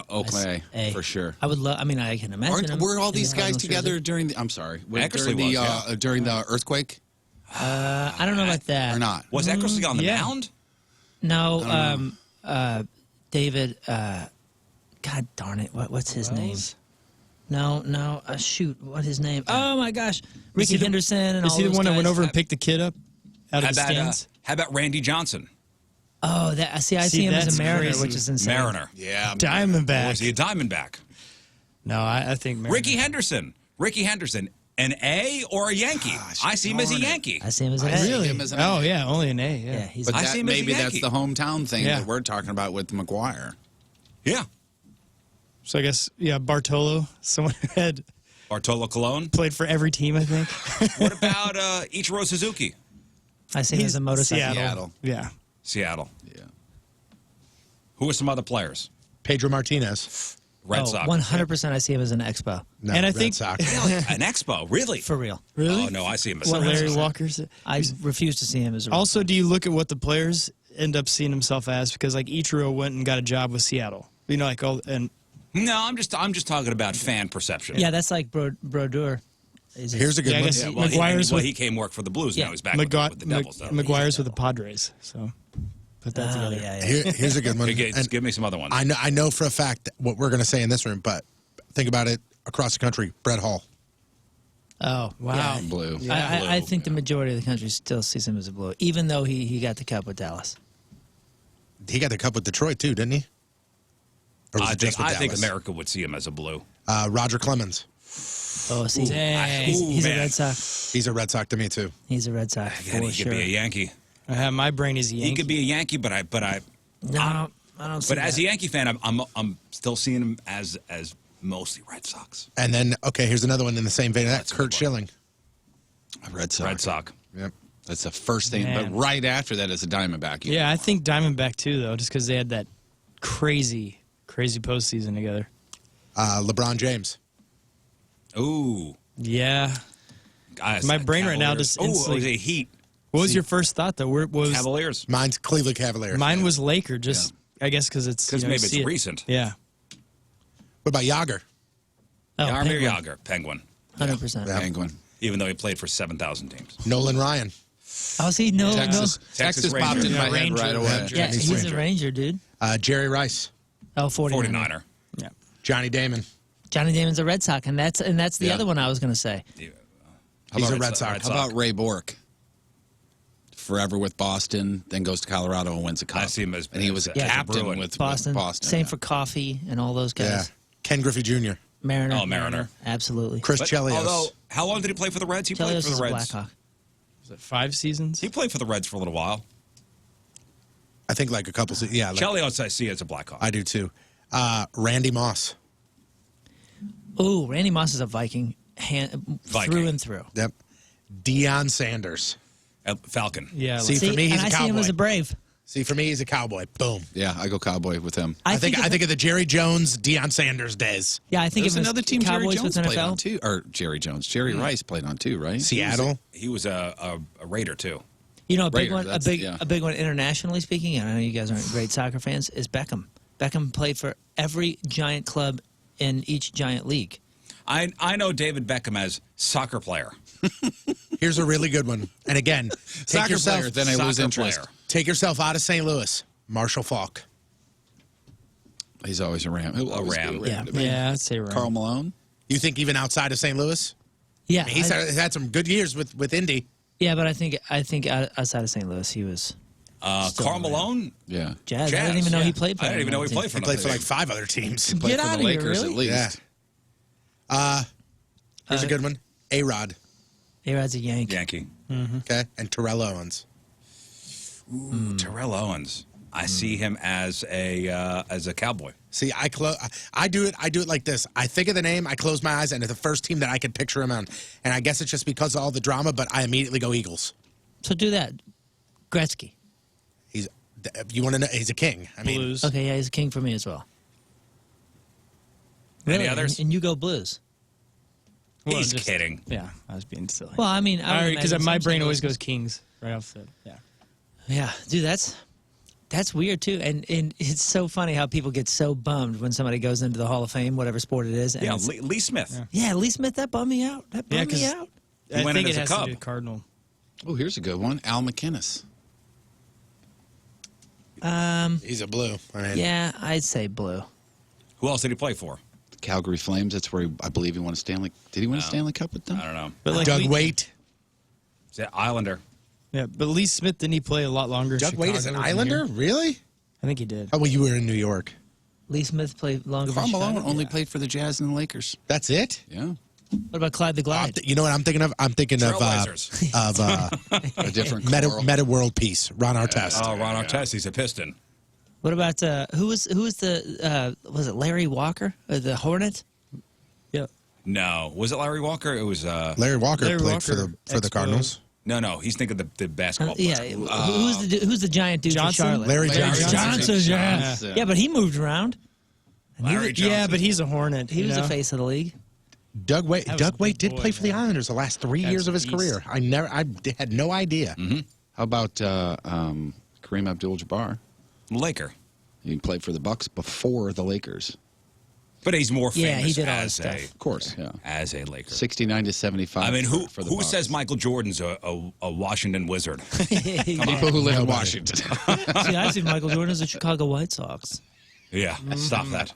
Oakland A. for sure. I would love. I mean, I can imagine. Were all these guys jersey. together during the? I'm sorry, Eckersley during the earthquake I don't know about that or not? Was Eckersley on the mound? No. David. God darn it! What's his name? No. Shoot, what's his name? Oh my gosh, Ricky Henderson and all those guys. Is he the one that went over and picked the kid up out of the stands? How about Randy Johnson? Oh, I see him as a Mariner, crazy. which is insane. Mariner. Yeah, Diamondback. Or is he a Diamondback? No, I think Mariner. Ricky Henderson, an A or a Yankee? I see him as a Yankee. I see him as a Really? A. Yeah, only an A. Yeah. He's But I see him as a maybe that's Yankee. the hometown thing Yeah. that we're talking about with McGuire. Yeah. So I guess Bartolo, someone who had Bartolo Colon. played for every team, I think. What about Ichiro Suzuki? I see him as a motorcycle. Seattle. Yeah. Seattle. Yeah. Who are some other players? Pedro Martinez. Red Sox. 100% I see him as an Expo. No, And I Red think- Sox. Really? An Expo? Really? For real. Really? Oh, no, I see him as What a Red Larry Sox. Walker's? I refuse to see him as a Also, do you look at what the players end up seeing himself as? Because like Ichiro went and got a job with Seattle. Like all and No, I'm just talking about fan perception. Yeah, that's like Brodeur. Here's a good Yeah, I one. guess Yeah, well, McGuire's with he came work for the Blues. Yeah. Now he's back with the Devils. Though. McGuire's with the Padres. So put that together. Yeah. Here's a good one. Okay, And give me some other ones. I know for a fact what we're going to say in this room, but think about it across the country. Brett Hall. Oh, Wow. yeah. Blue. I think the majority of the country still sees him as a Blue, even though he got the cup with Dallas. He got the cup with Detroit too, didn't he? Or was I it just with think Dallas? America would see him as a Blue. Roger Clemens. Oh, see, Ooh, he's a man. Red Sox. He's a Red Sox to me too. He's a Red Sox Again, for he sure. could be a Yankee. I have my brain is a Yankee. He could be a Yankee, but No, I don't. See But as that. a Yankee fan, I'm still seeing him as mostly Red Sox. And then here's another one in the same vein of that. That's a Kurt good Schilling. Red Sox. Red Sox. Yep. That's the first thing. Man. But right after that is a Diamondback. Yeah, I think Diamondback too, though, just because they had that crazy postseason together. LeBron James. Ooh. Yeah. Guys, My brain right now Cavaliers. just instantly- Oh, it was a Heat. What was your first thought though? Where was Cavaliers. Mine's Cleveland Cavaliers. mine? Was Laker? Just I guess because it's Because maybe it's see it. recent. Yeah. What about Yager? Oh, Jaromir Penguin, Jagr, Penguin. 100%. Yeah. Penguin. Even though he played for 7,000 teams. Nolan Ryan. Oh, see, no. Texas popped Rangers. in my head Ranger. right away. Yeah, He's he's Ranger. a Ranger, dude. Jerry Rice. Oh, 49er. 49er. Yeah. Johnny Damon. Johnny Damon's a Red Sox, and that's the Yeah. other one I was going to say. He's a Red Sox. How about Ray Bork? Forever with Boston, then goes to Colorado and wins a cup. I see him as- and he was a as a captain Bruin. with Boston. Boston. Same yeah. for Coffee and all those guys. Yeah. Ken Griffey Jr. Mariner. Oh, Mariner. Absolutely. Chris But, Chelios. although, how long did he play for the Reds? He played Chelios for the is a Reds. Blackhawk. Was it 5 seasons? He played for the Reds for a little while. I think like a couple. Yeah. Like, Chelios, I see as a Blackhawk. I do too. Randy Moss. Ooh, Randy Moss is a Viking, Viking. through and through. Yep. Deion Sanders. Falcon. Yeah. See, like- for me, he's and a I see him cowboy. as a Brave. See, for me, he's a cowboy. Boom. Yeah, I go Cowboy with him. I think of the Jerry Jones, Deion Sanders days. Yeah, I think There's of another team Cowboys Jerry Jones with played on NFL. too. Or Jerry Jones. Jerry Rice played on too, right? Seattle. He was a Raider, too. You know, a big Raider, one, that's- yeah. a big one internationally speaking. And I know you guys aren't great soccer fans. Is Beckham. Beckham played for every giant club in each giant league. I know David Beckham as soccer player. Here's a really good one. And again, take Soccer yourself, player, then I lose Soccer interest. player. take yourself out of St. Louis. Marshall Falk. He's always a Ram. He'll always Ram. be a Yeah. to me. Yeah, I'd say right. Carl Malone. You think even outside of St. Louis? Yeah, He's had some good years with Indy. yeah, but I think outside of St. Louis, he was Still Carl around. Malone? Yeah. Jazz. I didn't even know yeah. he played for I didn't even know he played for He played another for like team. 5 other teams. Played Get for outta the here, Lakers really? at least. Yeah. Here's a good one. A-Rod. A-Rod's a Yank. Yankee. Okay. And Terrell Owens. Terrell Owens. I see him as a Cowboy. See, I do it like this. I think of the name, I close my eyes, and it's the first team that I can picture him on. And I guess it's just because of all the drama, but I immediately go Eagles. So do that. Gretzky. You want to know? He's a king. I mean, Blues. Okay, yeah, he's a king for me as well. Any Really? others? And you go Blues. Well, He's just- kidding. Yeah, I was being silly. Well, I mean, Because my brain always goes. goes Kings right off the. Yeah. Yeah, dude, that's That's weird too, and it's so funny how people get so bummed when somebody goes into the Hall of Fame, whatever sport it is. And Yeah, Lee Smith. yeah, Lee Smith, that bummed me out. That bummed me out. He I went think in it as has a to Cub. be a Cardinal. Oh, here's a good one. Al McInnes. He's a blue. I mean, Yeah, I'd say blue. Who else did he play for? The Calgary Flames. That's where I believe he won a Stanley. Did he win a Stanley Cup with them? I don't know. But like Doug Waite. Is that Islander? Yeah, but Lee Smith, didn't he play a lot longer? in Doug Waite is an Chicago than Islander? here? Really? I think he did. Oh, well, you were in New York. Lee Smith played longer than Von Malone Chicago. only played for the Jazz and the Lakers. That's it? Yeah. What about Clyde the Glide? You know what I'm thinking of? I'm thinking of Trailblazers. A different Meta, coral. Meta World Peace, Ron Artest. Oh, Ron Artest. He's a Piston. What about who was the was it Larry Walker, the Hornet? Yeah. No. Was it Larry Walker? It was Larry Walker Larry played Walker, for the Expo. Cardinals. no. He's thinking the basketball Yeah, player. who's the giant dude Johnson? from Charlotte? Larry Johnson. Johnson. Johnson. Yeah, but he moved around. Larry Johnson. Yeah, but he's a Hornet. He you was know? the face of the league. Doug Waite. That was Doug a Waite big did boy, play for the man. Islanders the last 3 That's years of his beast. career. I had no idea. How about Kareem Abdul-Jabbar? Laker. He played for the Bucks before the Lakers. But he's more famous Yeah, he did all as that stuff. Of course, yeah. as a Laker. 69 to 75. I mean, who for the who Bucks. says Michael Jordan's a Washington Wizard? People who live in Nobody. Washington. See, I see Michael Jordan as the Chicago White Sox. Yeah, stop that.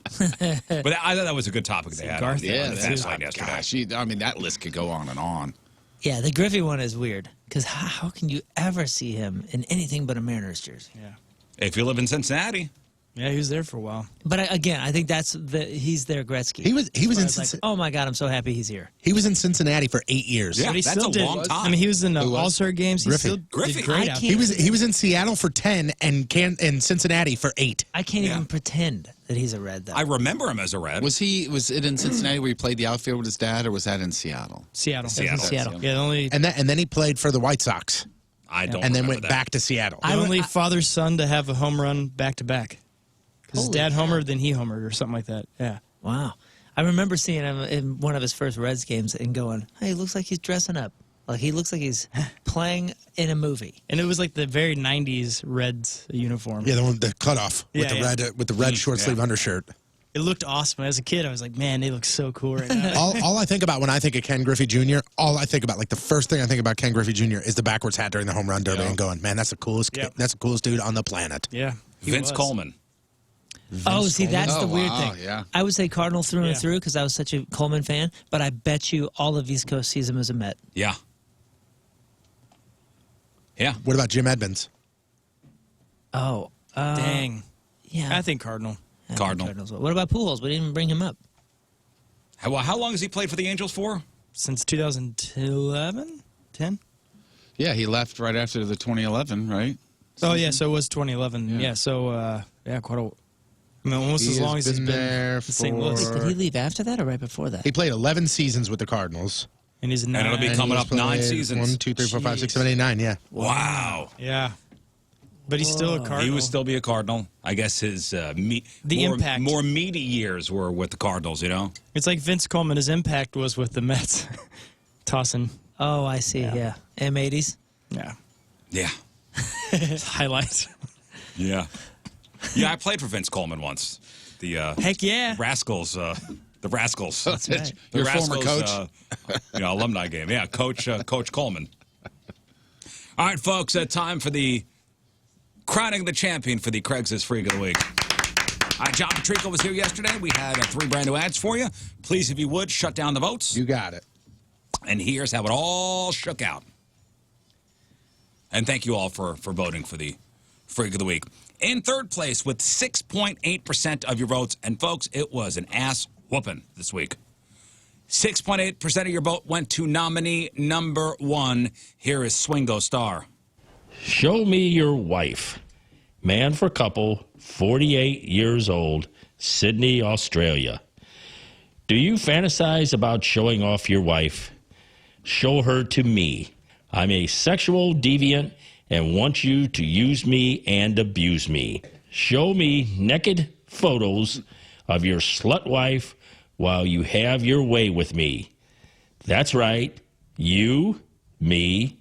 But I thought that was a good topic they had on Garth, the, yeah, on the that's fast line yesterday. gosh. I mean, that list could go on and on. Yeah, the Griffey one is weird because how can you ever see him in anything but a Mariners jersey? Yeah. If you live in Cincinnati, Yeah, he was there for a while. But again, I think he's their Gretzky. He was Where in it's like, oh my God, I'm so happy he's here. he was in Cincinnati for 8 years. Yeah. But he that's still a did. long time. I mean, he was in the Who was? All-Star games. He Griffey. still Griffey. did great I out can't- there. He was in Seattle for 10 and in Cincinnati for 8. I can't Yeah. even pretend that he's a Red though. I remember him as a Red. Was it in Cincinnati where he played the outfield with his dad, or was that in Seattle? Seattle. Seattle. Yeah, the only And then he played for the White Sox I don't. and then remember went that. back to Seattle. I- only father-son to have a home run back-to-back. Because his Holy dad cow. homered, then he homered, or something like that. Yeah. Wow. I remember seeing him in one of his first Reds games and going, hey, he looks like he's dressing up. Like he looks like he's playing in a movie. And it was like the very 90s Reds uniform. Yeah, the cutoff with Yeah, the red short sleeve undershirt. It looked awesome. As a kid, I was like, man, they look so cool right now. all I think about when I think of Ken Griffey Jr., all I think about, like the first thing I think about Ken Griffey Jr. is the backwards hat during the home run derby and going, man, that's the coolest Yep. that's the coolest dude on the planet. Yeah. he Vince was. Coleman. Oh, see, that's Oh, the weird wow, thing. yeah. I would say Cardinal through Yeah. and through because I was such a Coleman fan, but I bet you all of East Coast sees him as a Met. Yeah. Yeah. What about Jim Edmonds? Oh, Dang. yeah. I think Cardinal. I think Cardinal. Cardinals. What about Pujols? We didn't even bring him up. How long has he played for the Angels for? Since 2011? 10? Yeah, he left right after the 2011, right? Oh, yeah, so it was 2011. Yeah, so, quite a... I mean, almost He as long has as he's been been there in St. Louis. Wait, did he leave after that or right before that? He played 11 seasons with the Cardinals. And he's And it'll be And coming he's up 9 played seasons. 1, 2, 3, 4, 5, 6, 7, 8, 9, yeah. Wow. Yeah. But he's still a Cardinal. He would still be a Cardinal. I guess his impact. more meaty years were with the Cardinals, you know? It's like Vince Coleman. His impact was with the Mets. Tossing. Oh, I see. Yeah. M80s. Yeah. Yeah. Highlights. Yeah. Yeah, I played for Vince Coleman once. The Heck yeah. Rascals. The Rascals. That's right. The Your former coach? Alumni game. Yeah, Coach Coleman. All right, folks, time for the crowning the champion for the Craigslist Freak of the Week. John Patrico was here yesterday. We had 3 brand new ads for you. Please, if you would, shut down the votes. You got it. And here's how it all shook out. And thank you all for voting for the Freak of the Week. In third place with 6.8% of your votes, and folks, it was an ass whooping this week. 6.8% of your vote went to nominee number 1. Here is Swingo Star. Show me your wife. Man for couple, 48 years old, Sydney, Australia. Do you fantasize about showing off your wife? Show her to me. I'm a sexual deviant and want you to use me and abuse me. Show me naked photos of your slut wife while you have your way with me. That's right. You, me,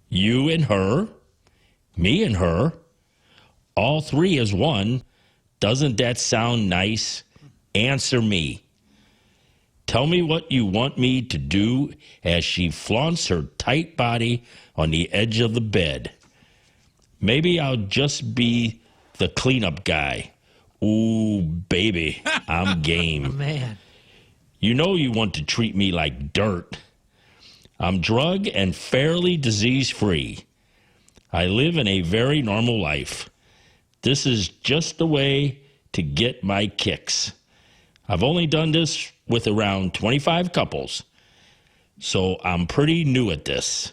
you and her, me and her, All three as one. Doesn't that sound nice? Answer me. Tell me what you want me to do as she flaunts her tight body on the edge of the bed. Maybe I'll just be the cleanup guy. Ooh, baby, I'm game. Man. You know you want to treat me like dirt. I'm drug and fairly disease-free. I live in a very normal life. This is just the way to get my kicks. I've only done this with around 25 couples, so I'm pretty new at this.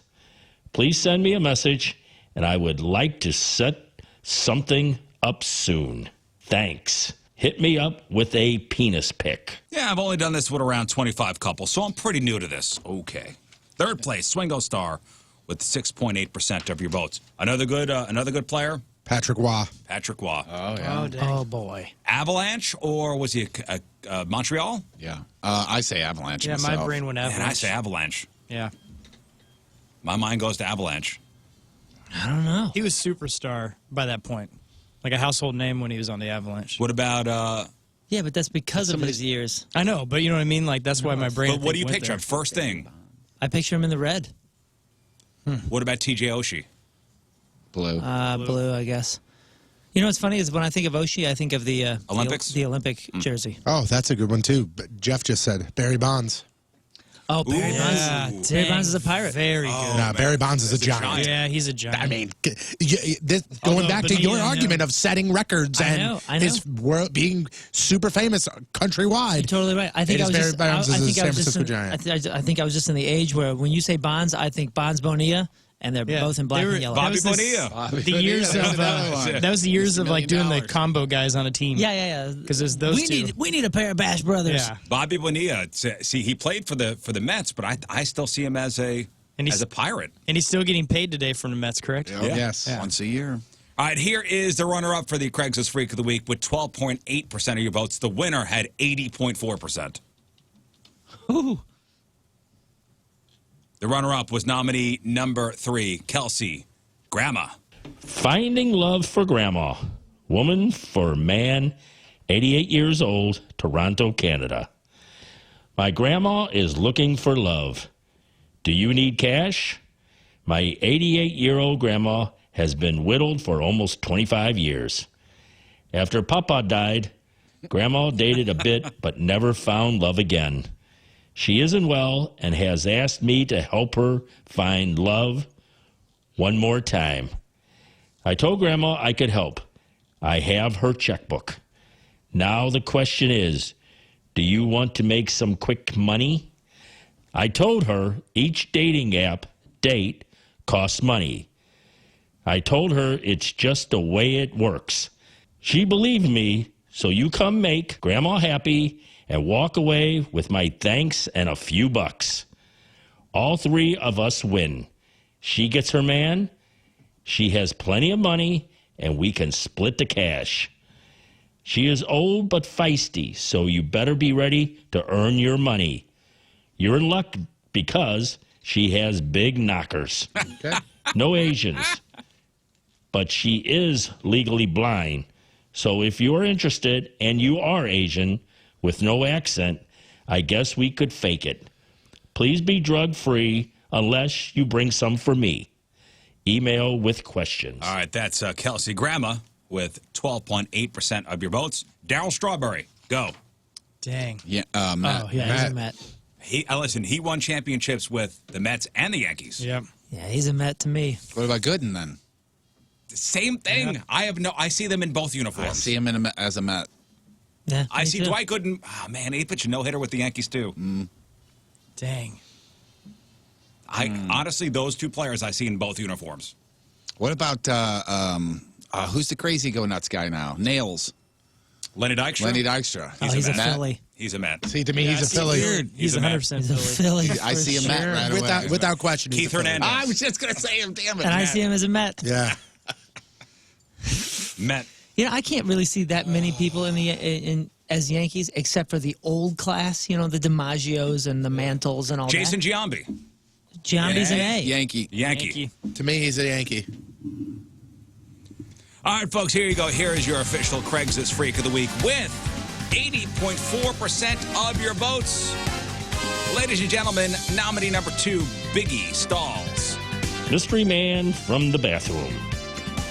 Please send me a message, and I would like to set something up soon. Thanks. Hit me up with a penis pic. Yeah, I've only done this with around 25 couples, so I'm pretty new to this. Okay. Third place, Swingo Star, with 6.8% of your votes. Another good player, Patrick Waugh. Patrick Waugh. Oh, yeah. Oh, boy. Avalanche, or was he Montreal? Yeah. I say Avalanche Yeah, myself. my brain went Avalanche. And I say Avalanche. Yeah. My mind goes to Avalanche. I don't know. He was superstar by that point. Like a household name when he was on the Avalanche. What about, Yeah, but that's because of his years. I know, but you know what I mean? Like, that's why my brain. but what do you went picture? there. First thing, I picture him in the red. what about TJ Oshie? Blue. Blue, I guess. You know what's funny is when I think of Oshie, I think of the Olympics? the Olympic jersey. Oh, that's a good one too. But Jeff just said Barry Bonds. Oh, Barry Yeah, Bonds. Barry Bonds is a pirate. Very good. Nah, Barry Bonds is a That's a giant. giant. Yeah, he's a giant. I mean, going Although back to Bonilla, your no. argument of setting records I and know, I know. his world being super famous countrywide. You're totally right. I think It I is was Barry just. Bonds I is a think I San was just. Francisco Giant. I think I was just in the age where when you say Bonds, I think Bonds Bonilla, and they're Yeah. both in black They were- and yellow. Bobby was this- Bonilla. The years That's of another one. that was the years of like doing the $1 million. combo guys on a team. yeah. because there's those we two. need a pair of Bash Brothers. Yeah, Bobby Bonilla. See, he played for the Mets, but I still see him as a pirate. and he's still getting paid today from the Mets, correct? Oh, Yeah. Yes. Once a year. All right, here is the runner-up for the Craigslist Freak of the Week with 12.8% of your votes. The winner had 80.4%. Ooh. The runner-up was nominee number 3, Kelsey Grandma. Finding love for grandma. Woman for man, 88 years old, Toronto, Canada. My grandma is looking for love. Do you need cash? My 88-year-old grandma has been widowed for almost 25 years. After Papa died, Grandma dated a bit but never found love again. She isn't well and has asked me to help her find love one more time. I told Grandma I could help. I have her checkbook. Now the question is, do you want to make some quick money? I told her each dating app date costs money. I told her it's just the way it works. She believed me, so you come make Grandma happy and walk away with my thanks and a few bucks. All three of us win. She gets her man, she has plenty of money, and we can split the cash. She is old but feisty, so you better be ready to earn your money. You're in luck because she has big knockers. Okay. No Asians. But she is legally blind. So if you're interested and you are Asian with no accent, I guess we could fake it. Please be drug-free unless you bring some for me. Email with questions. All right, that's Kelsey Grandma with 12.8% of your votes. Darryl Strawberry, go. Dang. Yeah, Matt. Oh, yeah, he's a Met. Listen, he won championships with the Mets and the Yankees. Yep. Yeah, he's a Met to me. What about Gooden then? Same thing. Yeah. I see them in both I uniforms. see him as a Met. Yeah, I me see too. Dwight Gooden. Oh, man, he pitched a no-hitter with the Yankees, too. Dang. Honestly, those two players I see in both uniforms. What about who's the crazy go nuts guy now? Nails. Lenny Dykstra? Lenny Dykstra. Oh, he's a Met. Philly. He's a Met. See, to me, he's a Philly. Weird. He's a Met. 100% He's a Philly. Philly. I see a Met sure. right away. Without question. he's Keith a Philly. Hernandez. I was just going to say him, damn it. And I Matt. see him as a Met. Yeah. Met. You know, I can't really see that many people as Yankees except for the old class. You know, the DiMaggios and the Mantles and all Jason that. Giambi. Giambi's an Yeah. A. Yankee. Yankee. To me, he's a Yankee. All right, folks, here you go. Here is your official Craigslist Freak of the Week with 80.4% of your votes. Ladies and gentlemen, nominee number 2, Biggie Stalls. Mystery man from the bathroom.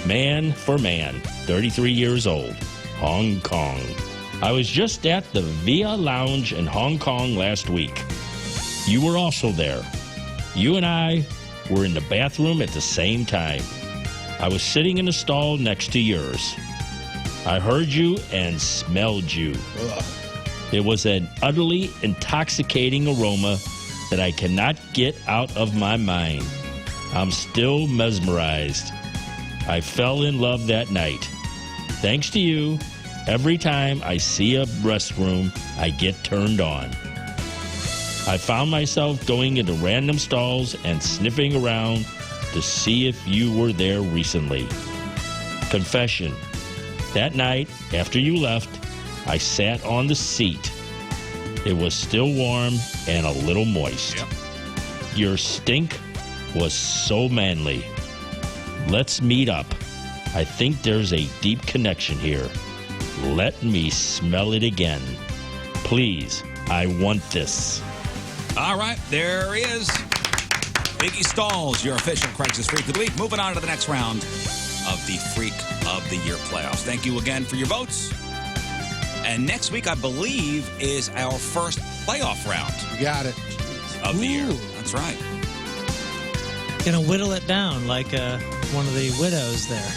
Man for man, 33 years old, Hong Kong. I was just at the Via Lounge in Hong Kong last week. You were also there. You and I were in the bathroom at the same time. I was sitting in a stall next to yours. I heard you and smelled you. Ugh. It was an utterly intoxicating aroma that I cannot get out of my mind. I'm still mesmerized. I fell in love that night. Thanks to you, every time I see a restroom, I get turned on. I found myself going into random stalls and sniffing around to see if you were there recently. Confession. That night, after you left, I sat on the seat. It was still warm and a little moist. Yep. Your stink was so manly. Let's meet up. I think there's a deep connection here. Let me smell it again. Please, I want this. All right, there he is. Biggie Stalls, your official Craigslist Freak of the Week. Moving on to the next round of the Freak of the Year playoffs. Thank you again for your votes. And next week, I believe, is our first playoff round. You got it. Of the year. That's right. Gonna whittle it down like one of the widows there.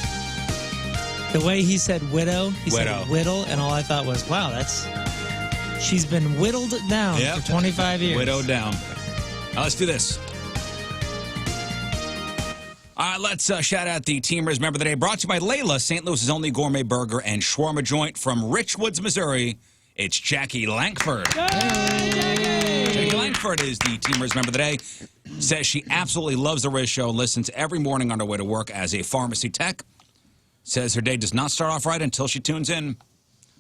The way he said widow, he said whittle, and all I thought was, wow, she's been whittled down for 25 years. Whittled down. Now let's do this. All right, let's shout out the Team Riz Member of the Day, brought to you by Layla, St. Louis's only gourmet burger and shawarma joint from Richwoods, Missouri. It's Jackie Langford. Jackie Langford is the Team Riz Member of the Day. Says she absolutely loves the Riz Show, listens every morning on her way to work as a pharmacy tech. Says her day does not start off right until she tunes in.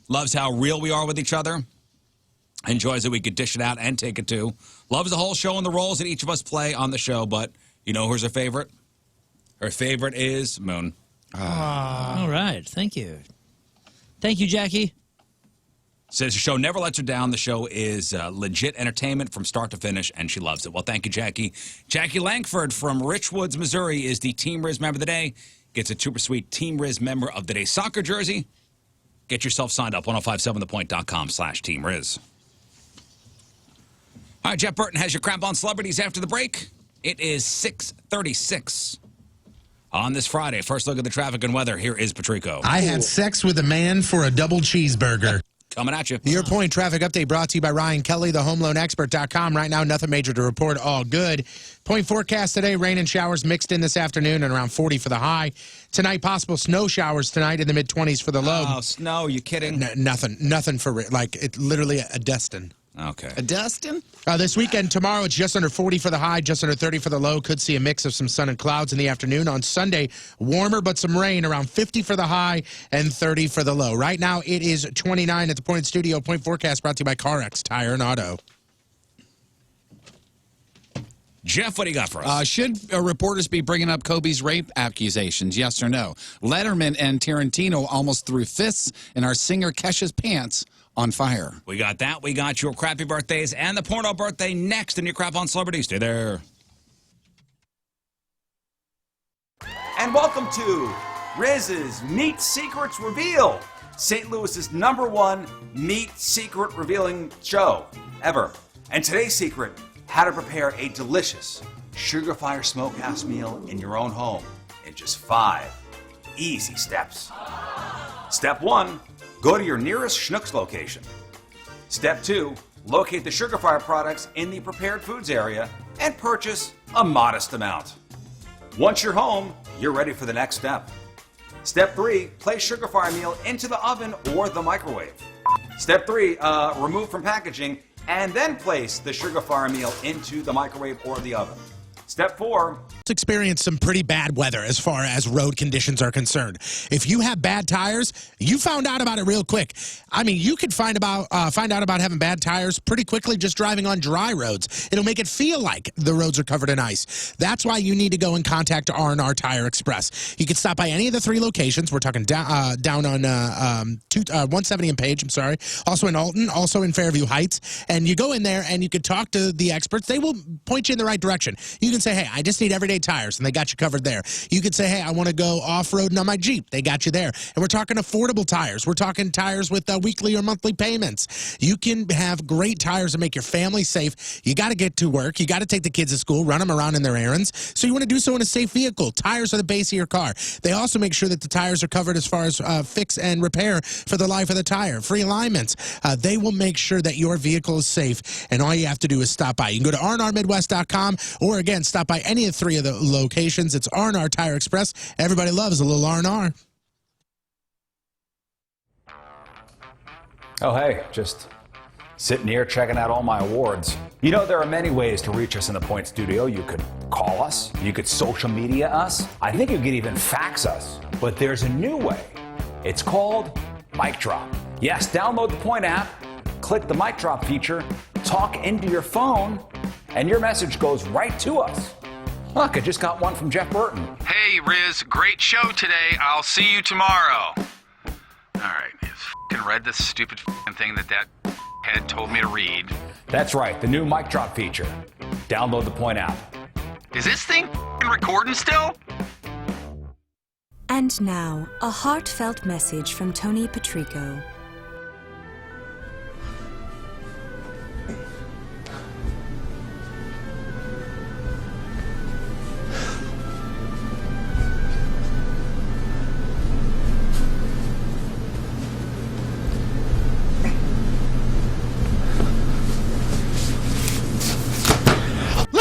Loves how real we are with each other. Enjoys that we could dish it out and take it too. Loves the whole show and the roles that each of us play on the show, but you know who's her favorite? Her favorite is Moon. All right. Thank you. Thank you, Jackie. Says the show never lets her down. The show is legit entertainment from start to finish, and she loves it. Well, thank you, Jackie. Jackie Langford from Richwoods, Missouri is the Team Riz Member of the Day. Gets a super sweet Team Riz Member of the Day soccer jersey. Get yourself signed up, 1057thepoint.com/Team Riz. All right, Jeff Burton has your crap on celebrities after the break. It is 6:36. On this Friday, first look at the traffic and weather. Here is Patrico. I had sex with a man for a double cheeseburger. Coming at you. Your Point traffic update brought to you by Ryan Kelly, thehomeloanexpert.com. Right now, nothing major to report. All good. Point forecast today, rain and showers mixed in this afternoon and around 40 for the high. Tonight, possible snow showers tonight in the mid-20s for the low. Oh, snow. You kidding? Nothing for, like, it literally a Destin. Okay. A Dustin? This weekend, tomorrow, it's just under 40 for the high, just under 30 for the low. Could see a mix of some sun and clouds in the afternoon. On Sunday, warmer but some rain, around 50 for the high and 30 for the low. Right now, it is 29 at the Point Studio. Point forecast brought to you by CarX Tire and Auto. Jeff, what do you got for us? Should reporters be bringing up Kobe's rape accusations, yes or no? Letterman and Tarantino almost threw fists in our singer Kesha's pants on fire. We got that. We got your crappy birthdays and the porno birthday next in your crap on celebrities. Stay there. And welcome to Riz's Meat Secrets Reveal, St. Louis's #1 meat secret revealing show ever. And today's secret, how to prepare a delicious Sugar Fire Smokehouse meal in your own home in just 5 easy steps. Step 1, go to your nearest Schnucks location. Step 2, locate the Sugar Fire products in the prepared foods area and purchase a modest amount. Once you're home, you're ready for the next step. Step 3, place Sugar Fire meal into the oven or the microwave. Step 3, remove from packaging and then place the Sugar Fire meal into the microwave or the oven. Step 4. Experienced some pretty bad weather as far as road conditions are concerned. If you have bad tires, you found out about it real quick. I mean, you could find out about having bad tires pretty quickly just driving on dry roads. It'll make it feel like the roads are covered in ice. That's why you need to go and contact R&R Tire Express. You can stop by any of the 3 locations. We're talking down on 170 and Page, I'm sorry. Also in Alton, also in Fairview Heights. And you go in there and you can talk to the experts. They will point you in the right direction. You can say, hey, I just need everyday tires, and they got you covered there. You could say, hey, I want to go off-roading on my Jeep. They got you there. And we're talking affordable tires. We're talking tires with weekly or monthly payments. You can have great tires to make your family safe. You got to get to work. You got to take the kids to school, run them around in their errands. So you want to do so in a safe vehicle. Tires are the base of your car. They also make sure that the tires are covered as far as fix and repair for the life of the tire. Free alignments. They will make sure that your vehicle is safe, and all you have to do is stop by. You can go to rnrmidwest.com, or again, stop by any of 3 of the locations. It's R&R Tire Express. Everybody loves a little R&R. Oh, hey, just sitting here checking out all my awards. You know, there are many ways to reach us in the Point Studio. You could call us. You could social media us. I think you could even fax us. But there's a new way. It's called Mic Drop. Yes, download the Point app, click the Mic Drop feature, talk into your phone, and your message goes right to us. Look, I just got one from Jeff Burton. Hey, Riz, great show today. I'll see you tomorrow. All right, I f***ing read this stupid f***ing thing that head told me to read. That's right, the new Mic Drop feature. Download the Point app. Is this thing f***ing recording still? And now, a heartfelt message from Tony Patrico.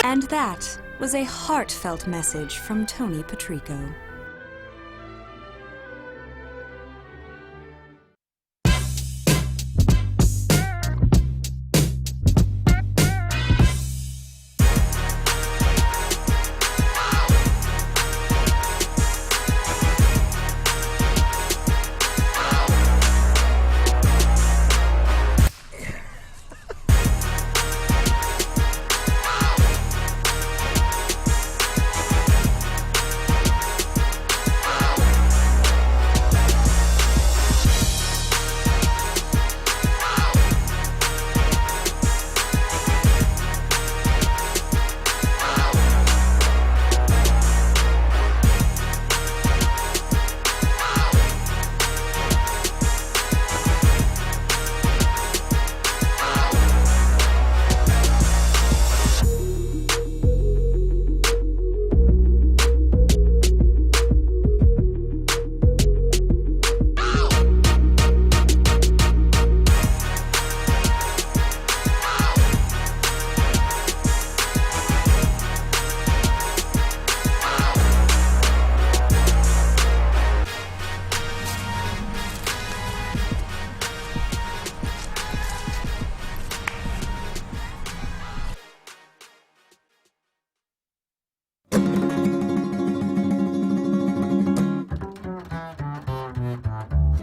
And that was a heartfelt message from Tony Patrico.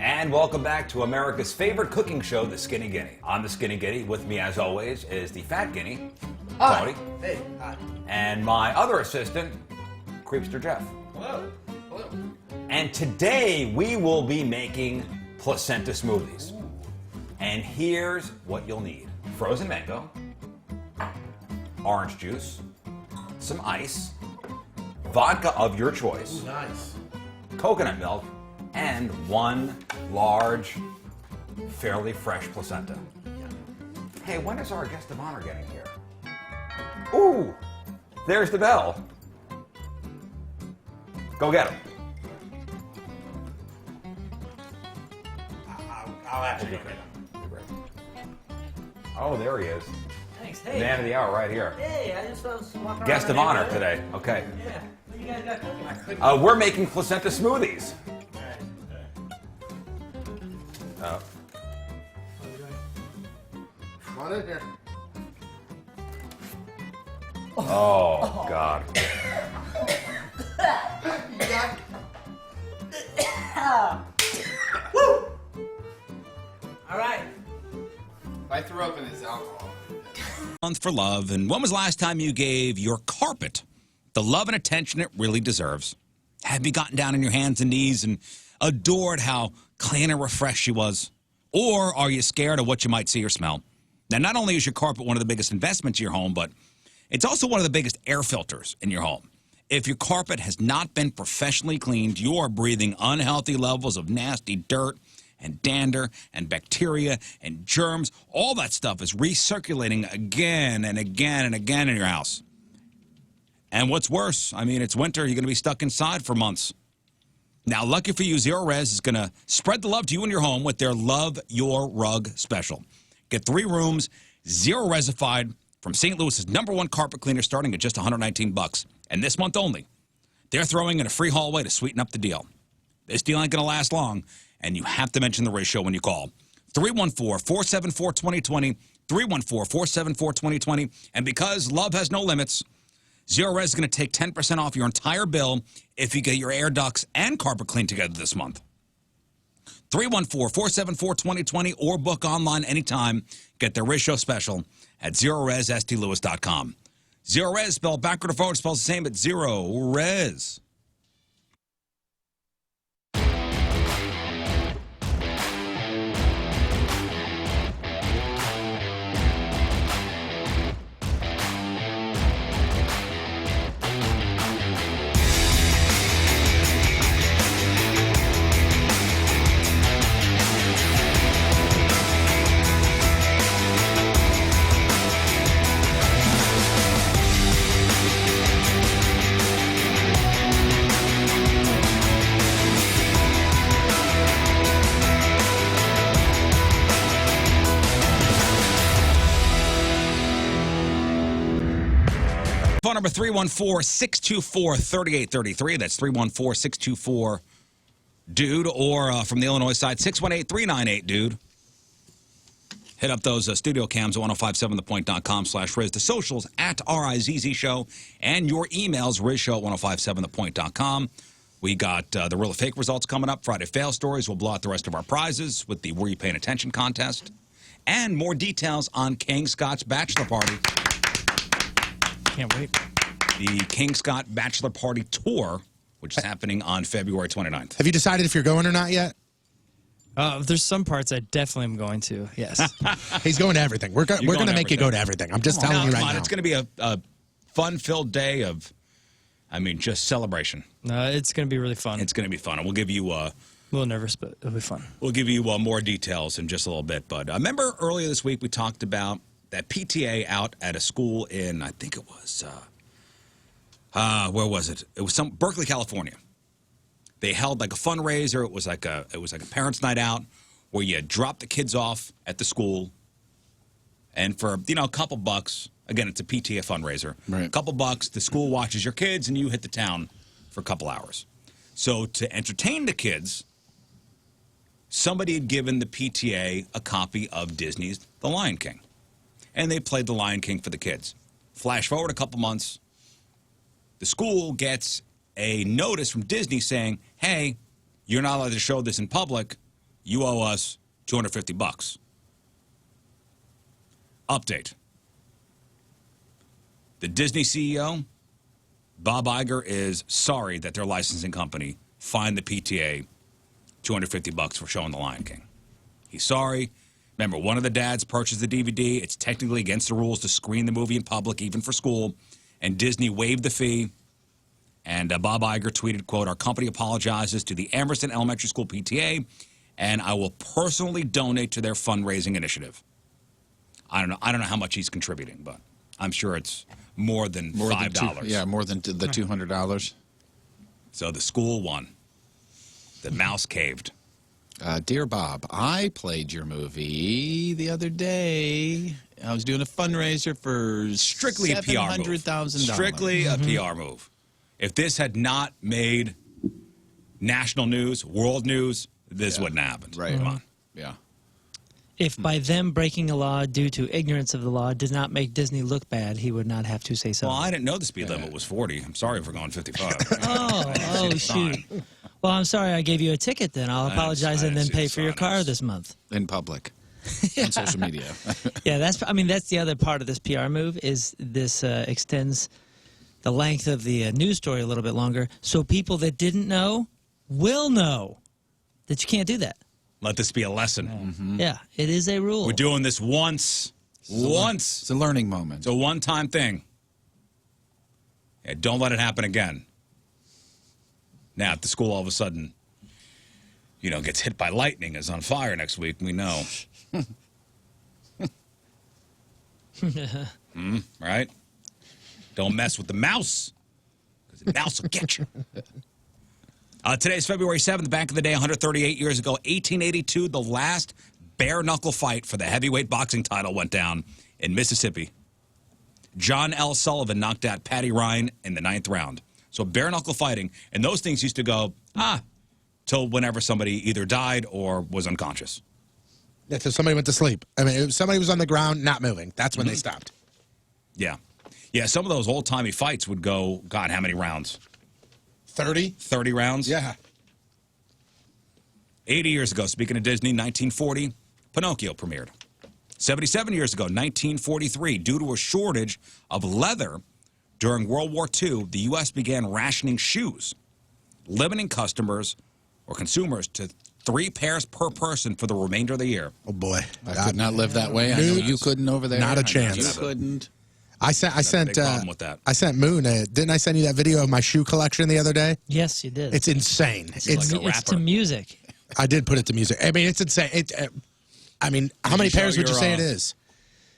And welcome back to America's favorite cooking show, The Skinny Guinea. On The Skinny Guinea, with me as always, is the Fat Guinea, Tony. Hey, hi. And my other assistant, Creepster Jeff. Hello. Hello. And today we will be making placenta smoothies. And here's what you'll need. Frozen mango, orange juice, some ice, vodka of your choice, Nice. coconut milk, and one large, fairly fresh placenta. Hey, when is our guest of honor getting here? Ooh, there's the bell. Go get him. I'll actually get it. Oh, there he is. Thanks. Hey. Man of the hour right here. Hey, I just was walking around. Guest my of honor neighborhood. today. Okay. Yeah. What you guys got cooking? We're making placenta smoothies. Come on in here. Oh, God. All right. If I threw up in his alcohol. Month for love. And when was the last time you gave your carpet the love and attention it really deserves? Have you gotten down on your hands and knees and adored how clean and refreshed she was? Or are you scared of what you might see or smell? Now, not only is your carpet one of the biggest investments in your home, but it's also one of the biggest air filters in your home. If your carpet has not been professionally cleaned, you are breathing unhealthy levels of nasty dirt and dander and bacteria and germs. All that stuff is recirculating again and again and again in your house. And what's worse, I mean, it's winter. You're going to be stuck inside for months. Now, lucky for you, Zero Res is going to spread the love to you in your home with their Love Your Rug special. Get 3 rooms, zero resified, from St. Louis's #1 carpet cleaner starting at just $119. And this month only, they're throwing in a free hallway to sweeten up the deal. This deal ain't going to last long, and you have to mention the Riz Show when you call. 314-474-2020, 314-474-2020. And because love has no limits, Zero Res is going to take 10% off your entire bill if you get your air ducts and carpet cleaned together this month. 314-474-2020 or book online anytime. Get their Riz Show special at ZeroResSTLewis.com. Zero Res, spelled backward or forward, spells the same, but Zero Res. Phone number 314-624-3833. That's 314-624-DUDE. Or from the Illinois side, 618-398-DUDE. Hit up those studio cams at 1057thepoint.com/Riz. The socials at RIZZ Show. And your emails, RizShow1057thepoint.com. We got the real or fake results coming up. Friday fail stories. We'll blow out the rest of our prizes with the Were You Paying Attention contest. And more details on King Scott's bachelor party. Can't wait. The King Scott Bachelor Party Tour, which is happening on February 29th. Have you decided if you're going or not yet? There's some parts I definitely am going to, yes. He's going to everything. We're going to make you go to everything. I'm just telling you right now. It's going to be a fun-filled day of, just celebration. It's going to be really fun. It's going to be fun. And we'll give you... a little nervous, but it'll be fun. We'll give you more details in just a little bit. But remember earlier this week we talked about that PTA out at a school in, I think it was, where was it? It was Berkeley, California. They held like a fundraiser. It was like a parents' night out where you drop the kids off at the school, and for a couple bucks, again it's a PTA fundraiser. Right. A couple bucks, the school watches your kids, and you hit the town for a couple hours. So to entertain the kids, somebody had given the PTA a copy of Disney's The Lion King. And they played The Lion King for the kids. Flash forward a couple months, the school gets a notice from Disney saying, hey, you're not allowed to show this in public. You owe us $250. Update. The Disney CEO, Bob Iger, is sorry that their licensing company fined the PTA $250 for showing The Lion King. He's sorry. Remember, one of the dads purchased the DVD. It's technically against the rules to screen the movie in public, even for school. And Disney waived the fee. And Bob Iger tweeted, quote, our company apologizes to the Emerson Elementary School PTA, and I will personally donate to their fundraising initiative. I don't know how much he's contributing, but I'm sure it's more than $5. More than the $200. So the school won. The mouse caved. Dear Bob, I played your movie the other day. I was doing a fundraiser for strictly a PR move. $700,000. Strictly a PR move. If this had not made national news, world news, this wouldn't have happened. Right. Come on. Yeah. if by them breaking a law due to ignorance of the law did not make Disney look bad, he would not have to say so. Well, I didn't know the speed limit was 40. I'm sorry for going 55. Oh, shoot. Well, I'm sorry I gave you a ticket then. I'll apologize and then pay for your car this month. In public. On social media. Yeah, that's the other part of this PR move is this extends the length of the news story a little bit longer so people that didn't know will know that you can't do that. Let this be a lesson. Yeah, it is a rule. We're doing this once. It's a learning moment. It's a one-time thing. Yeah, don't let it happen again. Now, if the school all of a sudden, gets hit by lightning, is on fire next week, we know. Right? Don't mess with the mouse, because the mouse will get you. Today's February 7th, back in the day, 138 years ago, 1882, the last bare-knuckle fight for the heavyweight boxing title went down in Mississippi. John L. Sullivan knocked out Patty Ryan in the 9th round. So bare-knuckle fighting, and those things used to go, till whenever somebody either died or was unconscious. Yeah, till somebody went to sleep. I mean, if somebody was on the ground, not moving. That's when they stopped. Yeah. Yeah, some of those old-timey fights would go, God, how many rounds? 30? 30 rounds? Yeah. 80 years ago, speaking of Disney, 1940, Pinocchio premiered. 77 years ago, 1943, due to a shortage of leather during World War II, the U.S. began rationing shoes, limiting customers or consumers to 3 pairs per person for the remainder of the year. Oh, boy. I could not live that way. I know you couldn't over there. Not a chance. You couldn't. I sent big problem with that. I sent Moon. Didn't I send you that video of my shoe collection the other day? Yes, you did. It's insane. like a it's rapper. to music. I did put it to music. I mean, it's insane. How many you show pairs would you your, say it is?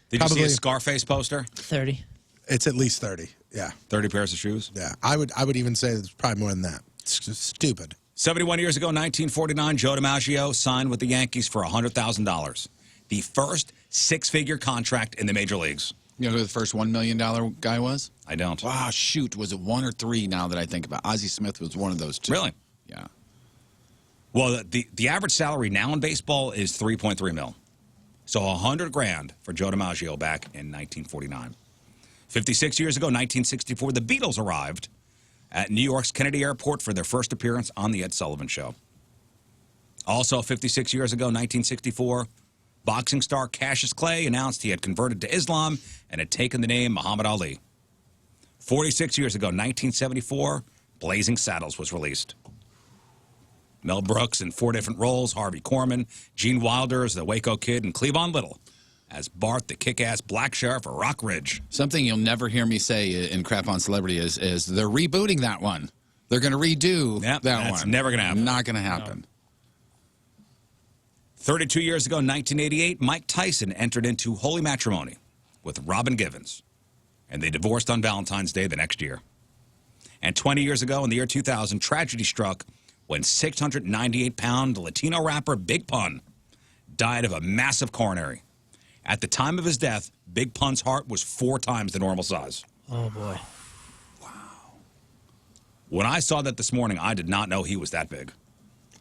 Did Probably- you see a Scarface poster? 30. It's at least 30. Yeah, 30 pairs of shoes? yeah. I would even say it's probably more than that. It's just stupid. 71 years ago, 1949, Joe DiMaggio signed with the Yankees for $100,000. The first 6-figure contract in the major leagues. You know who the first $1 million guy was? I don't. Wow, shoot. Was it 1 or 3 now that I think about it? Ozzie Smith was one of those 2. Really? Yeah. Well, the average salary now in baseball is $3.3 million. So $100,000 for Joe DiMaggio back in 1949. 56 years ago, 1964, the Beatles arrived at New York's Kennedy Airport for their first appearance on The Ed Sullivan Show. Also, 56 years ago, 1964, boxing star Cassius Clay announced he had converted to Islam and had taken the name Muhammad Ali. 46 years ago, 1974, Blazing Saddles was released. Mel Brooks in 4 different roles, Harvey Korman, Gene Wilder as the Waco Kid, and Cleavon Little as Bart, the kick-ass black sheriff of Rock Ridge. Something you'll never hear me say in Crap on Celebrity is they're rebooting that one. They're going to redo that that's one. never going to happen. Not going to happen. 32 years ago, 1988, Mike Tyson entered into holy matrimony with Robin Givens, and they divorced on Valentine's Day the next year. And 20 years ago, in the year 2000, tragedy struck when 698-pound Latino rapper Big Pun died of a massive coronary. At the time of his death, Big Pun's heart was 4 times the normal size. Oh, boy. When I saw that this morning, I did not know he was that big.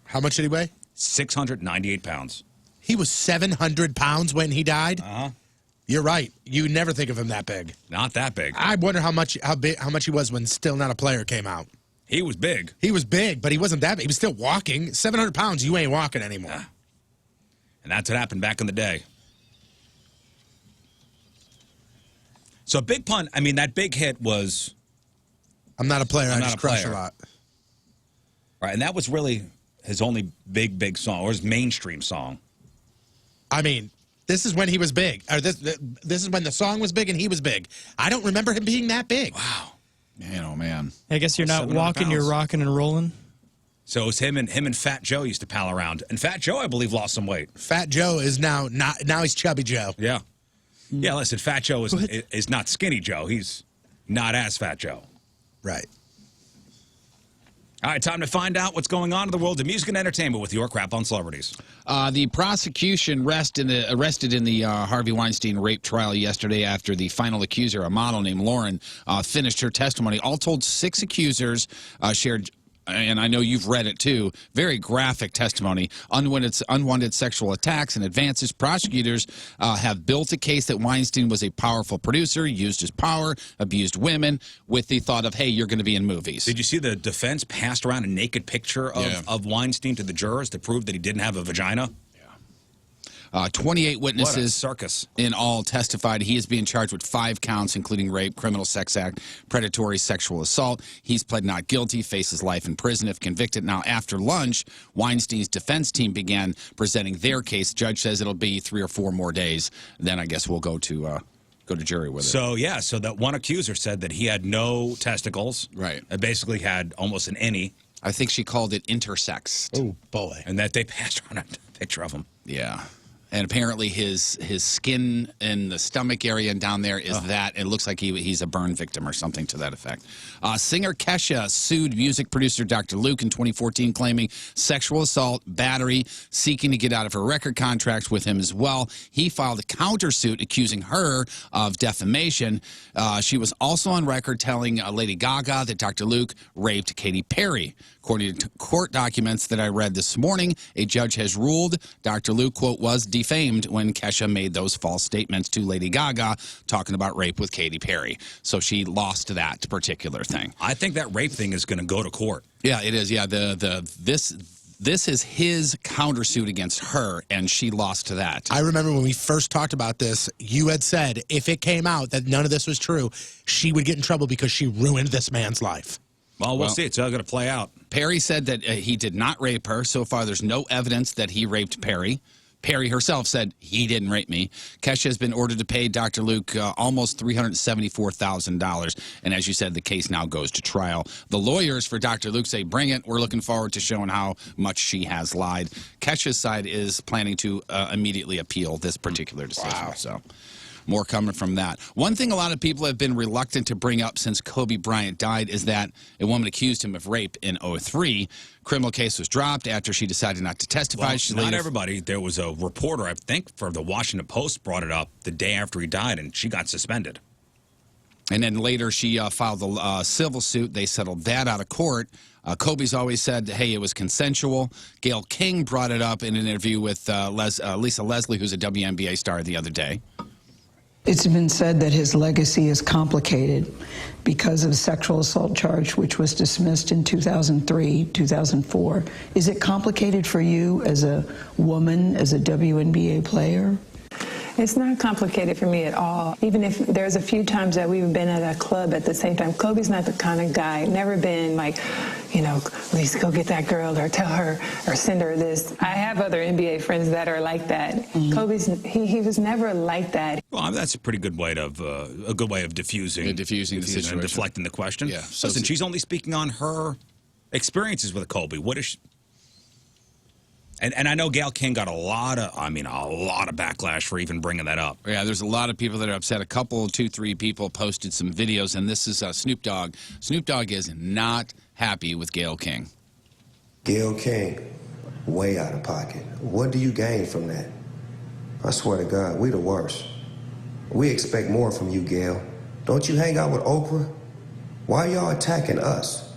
How much did he weigh? 698 pounds. He was 700 pounds when he died. Uh-huh. You're right. You never think of him that big. Not that big. I wonder how much he was when Still Not a Player came out. He was big. He was big, but he wasn't that big. He was still walking. 700 pounds, you ain't walking anymore. And that's what happened back in the day. So Big Pun, I mean, that big hit was... I'm not a player. I I'm just not a crush player. a lot. Right, and that was really his only big song, or his mainstream song. I mean, this is when he was big. Or this is when the song was big and he was big. I don't remember him being that big. Wow. Man, oh, man. I guess you're not 700 walking, you're pounds. rocking and rolling. So it was him and Fat Joe used to pal around. And Fat Joe, I believe, lost some weight. Fat Joe is now he's Chubby Joe. Yeah. Yeah, listen, Fat Joe is not Skinny Joe. He's not as Fat Joe. Right. All right, time to find out what's going on in the world of music and entertainment with your Crap on Celebrities. The prosecution arrested in the Harvey Weinstein rape trial yesterday after the final accuser, a model named Lauren, finished her testimony. All told, 6 accusers shared and I know you've read it too, very graphic testimony. Unwanted sexual attacks and advances. Prosecutors have built a case that Weinstein was a powerful producer, used his power, abused women with the thought of, hey, you're going to be in movies. Did you see the defense passed around a naked picture of Weinstein to the jurors to prove that he didn't have a vagina? 28 witnesses What a circus. in all testified. He is being charged with 5 counts, including rape, criminal sex act, predatory sexual assault. He's pled not guilty, faces life in prison if convicted. Now, after lunch, Weinstein's defense team began presenting their case. Judge says it'll be 3 or 4 more days. Then I guess we'll go to jury with it. So, yeah, so that one accuser said that he had no testicles. Right. Basically had almost an innie. I think she called it intersexed. Oh, boy. And that they passed around a picture of him. Yeah. And apparently his skin in the stomach area and down there is that. It looks like he's a burn victim or something to that effect. Singer Kesha sued music producer Dr. Luke in 2014, claiming sexual assault, battery, seeking to get out of her record contracts with him as well. He filed a countersuit accusing her of defamation. She was also on record telling Lady Gaga that Dr. Luke raped Katy Perry. According to court documents that I read this morning, a judge has ruled Dr. Luke, quote, was defamed when Kesha made those false statements to Lady Gaga talking about rape with Katy Perry. So she lost that particular thing. I think that rape thing is going to go to court. Yeah, it is. Yeah, this is his countersuit against her, and she lost to that. I remember when we first talked about this, you had said if it came out that none of this was true, she would get in trouble because she ruined this man's life. Well, we'll see. It's all going to play out. Perry said that he did not rape her. So far, there's no evidence that he raped Perry. Perry herself said, he didn't rape me. Kesha has been ordered to pay Dr. Luke almost $374,000. And as you said, the case now goes to trial. The lawyers for Dr. Luke say, bring it. We're looking forward to showing how much she has lied. Kesha's side is planning to immediately appeal this particular decision. Wow. So more coming from that. One thing a lot of people have been reluctant to bring up since Kobe Bryant died is that a woman accused him of rape in 2003. Criminal case was dropped after she decided not to testify. Well, not everybody. There was a reporter, I think, for the Washington Post brought it up the day after he died, and she got suspended. And then later she filed a civil suit. They settled that out of court. Kobe's always said, hey, it was consensual. Gayle King brought it up in an interview with Lisa Leslie, who's a WNBA star, the other day. It's been said that his legacy is complicated because of a sexual assault charge, which was dismissed in 2003, 2004. Is it complicated for you as a woman, as a WNBA player? It's not complicated for me at all. Even if there's a few times that we've been at a club at the same time, Kobe's not the kind of guy, never been like, you know, Lisa, go get that girl or tell her or send her this. I have other NBA friends that are like that. Mm-hmm. Kobe's, he was never like that. Well, that's a pretty good way of diffusing the situation and deflecting the question. Yeah. Listen, she's only speaking on her experiences with Kobe. What is she? And I know Gayle King got a lot of backlash for even bringing that up. Yeah, there's a lot of people that are upset. A couple, 2, 3 people posted some videos, and this is Snoop Dogg. Snoop Dogg is not happy with Gayle King. Gayle King, way out of pocket. What do you gain from that? I swear to God, we the worst. We expect more from you, Gayle. Don't you hang out with Oprah? Why y'all attacking us?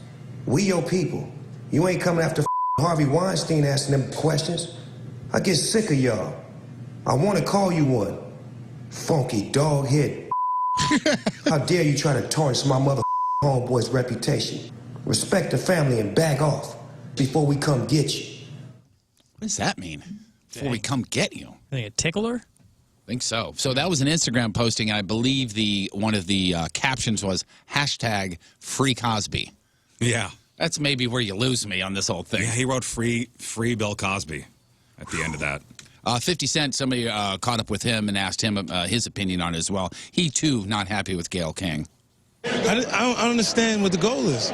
We your people. You ain't coming after Harvey Weinstein asking them questions. I get sick of y'all. I want to call you one. Funky dog head. How dare you try to tarnish my mother homeboy's reputation? Respect the family and back off before we come get you. What does that mean? Before we come get you? I think a tickler? I think so. So that was an Instagram posting, and I believe one of the captions was hashtag Free Cosby. Yeah. That's maybe where you lose me on this whole thing. Yeah, he wrote free Bill Cosby at the end of that. 50 Cent, somebody caught up with him and asked him his opinion on it as well. He, too, not happy with Gayle King. I don't understand what the goal is,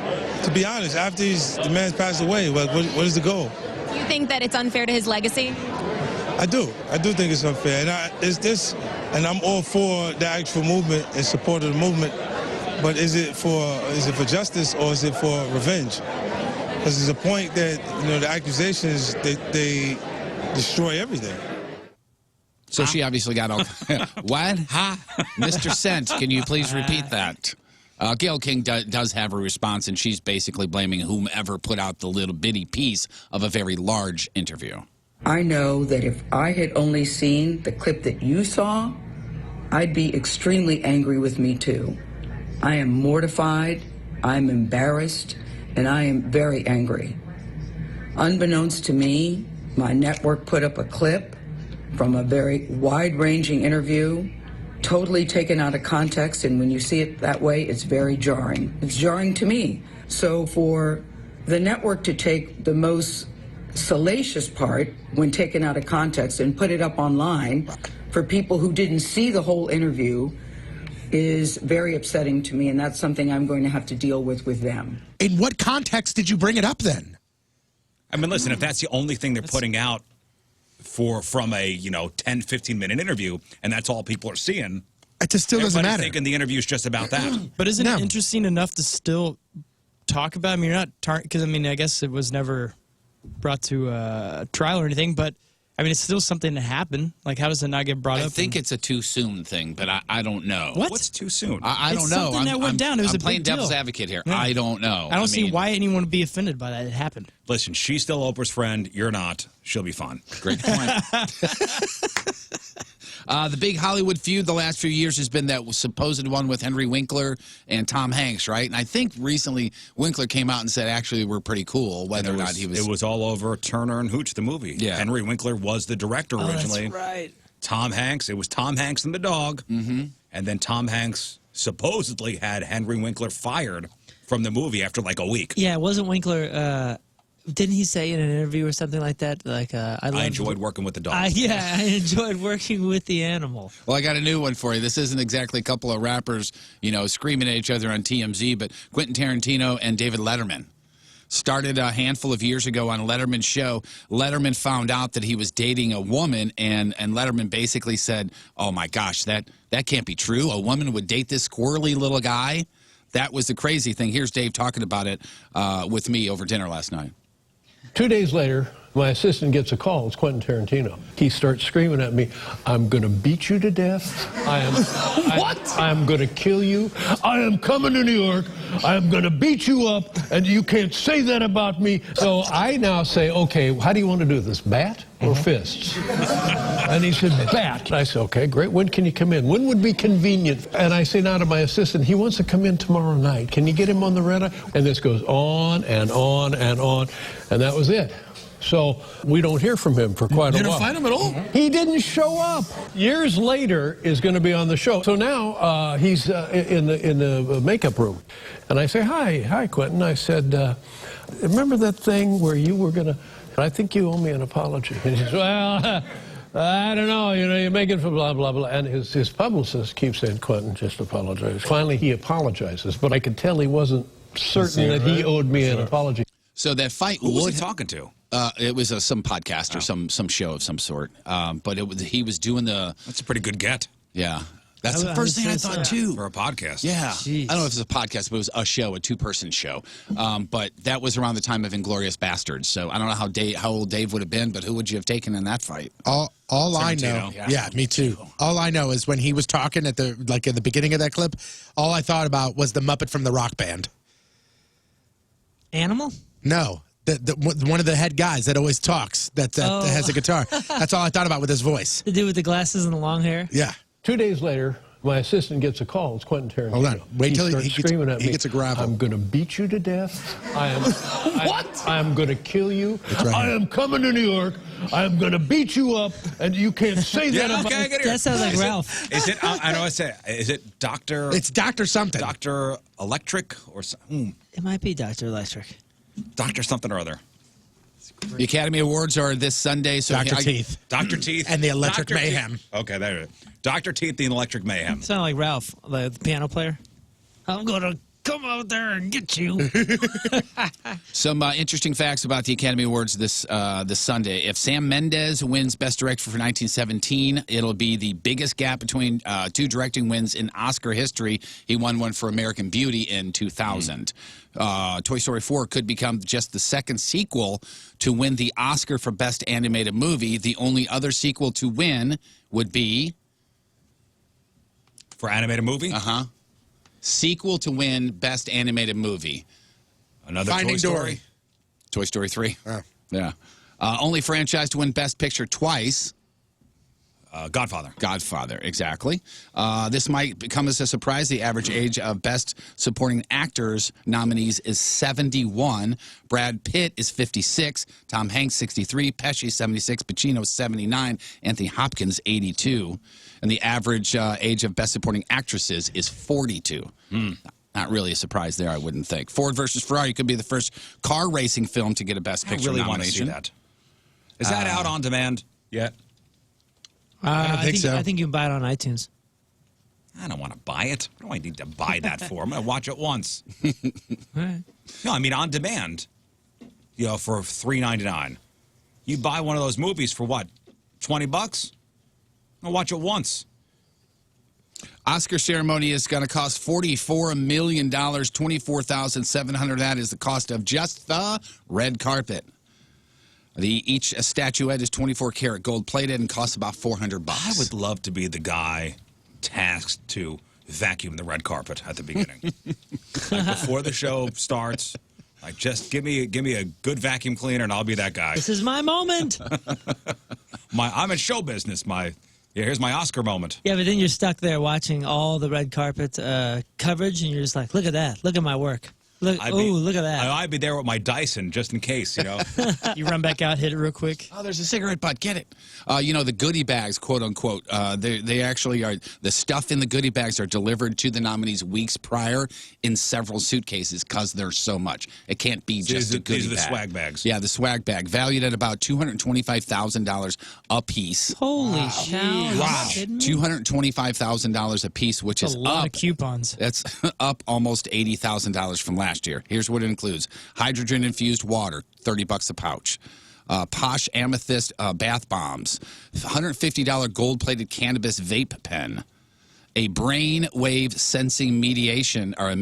to be honest. After the man's passed away, what is the goal? Do you think that it's unfair to his legacy? I do. I do think it's unfair. And I'm all for the actual movement and support of the movement. But is it for justice or is it for revenge? Because there's a point that, the accusations, they destroy everything. So she obviously got all... What? Huh? Mr. Cent, can you please repeat that? Gayle King does have a response, and she's basically blaming whomever put out the little bitty piece of a very large interview. I know that if I had only seen the clip that you saw, I'd be extremely angry with me too. I am mortified, I'm embarrassed, and I am very angry. Unbeknownst to me, my network put up a clip from a very wide-ranging interview, totally taken out of context, and when you see it that way, it's very jarring. It's jarring to me. So for the network to take the most salacious part when taken out of context and put it up online for people who didn't see the whole interview is very upsetting to me, and that's something I'm going to have to deal with them. In what context did you bring it up then? I mean, listen, if that's the only thing they're putting out from a 10, 15-minute interview, and that's all people are seeing, it just still doesn't matter. Thinking the interview's just about that. But isn't it interesting enough to still talk about? I mean, you're not because I mean, I guess it was never brought to trial or anything, but I mean, it's still something that happened. Like, how does it not get brought up? I think it's a too soon thing, but I don't know. What's too soon? I don't know. Something that went down. It was I'm a playing big deal. devil's advocate here. Yeah. I don't know. I don't see why anyone would be offended by that. It happened. Listen, she's still Oprah's friend. You're not. She'll be fine. Great point. The big Hollywood feud the last few years has been that supposed one with Henry Winkler and Tom Hanks, right? And I think recently Winkler came out and said actually we're pretty cool, whether or not he was. It was all over Turner and Hooch, the movie. Yeah. Henry Winkler was the director originally. That's right. Tom Hanks, it was Tom Hanks and the dog. Mm-hmm. And then Tom Hanks supposedly had Henry Winkler fired from the movie after like a week. Yeah, wasn't Winkler... didn't he say in an interview or something like that? Like, I enjoyed working with the dog. Yeah, I enjoyed working with the animal. Well, I got a new one for you. This isn't exactly a couple of rappers, screaming at each other on TMZ, but Quentin Tarantino and David Letterman started a handful of years ago on Letterman's show. Letterman found out that he was dating a woman, and Letterman basically said, oh, my gosh, that can't be true. A woman would date this squirrely little guy? That was the crazy thing. Here's Dave talking about it with me over dinner last night. 2 days later, my assistant gets a call. It's Quentin Tarantino. He starts screaming at me, I'm going to beat you to death. I'm going to kill you. I am coming to New York. I am going to beat you up, and you can't say that about me. So I now say, okay, how do you want to do this, bat or fists? And he said, bat. And I said, okay, great. When can you come in? When would be convenient? And I say now to my assistant, he wants to come in tomorrow night. Can you get him on the red eye? And this goes on and on and on. And that was it. So we don't hear from him for quite a while. You didn't find him at all? He didn't show up. Years later is going to be on the show. So now he's in the makeup room. And I say, hi, Quentin. I said, remember that thing where you were going to, I think you owe me an apology. And he says, well, I don't know, you're making for blah, blah, blah. And his publicist keeps saying, Quentin, just apologize. Finally, he apologizes. But I could tell he wasn't certain that he owed me an apology. So that fight Who was he talking to? It was some podcast or some show of some sort. But he was doing the. That's a pretty good get. Yeah, that's the first thing I thought too for a podcast. Yeah, Jeez. I don't know if it's a podcast, but it was a show, a two-person show. But that was around the time of Inglorious Bastards. So I don't know how old Dave would have been, but who would you have taken in that fight? All I know, yeah, me too. All I know is when he was talking at the beginning of that clip, all I thought about was the Muppet from the Rock Band. Animal? No, one of the head guys that always talks that has a guitar. That's all I thought about with his voice. The dude with the glasses and the long hair? Yeah. 2 days later, my assistant gets a call. It's Quentin Tarantino. Hold on. Wait till he screaming at me. He gets a gravel. I'm going to beat you to death. I'm going to kill you. Right I here. am coming to New York. I'm going to beat you up, and you can't say that about okay, me. That sounds like Ralph. Is it? I know I say. Is it Doctor? It's Dr. something. Doctor Electric or something? It might be Dr. Electric. Doctor something or other. The Academy Awards are this Sunday. So Dr. Teeth. Dr. Teeth. And the Electric Dr. Mayhem. Teeth. Okay, there it is. Dr. Teeth, the Electric Mayhem. Sound like Ralph, the piano player. I'm going to come out there and get you. Some interesting facts about the Academy Awards this Sunday. If Sam Mendes wins Best Director for 1917, it'll be the biggest gap between two directing wins in Oscar history. He won one for American Beauty in 2000. Toy Story 4 could become just the second sequel to win the Oscar for Best Animated Movie. The only other sequel to win would be... For animated movie? Uh-huh. Sequel to win Best Animated Movie. Another Finding Toy Story. Dory. Toy Story 3. Oh. Yeah. Only franchise to win Best Picture twice. Godfather. Godfather, exactly. This might come as a surprise. The average age of Best Supporting Actors nominees is 71. Brad Pitt is 56. Tom Hanks, 63. Pesci, 76. Pacino, 79. Anthony Hopkins, 82. And the average age of Best Supporting Actresses is 42. Not really a surprise there, I wouldn't think. Ford versus Ferrari could be the first car racing film to get a Best Picture I really want to see nomination. that. Is that out on demand yet? I don't think so. I think you can buy it on iTunes. I don't want to buy it. What do I need to buy that for? I'm going to watch it once. All right. No, I mean on demand. For $3.99. You buy one of those movies for what? $20? I'll watch it once. Oscar ceremony is going to cost $44 million, $24,700. That is the cost of just the red carpet. Each statuette is 24-karat gold plated and costs about $400. I would love to be the guy tasked to vacuum the red carpet at the beginning. Like before the show starts, like just give me a good vacuum cleaner and I'll be that guy. This is my moment. I'm in show business. Here's my Oscar moment. Yeah, but then you're stuck there watching all the red carpet coverage, and you're just like, look at that. Look at my work. Look at that. I'd be there with my Dyson just in case, You run back out, hit it real quick. Oh, there's a cigarette butt. Get it. The goodie bags, quote unquote. They actually are. The stuff in the goodie bags are delivered to the nominees weeks prior in several suitcases because there's so much. It can't be just a goodie bag. These are the swag bags. Yeah, the swag bag, valued at about $225,000 a piece. Holy cow! Wow, $225,000 a piece, which That's is a lot up. of coupons. That's up almost $80,000 from last year. Here's what it includes: hydrogen-infused water, $30 a pouch. Posh Amethyst bath bombs, $150 gold-plated cannabis vape pen, a brain wave sensing meditation or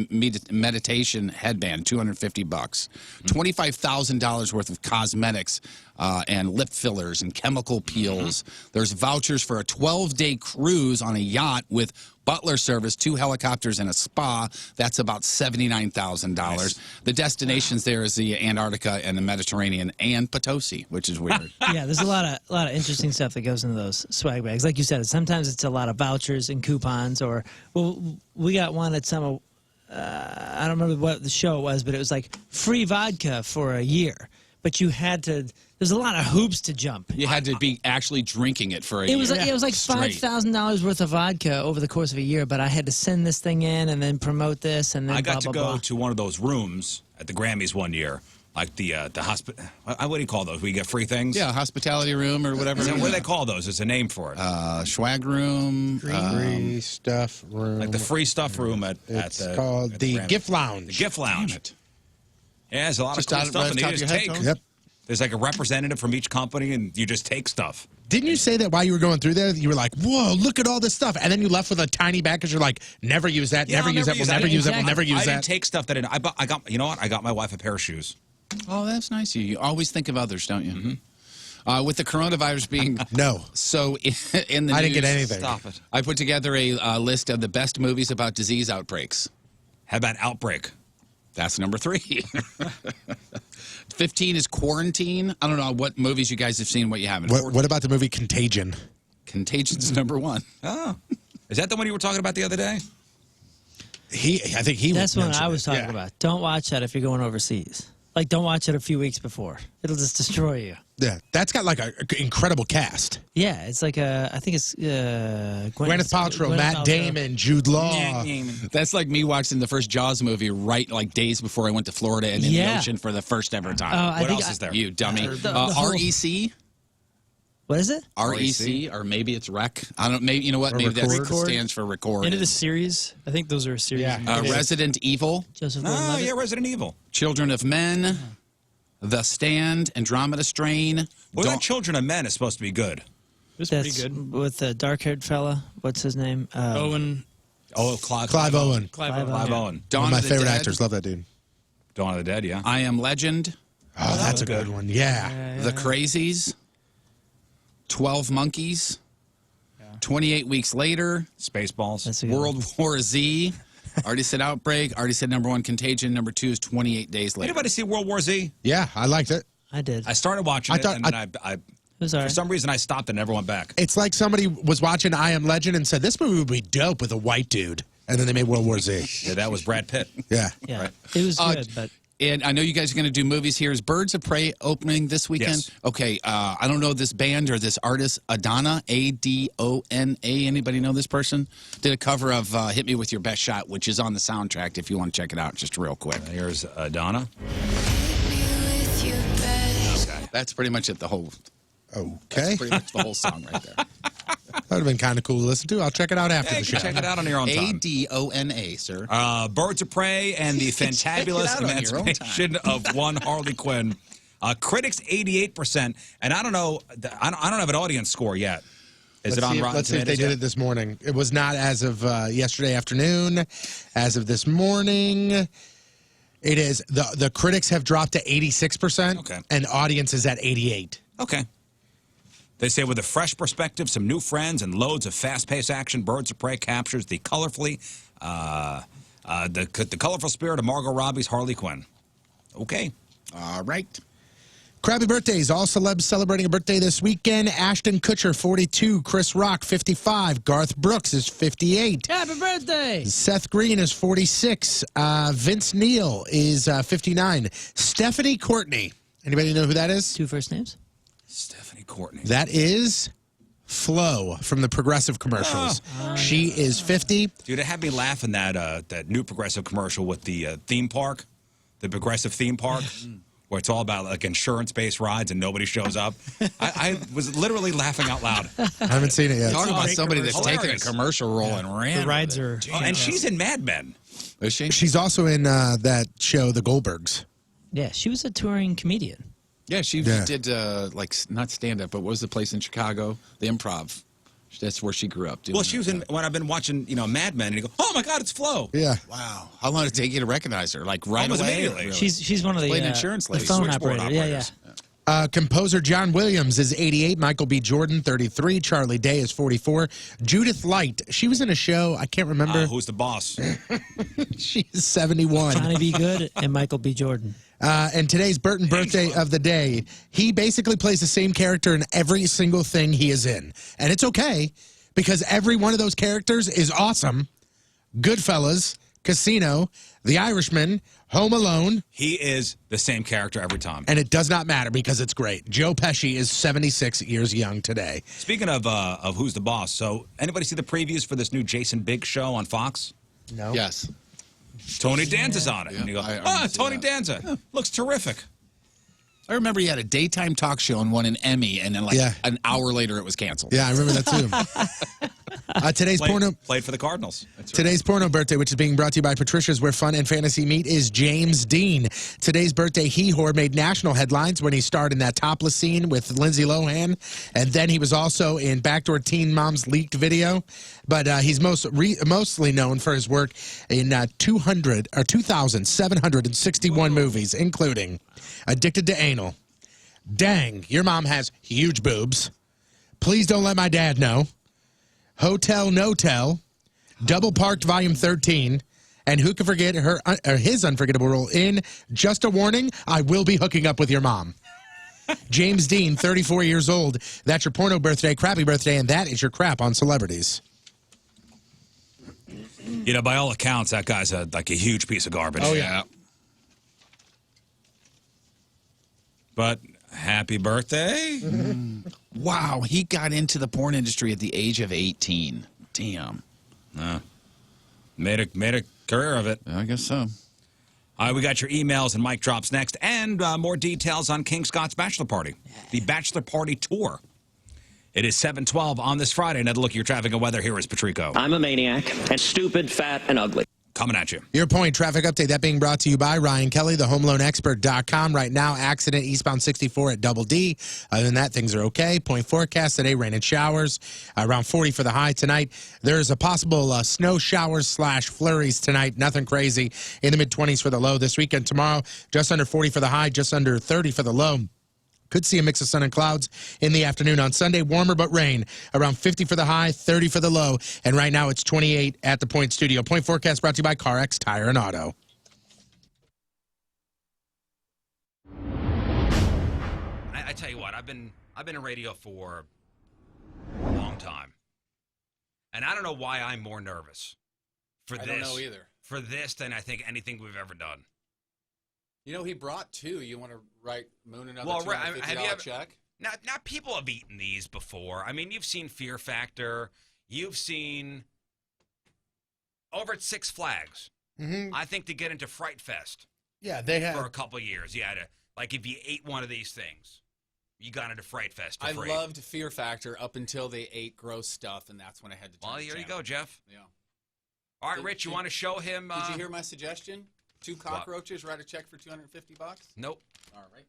meditation headband, $250, $25,000 worth of cosmetics and lip fillers and chemical peels. There's vouchers for a 12-day cruise on a yacht with butler service, 2 helicopters, and a spa. That's about $79,000. Nice. The destinations there is the Antarctica and the Mediterranean and Potosi, which is weird. Yeah, there's a lot of interesting stuff that goes into those swag bags. Like you said, sometimes it's a lot of vouchers and coupons, or we got one at some. I don't remember what the show was, but it was like free vodka for a year. But you had to. There's a lot of hoops to jump. You had to be actually drinking it for a year. It was like straight. $5,000 worth of vodka over the course of a year. But I had to send this thing in and then promote this and then I got blah, to blah, go blah. to one of those rooms at the Grammys one year, like the hospital. What do you call those? We get free things. Yeah, hospitality room or whatever. What do they call those? There's a name for it. Swag room. Free stuff room. Like the free stuff room It's at the called at the Grammys. Gift Lounge. The Gift Lounge. Yeah, there's a lot Just of cool out stuff, right and top you of just your take. headphones? Yep. There's like a representative from each company, and you just take stuff. Didn't you say that while you were going through there, you were like, whoa, look at all this stuff. And then you left with a tiny bag because you're like, never use that, Yeah, never I'll use that, we'll never use that, we'll never use I didn't that. take stuff that I got. You know what? I got my wife a pair of shoes. Oh, that's nice of you. You always think of others, don't you? With the coronavirus being No. so in the I news, didn't get anything. Stop it. I put together a list of the best movies about disease outbreaks. How about Outbreak? That's number 3. 15 is Quarantine. I don't know what movies you guys have seen, what you haven't. What about the movie Contagion? Contagion's number 1. Oh, is that the one you were talking about the other day? I think he That's what mentioned I was it. talking Yeah. about. Don't watch that if you're going overseas. Like, don't watch it a few weeks before. It'll just destroy you. Yeah, that's got like an incredible cast. Yeah, it's like I think it's Gwyneth Paltrow, Matt Damon, Jude Law. That's like me watching the first Jaws movie right like days before I went to Florida and in the ocean for the first ever time. What else is there? You dummy. the whole- REC? What is it? REC, or maybe it's REC. I don't. Maybe you know what? Or Maybe that record. stands for record. Into the series. I think those are a series. Yeah. Resident Evil, Joseph Oh, Gordon-Levitt? yeah, Resident Evil. Children of Men, The Stand, Andromeda Strain. Well, that Children of Men is supposed to be good. It was That's pretty good. with the dark-haired fella. What's his name? Owen. Oh, Clive Owen. Clive Owen. Clive Yeah. Owen. Dawn One of my of the favorite Dead, actors. Love that dude. Dawn of the Dead, yeah. I Am Legend, Oh, that's a good one. Yeah. The Crazies, 12 Monkeys, 28 Weeks Later, Spaceballs. That's a good one. World War Z, Already said Outbreak. Already said number 1, Contagion. Number 2 is 28 Days Later. Anybody see World War Z? Yeah, I liked it. I did. I started watching it, and then I for some reason I stopped and never went back. It's like somebody was watching I Am Legend and said, this movie would be dope with a white dude. And then they made World War Z. Yeah, that was Brad Pitt. Yeah. Yeah, Right. it was good, but. And I know you guys are going to do movies here. Is Birds of Prey opening this weekend? Yes. Okay. I don't know this band or this artist, Adana, A-D-O-N-A. Anybody know this person? Did a cover of Hit Me With Your Best Shot, which is on the soundtrack if you want to check it out just real quick. Here's Adana. Okay. That's pretty much it, the whole... Okay. That's pretty much the whole song right there. That would have been kind of cool to listen to. I'll check it out after Yeah, the you can show. check it out on your own time. A-D-O-N-A, sir. Birds of Prey and the fantabulous Check it out on your own emancipation of one Harley Quinn. Critics 88%, and I don't know. I don't have an audience score yet. Is it on Rotten Let's see if they Tomatoes did yet? it this morning. It was not as of yesterday afternoon. As of this morning, it is. The critics have dropped to 86%, Okay. and audience is at 88. Okay. They say with a fresh perspective, some new friends, and loads of fast-paced action, Birds of Prey captures the colorful spirit of Margot Robbie's Harley Quinn. Okay. All right. Crappy birthdays. All celebs celebrating a birthday this weekend. Ashton Kutcher, 42. Chris Rock, 55. Garth Brooks is 58. Happy birthday! Seth Green is 46. Vince Neil is 59. Stephanie Courtney. Anybody know who that is? 2 first names? Stephanie Courtney. That is Flo from the Progressive commercials. She is 50. Dude, it had me laughing that new Progressive commercial with the theme park, the Progressive theme park, where it's all about like insurance-based rides and nobody shows up. I was literally laughing out loud. I haven't seen it yet. Talk about somebody that's taken a Hilarious. commercial role and ran. The rides with are. it. Oh, and she's in Mad Men. Is she? She's also in that show, The Goldbergs. Yeah, she was a touring comedian. Yeah, she Yeah. did like not stand up, but what was the place in Chicago? The Improv. That's where she grew up. Well, she was in when I've been watching, Mad Men, and you go, "Oh my God, it's Flo!" Yeah. Wow. How long did it take you to recognize her? Like right Almost away? immediately. Really? She's one of the Played an insurance the lady. phone Switchboard operator. Yeah, operators. Composer John Williams is 88. Michael B. Jordan, 33. Charlie Day is 44. Judith Light, she was in a show, I can't remember. Who's the boss? She's 71. Johnny B. Good and Michael B. Jordan. And today's Burton birthday of the day. He basically plays the same character in every single thing he is in. And it's okay, because every one of those characters is awesome. Goodfellas, Casino, The Irishman, Home Alone. He is the same character every time. And it does not matter because it's great. Joe Pesci is 76 years young today. Speaking of Who's the Boss, so anybody see the previews for this new Jason Biggs show on Fox? No. Yes. Tony Danza's on it. Yeah, And you go, I see Tony that. Danza. Looks terrific. I remember he had a daytime talk show and won an Emmy, and then like Yeah. an hour later it was canceled. Yeah, I remember that too. Today's Played for the Cardinals. That's right. Today's porno birthday, which is being brought to you by Patricia's, where fun and fantasy meet, is James Dean. Today's birthday, He-Whore made national headlines when he starred in that topless scene with Lindsay Lohan, and then he was also in Backdoor Teen Mom's leaked video. But he's mostly known for his work in 2,761 movies, including Addicted to Anal, Dang, Your Mom Has Huge Boobs, Please Don't Let My Dad Know, Hotel No-Tell, Double Parked Volume 13, and who can forget his unforgettable role in Just a Warning, I Will Be Hooking Up With Your Mom. James Dean, 34 years old. That's your porno birthday, crappy birthday, and that is your crap on celebrities. By all accounts, that guy's like a huge piece of garbage. Oh, yeah. But happy birthday. Wow, he got into the porn industry at the age of 18. Damn. Made a career of it. I guess so. All right, we got your emails and mic drops next, and more details on King Scott's bachelor party, the bachelor party tour. It is 7:12 on this Friday. Another look at your traffic and weather. Here is Patrico. I'm a maniac and stupid, fat, and ugly. Coming at you. Your point, traffic update, that being brought to you by Ryan Kelly, thehomeloanexpert.com. Right now, accident eastbound 64 at Double D. Other than that, things are okay. Point forecast today, rain and showers. Around 40 for the high tonight. There's a possible snow showers / flurries tonight. Nothing crazy. In the mid-20s for the low this weekend. Tomorrow, just under 40 for the high, just under 30 for the low. Could see a mix of sun and clouds in the afternoon. On Sunday, warmer but rain. Around 50 for the high, 30 for the low. And right now it's 28 at the Point Studio. Point forecast brought to you by CarX Tire and Auto. I tell you what, I've been in radio for a long time. And I don't know why I'm more nervous for this. I don't know either. For this than I think anything we've ever done. You know, he brought two. You want to write Moon another $250 check? Now, people have eaten these before. I mean, you've seen Fear Factor. You've seen over at Six Flags. Mm-hmm. I think to get into Fright Fest. Yeah, they had. For a couple of years. You had to, like, if you ate one of these things, you got into Fright Fest for free. I loved Fear Factor up until they ate gross stuff, and that's when I had to turn Well, the here you channel. go, Jeff. Yeah. All right, Rich, you want to show him? Did you hear my suggestion? 2 cockroaches, write a check for $250? Nope. All right.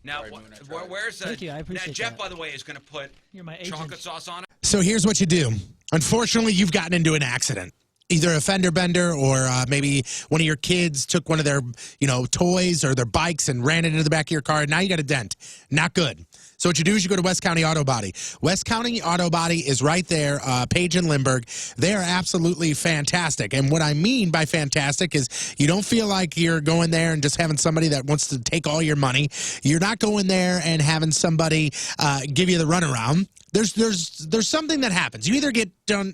Now, Sorry, Moon, I tried. where's Thank you, I appreciate now, Jeff, that. by the way, is going to put You're my agent. chocolate sauce on it. So here's what you do. Unfortunately, you've gotten into an accident. Either a fender bender or maybe one of your kids took one of their, toys or their bikes and ran it into the back of your car. Now you got a dent. Not good. So what you do is you go to West County Auto Body. West County Auto Body is right there, Page and Lindbergh. They are absolutely fantastic. And what I mean by fantastic is you don't feel like you're going there and just having somebody that wants to take all your money. You're not going there and having somebody give you the runaround. There's something that happens. You either get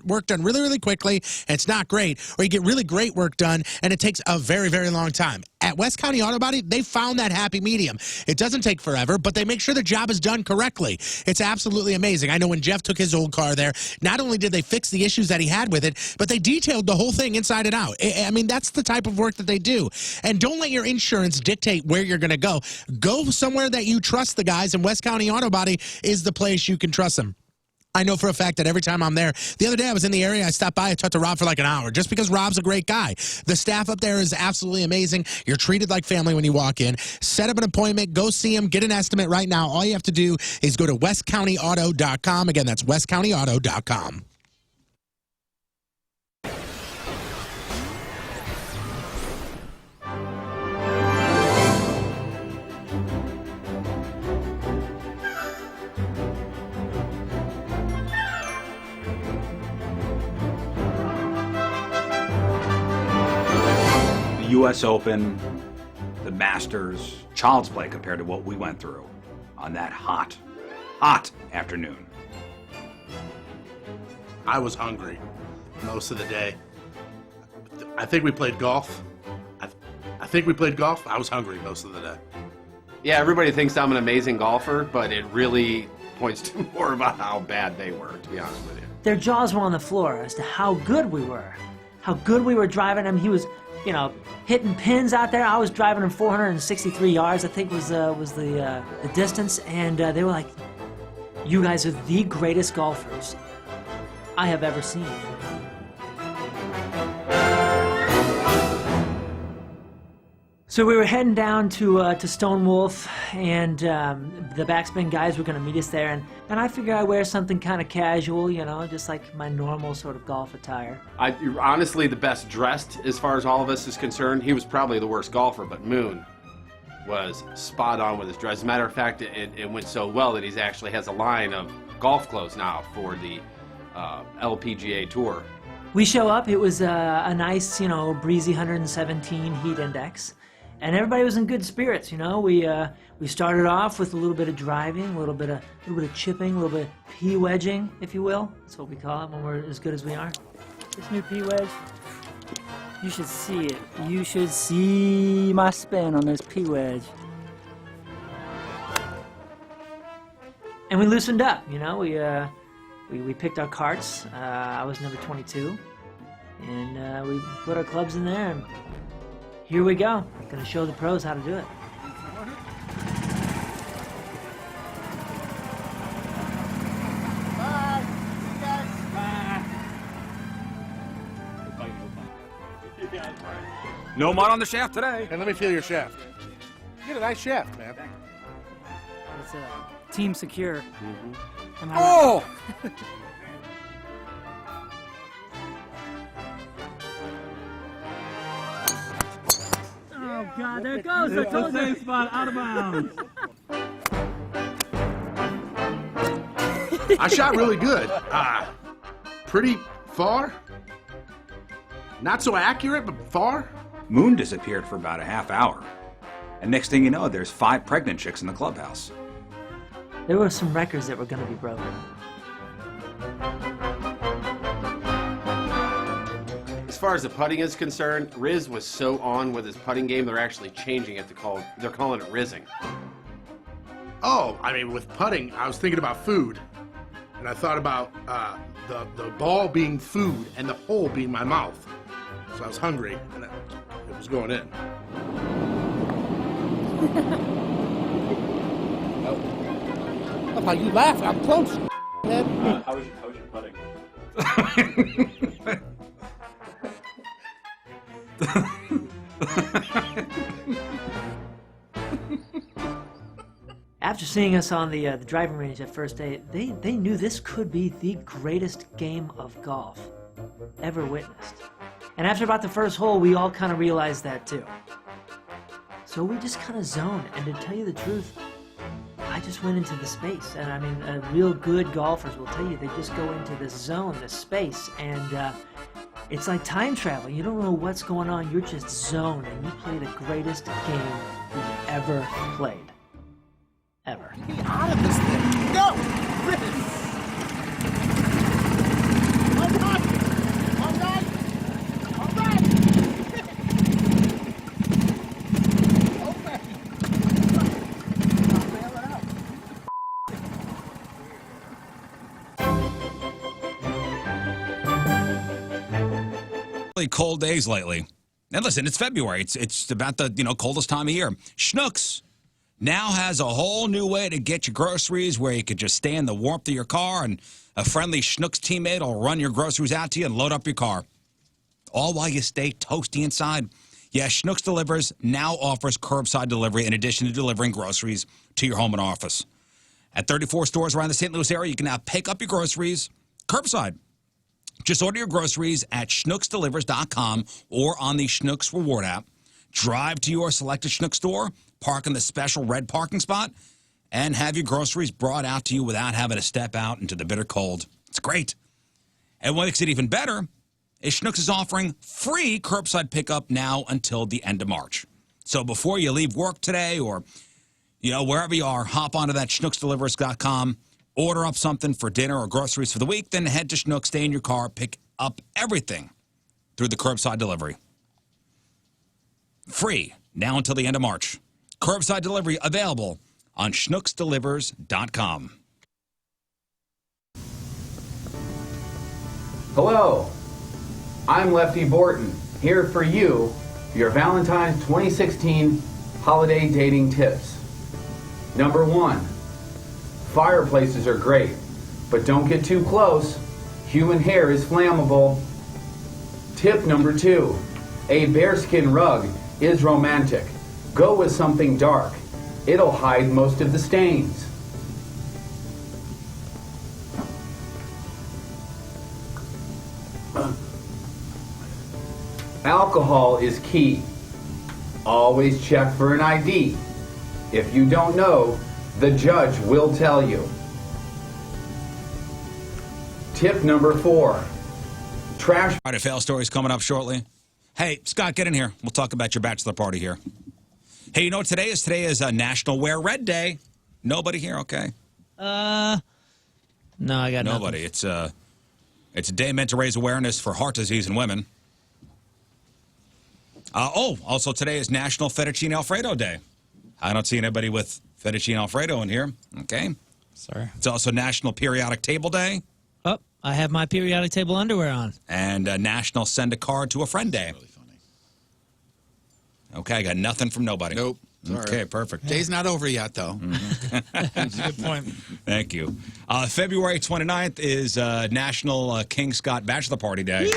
work done really, really quickly, and it's not great, or you get really great work done, and it takes a very, very long time. At West County Auto Body, they found that happy medium. It doesn't take forever, but they make sure the job is done correctly. It's absolutely amazing. I know when Jeff took his old car there, not only did they fix the issues that he had with it, but they detailed the whole thing inside and out. I mean, that's the type of work that they do. And don't let your insurance dictate where you're going to go. Go somewhere that you trust the guys, and West County Auto Body is the place you can trust them. I know for a fact that every time I'm there, the other day I was in the area, I stopped by, I talked to Rob for like an hour, just because Rob's a great guy. The staff up there is absolutely amazing. You're treated like family when you walk in. Set up an appointment, go see him, get an estimate right now. All you have to do is go to westcountyauto.com. Again, that's westcountyauto.com. U.S. Open, the Masters, child's play compared to what we went through on that hot afternoon. I was hungry most of the day. I think we played golf. I think we played golf. I was hungry most of the day. Yeah, everybody thinks I'm an amazing golfer, but it really points to more about how bad they were, to be honest with you. Their jaws were on the floor as to how good we were. How good we were driving him. He was, hitting pins out there. I was driving him 463 yards, I think was the distance. And they were like, you guys are the greatest golfers I have ever seen. So we were heading down to Stone Wolf, and the backspin guys were going to meet us there. And I figure I wear something kind of casual, just like my normal sort of golf attire. You're honestly the best dressed as far as all of us is concerned. He was probably the worst golfer, but Moon was spot on with his dress. As a matter of fact, it went so well that he actually has a line of golf clothes now for the LPGA Tour. We show up. It was a nice, breezy 117 heat index. And everybody was in good spirits, We started off with a little bit of driving, a little bit of chipping, a little bit of P-wedging, if you will. That's what we call it when we're as good as we are. This new P-wedge, you should see it. You should see my spin on this P-wedge. And we loosened up, We picked our carts. I was number 22, and we put our clubs in there. And here we go. Gonna show the pros how to do it. No mud on the shaft today. And let me feel your shaft. You got a nice shaft, man. It's team secure. Mm-hmm. Oh! Oh God, there it goes. I told you. Safe spot, out of bounds. I shot really good. Pretty far. Not so accurate, but far. Moon disappeared for about a half hour. And next thing you know, there's 5 pregnant chicks in the clubhouse. There were some records that were going to be broken. As far as the putting is concerned, Riz was so on with his putting game, they're actually changing it to they're calling it rizzing. Oh, I mean, with putting, I was thinking about food. And I thought about the ball being food and the hole being my mouth. So I was hungry, and it was going in. That's how you laugh. I'm close. How was your putting? After seeing us on the driving range that first day, they knew this could be the greatest game of golf ever witnessed. And after about the first hole, we all kind of realized that too. So we just kind of zoned, and to tell you the truth, I just went into the space. And I mean, real good golfers will tell you they just go into this zone, this space, and it's like time travel. You don't know what's going on, you're just zoned, and you play the greatest game you've ever played. Ever. Get out of this thing. Go! Riz! All right! All right! All right! Okay. Really cold days lately. And listen, it's February. It's about the coldest time of year. Schnucks now has a whole new way to get your groceries where you could just stay in the warmth of your car and a friendly Schnucks teammate will run your groceries out to you and load up your car. All while you stay toasty inside. Yeah, Schnucks Delivers now offers curbside delivery in addition to delivering groceries to your home and office. At 34 stores around the St. Louis area, you can now pick up your groceries curbside. Just order your groceries at schnucksdelivers.com or on the Schnucks Reward app. Drive to your selected Schnucks store, park in the special red parking spot, and have your groceries brought out to you without having to step out into the bitter cold. It's great. And what makes it even better is Schnucks is offering free curbside pickup now until the end of March. So before you leave work today or, wherever you are, hop onto that schnucksdelivers.com, order up something for dinner or groceries for the week, then head to Schnucks, stay in your car, pick up everything through the curbside delivery. Free now until the end of March. Curbside delivery available on schnucksdelivers.com. Hello, I'm Lefty Borton, here for you, your Valentine's 2016 holiday dating tips. Number 1, fireplaces are great, but don't get too close. Human hair is flammable. Tip number 2, a bearskin rug is romantic. Go with something dark. It'll hide most of the stains. Alcohol is key. Always check for an ID. If you don't know, the judge will tell you. Tip number 4, trash. All right, fail stories coming up shortly. Hey, Scott, get in here. We'll talk about your bachelor party here. Hey, you know what today is? Today is National Wear Red Day. Nobody here, okay? No, I got nobody. Nothing. It's a day meant to raise awareness for heart disease in women. Also today is National Fettuccine Alfredo Day. I don't see anybody with fettuccine Alfredo in here. Okay. Sorry. It's also National Periodic Table Day. Oh, I have my periodic table underwear on. And National Send a Card to a Friend Day. Really funny. Okay, I got nothing from nobody. Nope. Okay, perfect. Day's not over yet, though. That's a good point. Thank you. February 29th is National King Scott Bachelor Party Day.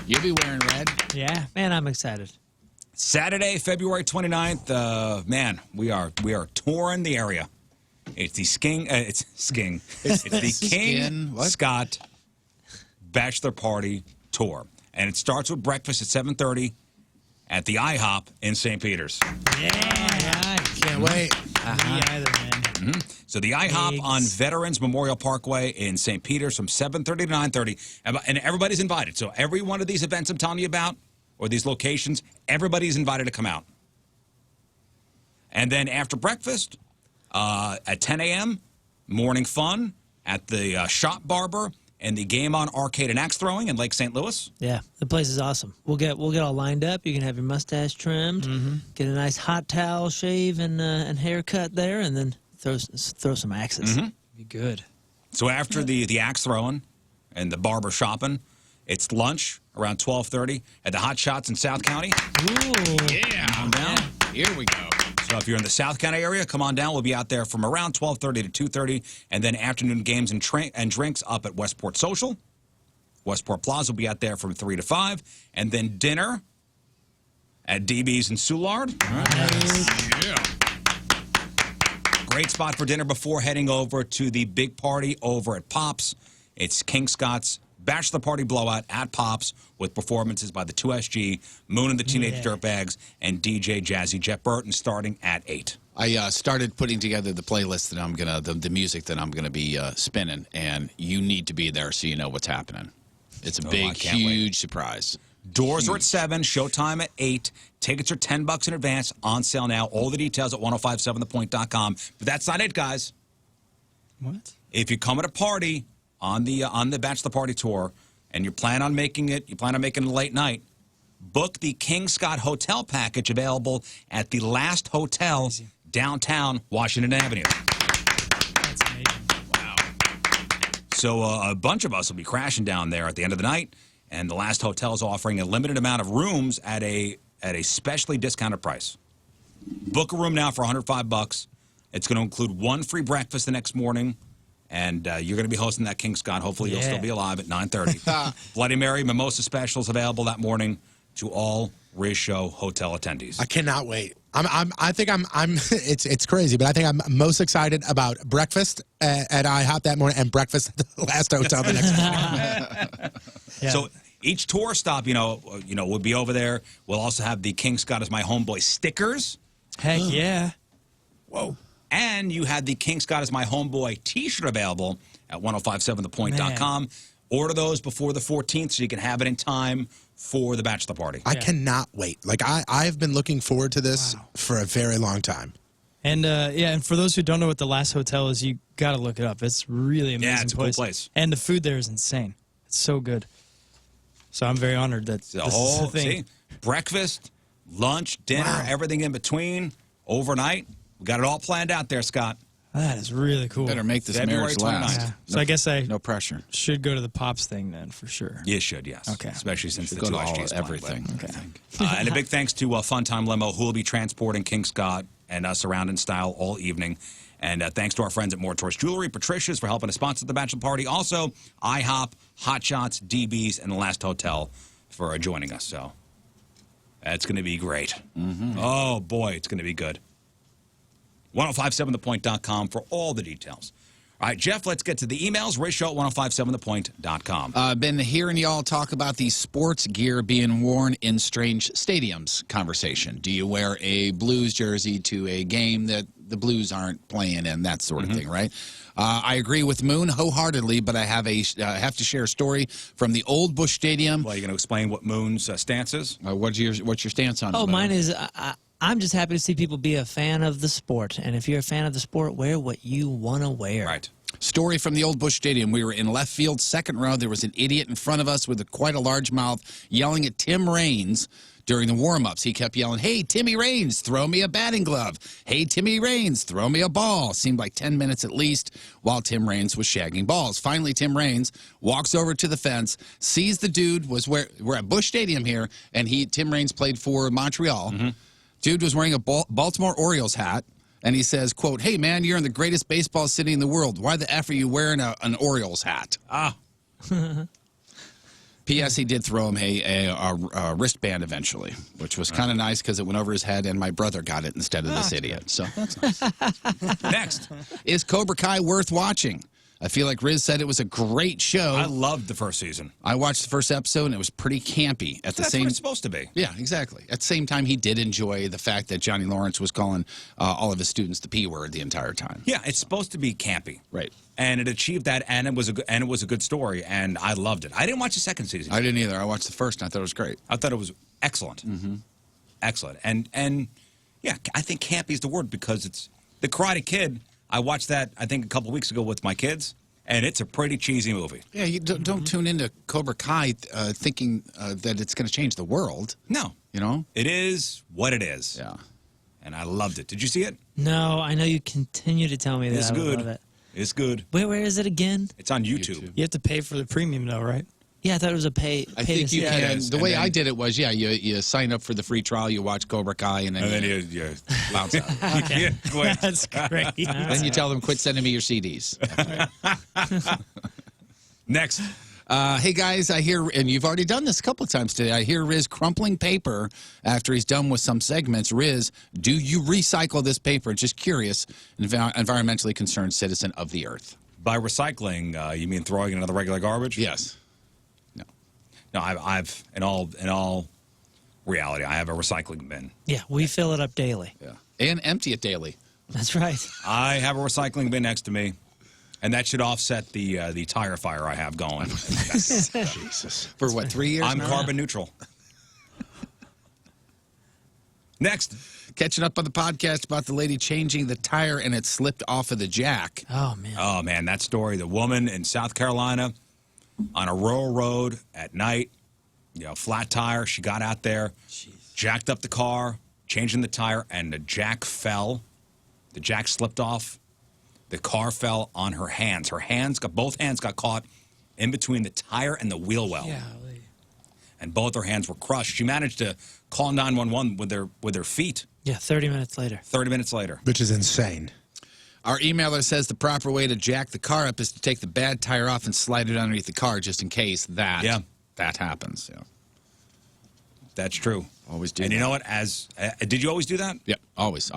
You'll be wearing red. Yeah, man, I'm excited. Saturday, February 29th. Man, we are touring the area. It's the It's the King Scott Bachelor Party Tour, and it starts with breakfast at 7:30 at the IHOP in St. Peters. Yeah, Can't wait. Me either, man. So the IHOP on Veterans Memorial Parkway in St. Peter's from 7:30 to 9:30. And everybody's invited. So every one of these events I'm telling you about, or these locations, everybody's invited to come out. And then after breakfast, at 10 a.m., morning fun at the Shop Barber and the Game On Arcade and Axe Throwing in Lake St. Louis. Yeah, the place is awesome. We'll get all lined up. You can have your mustache trimmed, get a nice hot towel shave and haircut there, and then throw some axes. Be good. So after the axe throwing and the barber shopping, it's lunch around 12:30 at the Hot Shots in South County. Ooh. Yeah. Come on down. Here we go. So if you're in the South County area, come on down. We'll be out there from around 12:30 to 2:30, and then afternoon games and drinks up at Westport Social. Westport Plaza will be out there from 3 to 5, and then dinner at DB's in Soulard. Yeah. Great spot for dinner before heading over to the big party over at Pops. It's King Scott's Bachelor Party Blowout at Pops with performances by the 2SG, Moon and the Teenage Dirtbags, and DJ Jazzy Jet Burton starting at 8. I started putting together the playlist that I'm gonna, the music that I'm gonna be spinning, and you need to be there so you know what's happening. It's a big, huge surprise. Doors are at 7, showtime at 8. Tickets are $10 in advance, on sale now. All the details at 1057thepoint.com. But that's not it, guys. What? If you come at a party on the Bachelor Party Tour and you plan on making it a late night, book the King Scott Hotel package available at the Last Hotel downtown Washington Avenue. That's amazing. Wow. So a bunch of us will be crashing down there at the end of the night, and the Last Hotel is offering a limited amount of rooms at a specially discounted price. Book a room now for $105. It's going to include one free breakfast the next morning, and you're going to be hosting that King Scott. Hopefully you'll still be alive at 9:30. Bloody Mary mimosa specials available that morning to all Riz Show hotel attendees. I cannot wait. I think I'm it's crazy, but I think I'm most excited about breakfast at IHOP that morning and breakfast at the Last Hotel the next morning. So each tour stop, would be over there. We'll also have the King Scott is my homeboy stickers. Heck yeah. Whoa. And you had the King Scott is my homeboy t-shirt available at 1057thepoint.com. Order those before the 14th so you can have it in time for the bachelor party. I cannot wait. Like, I've been looking forward to this for a very long time. And, and for those who don't know what the Last Hotel is, you got to look it up. It's really amazing. Yeah, it's a cool place. And the food there is insane. It's so good. So I'm very honored that this is a thing. Breakfast, lunch, dinner, everything in between, overnight. We got it all planned out there, Scott. That is really cool. Better make this February marriage last. Yeah. So I guess I no pressure. Should go to the Pops thing then for sure. You should, yes. Okay. Especially since the Go to 2SG is everything. And a big thanks to Fun Time Limo, who will be transporting King Scott and us around in style all evening. And thanks to our friends at More Tourist Jewelry, Patricia's, for helping us sponsor the bachelor party. Also, IHOP, Hot Shots, DB's, and the Last Hotel for joining us. So that's going to be great. Oh, boy, it's going to be good. 1057thepoint.com for all the details. All right, Jeff, let's get to the emails. Rizzo at 1057thepoint.com. I've been hearing y'all talk about the sports gear being worn in strange stadiums conversation. Do you wear a Blues jersey to a game that the Blues aren't playing in, that sort of thing, right? I agree with Moon wholeheartedly, but I have to share a story from the old Busch Stadium. Well, you going to explain what Moon's stance is? What's your stance on it? Oh, Moon? mine is I'm just happy to see people be a fan of the sport. And if you're a fan of the sport, wear what you want to wear. Right. Story from the old Busch Stadium. We were in left field, second row. There was an idiot in front of us with quite a large mouth yelling at Tim Raines during the warm-ups. He kept yelling, "Hey, Timmy Raines, throw me a batting glove. Hey, Timmy Raines, throw me a ball." Seemed like 10 minutes at least while Tim Raines was shagging balls. Finally, Tim Raines walks over to the fence, sees the dude we're at Busch Stadium here, and Tim Raines played for Montreal. Dude was wearing a Baltimore Orioles hat, and he says, quote, "Hey, man, you're in the greatest baseball city in the world. Why the F are you wearing an Orioles hat?" P.S. He did throw him a wristband eventually, which was kind of nice because it went over his head, and my brother got it instead of this idiot. So that's nice. Next. Is Cobra Kai worth watching? I feel like Riz said it was a great show. I loved the first season. I watched the first episode, and it was pretty campy. That's what it's supposed to be. Yeah, exactly. At the same time, he did enjoy the fact that Johnny Lawrence was calling all of his students the P word the entire time. Yeah, it's supposed to be campy. Right. And it achieved that, and it was a good story, and I loved it. I didn't watch the second season. I didn't either. I watched the first, and I thought it was great. I thought it was excellent. Mm-hmm. Excellent. And yeah, I think campy is the word because it's The Karate Kid. I watched that, I think, a couple weeks ago with my kids, and it's a pretty cheesy movie. Yeah, you don't tune into Cobra Kai thinking that it's going to change the world. No. You know? It is what it is. Yeah. And I loved it. Did you see it? No, I know you continue to tell me that. It's I would good. love it. It's good. Where is it again? It's on YouTube. You have to pay for the premium, though, right? Yeah, I thought it was a pay. I think you can. The way then- I did it was, you sign up for the free trial, you watch Cobra Kai, and then you bounce out. yeah, quit. That's great. Then you tell them, quit sending me your CDs. Next. Hey, guys, I hear, and you've already done this a couple of times today, I hear Riz crumpling paper after he's done with some segments. Riz, do you recycle this paper? Just curious, environmentally concerned citizen of the earth. By recycling, you mean throwing it into the regular garbage? Yes. No, I've in all reality, I have a recycling bin. Yeah, we fill it up daily. Yeah. And empty it daily. That's right. I have a recycling bin next to me, and that should offset the tire fire I have going. Jesus. For what, 3 years I'm now? carbon neutral. Next. Catching up on the podcast about the lady changing the tire and it slipped off of the jack. Oh, man. Oh, man, that story. The woman in South Carolina on a rural road at night, flat tire. She got out there, jacked up the car, changing the tire, and the jack fell. The jack slipped off. The car fell on her hands. Both hands got caught in between the tire and the wheel well. Yeah. And both her hands were crushed. She managed to call 911 with her feet. Yeah, 30 minutes later. 30 minutes later. Which is insane. Our emailer says the proper way to jack the car up is to take the bad tire off and slide it underneath the car just in case that happens. Yeah. That's true. Always do And that. you know what? Did you always do that? Yeah, always.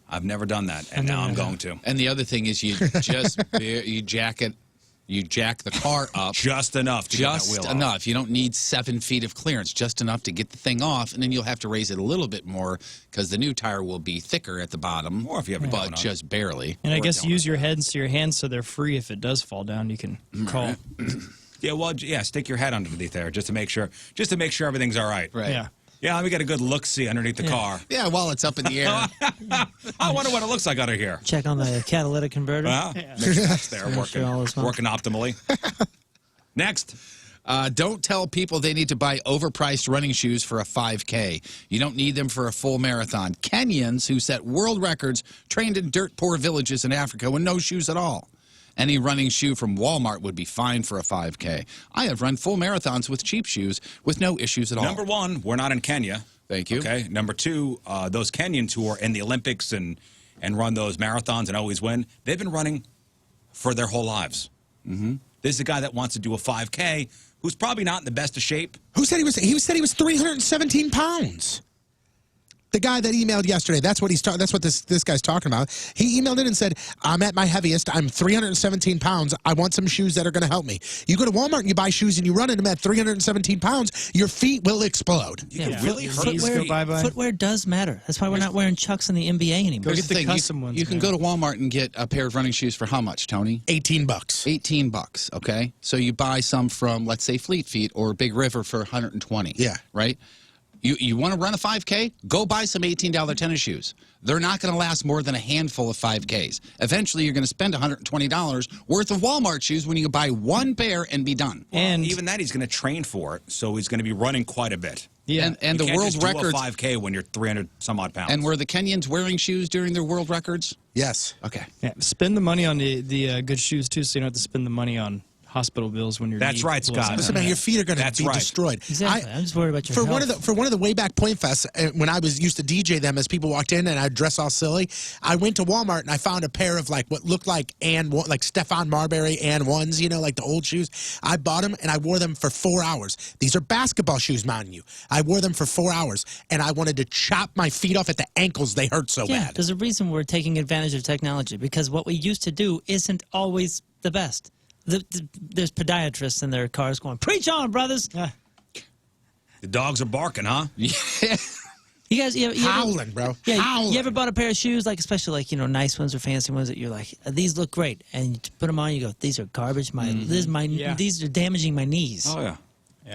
I've never done that, and now I'm going to. And the other thing is you just you jack the car up just enough to get that wheel off. You don't need 7 feet of clearance, just enough to get the thing off, and then you'll have to raise it a little bit more because the new tire will be thicker at the bottom, or if you have a but donut. just barely. And I guess use your head and your hands so they're free. If it does fall down, you can call. Stick your head underneath there just to make sure everything's all right. Right. Yeah. Yeah, let me get a good look-see underneath the car. Yeah, while it's up in the air. I wonder what it looks like under here. Check on the catalytic converter. Make sure that's there, Make sure all is well. working optimally. Next. Don't tell people they need to buy overpriced running shoes for a 5K. You don't need them for a full marathon. Kenyans who set world records trained in dirt-poor villages in Africa with no shoes at all. Any running shoe from Walmart would be fine for a 5K. I have run full marathons with cheap shoes with no issues at all. Number one, we're not in Kenya. Thank you. Okay. Number two, those Kenyans who are in the Olympics and run those marathons and always win, they've been running for their whole lives. Mm-hmm. This is a guy that wants to do a 5K who's probably not in the best of shape. Who said he was? He said he was 317 pounds. The guy that emailed yesterday, that's what this guy's talking about. He emailed in and said, I'm at my heaviest. I'm 317 pounds. I want some shoes that are going to help me. You go to Walmart and you buy shoes and you run in them at 317 pounds, your feet will explode. Really hurt your feet. Footwear does matter. That's why we're not wearing Chucks in the NBA anymore. Here's the thing. You can go to Walmart and get a pair of running shoes for how much, Tony? $18. $18, okay? So you buy some from, let's say, Fleet Feet or Big River for $120. Yeah. Right? You want to run a 5K? Go buy some $18 tennis shoes. They're not going to last more than a handful of 5Ks. Eventually, you're going to spend $120 worth of Walmart shoes when you can buy one pair and be done. And even that, he's going to train for it, so he's going to be running quite a bit. Yeah, and you the can't world just do records. a 5K when you're 300 some odd pounds. And were the Kenyans wearing shoes during their world records? Yes. Okay. Yeah, spend the money on the good shoes too, so you don't have to spend the money on hospital bills when you're. That's right, Scott. Listen, man, your feet are going to be right. destroyed. Exactly. I'm just worried about your for health. one of the way back point fests when I used to DJ them as people walked in and I'd dress all silly. I went to Walmart and I found a pair of like what looked like Stephon Marbury and ones, you know, like the old shoes. I bought them and I wore them for 4 hours. These are basketball shoes, mind you. I wore them for 4 hours and I wanted to chop my feet off at the ankles. They hurt so bad. There's a reason we're taking advantage of technology, because what we used to do isn't always the best. There's podiatrists in their cars going, "Preach on, brothers." The dogs are barking, huh? Yeah. You guys, howling, bro. Yeah, howling. You ever bought a pair of shoes, like especially like nice ones or fancy ones that you're like, these look great, and you put them on, you go, these are garbage. These are damaging my knees. Oh yeah.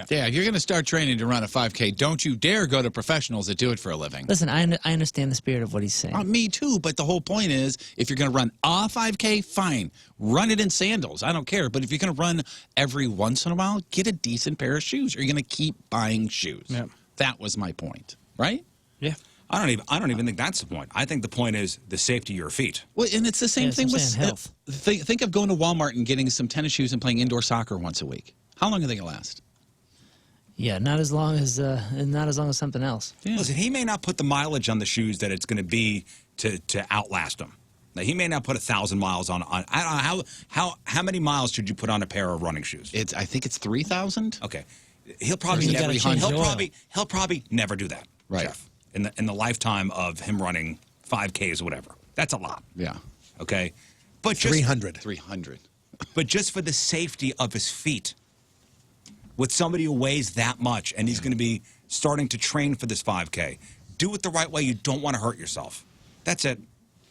Yeah, if you're going to start training to run a 5K, don't you dare go to professionals that do it for a living. Listen, I understand the spirit of what he's saying. Me too, but the whole point is, if you're going to run a 5K, fine. Run it in sandals. I don't care. But if you're going to run every once in a while, get a decent pair of shoes. Or you're going to keep buying shoes. Yep. That was my point, right? Yeah. I don't even think that's the point. I think the point is the safety of your feet. Well, and it's the same thing with health. Think of going to Walmart and getting some tennis shoes and playing indoor soccer once a week. How long are they going to last? Yeah, not as long as something else. Yeah. Listen, he may not put the mileage on the shoes that it's going to be to outlast him. Now, he may not put 1,000 miles on. I don't know how many miles should you put on a pair of running shoes? I think it's 3,000. Okay, he'll probably never do that. Right. Jeff, in the lifetime of him running 5Ks or whatever. That's a lot. Yeah. Okay, but just 300. But just for the safety of his feet. With somebody who weighs that much and he's going to be starting to train for this 5K. Do it the right way. You don't want to hurt yourself. That's it.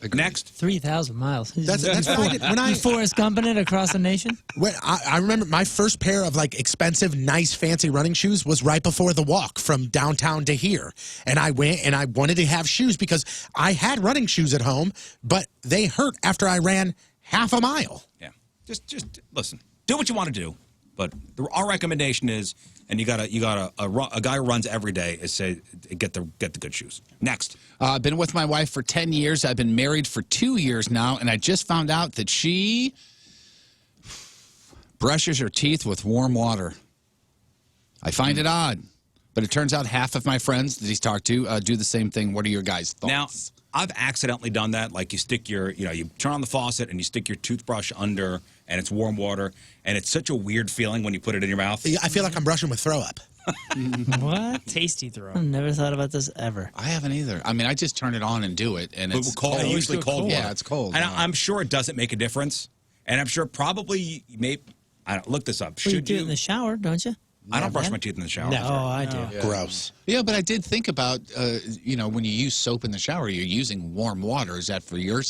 Agreed. Next. 3,000 miles. That's when I Forrest Gumping it across the nation. When I remember my first pair of like expensive, nice, fancy running shoes was right before the walk from downtown to here. And I went and I wanted to have shoes because I had running shoes at home, but they hurt after I ran half a mile. Yeah. Just listen. Do what you want to do. But our recommendation is, and you got a guy who runs every day is say get the good shoes. Next, I've been with my wife for 10 years. I've been married for 2 years now, and I just found out that she brushes her teeth with warm water. I find it odd, but it turns out half of my friends that he's talked to do the same thing. What are your guys' thoughts? Now, I've accidentally done that. Like you stick you turn on the faucet and you stick your toothbrush under, and it's warm water, and it's such a weird feeling when you put it in your mouth. I feel like I'm brushing with throw up. What? Tasty throw. I've never thought about this ever. I haven't either. I mean, I just turn it on and do it, and it's cold. Usually cold water. Yeah, it's cold. And I'm sure it doesn't make a difference. And I'm sure probably I don't look this up. Well, you do it in the shower, don't you? I don't brush my teeth in the shower. No. Oh, I do. Yeah. Gross. Yeah, but I did think about, when you use soap in the shower, you're using warm water. Is that for your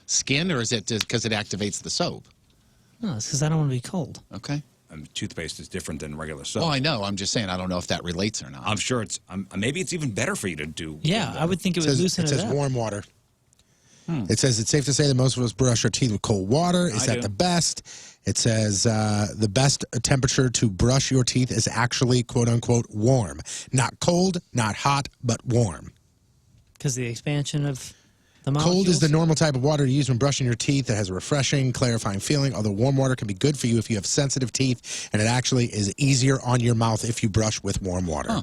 skin, or is it because it activates the soap? No, it's because I don't want to be cold. Okay. Toothpaste is different than regular soap. Well, I know. I'm just saying I don't know if that relates or not. I'm sure it's maybe it's even better for you to do. Yeah, I would think it would loosen it up. It says warm water. It says it's safe to say that most of us brush our teeth with cold water. Is that the best? It says the best temperature to brush your teeth is actually, quote unquote, warm. Not cold, not hot, but warm. Because the expansion of the molecules? Cold is the normal type of water to use when brushing your teeth. It has a refreshing, clarifying feeling, although warm water can be good for you if you have sensitive teeth, and it actually is easier on your mouth if you brush with warm water. Huh.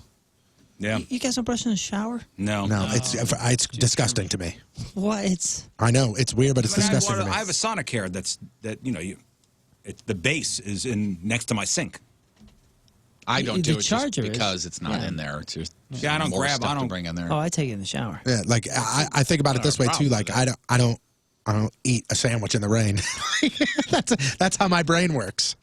Yeah. You guys don't brush in the shower? No, it's disgusting to me. What? I know it's weird, but it's disgusting to me. I have a Sonicare the base is in next to my sink. I don't do it just charger because it's not in there. It's just I don't more grab. stuff I don't to bring in there. Oh, I take it in the shower. Yeah, like I think about it this way too. Like I don't eat a sandwich in the rain. That's how my brain works.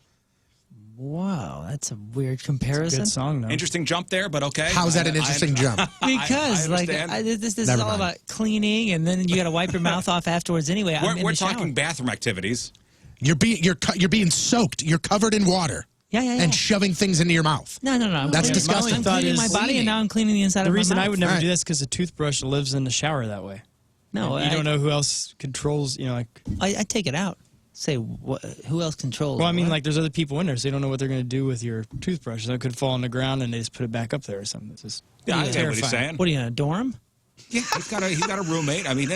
Wow, that's a weird comparison. Good song, though. Interesting jump there, but okay. How's that an interesting jump? Because this is all mind. about cleaning, and then you got to wipe your mouth off afterwards anyway. We're talking bathroom activities. You're being soaked. You're covered in water. Yeah. And shoving things into your mouth. No. That's disgusting. I'm cleaning my body, and now I'm cleaning the inside of my mouth. The reason I would never do this is because a toothbrush lives in the shower that way. No, you don't know who else controls. I take it out. Say, who else controls? Well, I mean, like there's other people in there, so you don't know what they're going to do with your toothbrush. So it could fall on the ground, and they just put it back up there or something. It's just I get what he's saying. What are you in a dorm? Yeah, he's got a roommate. I mean,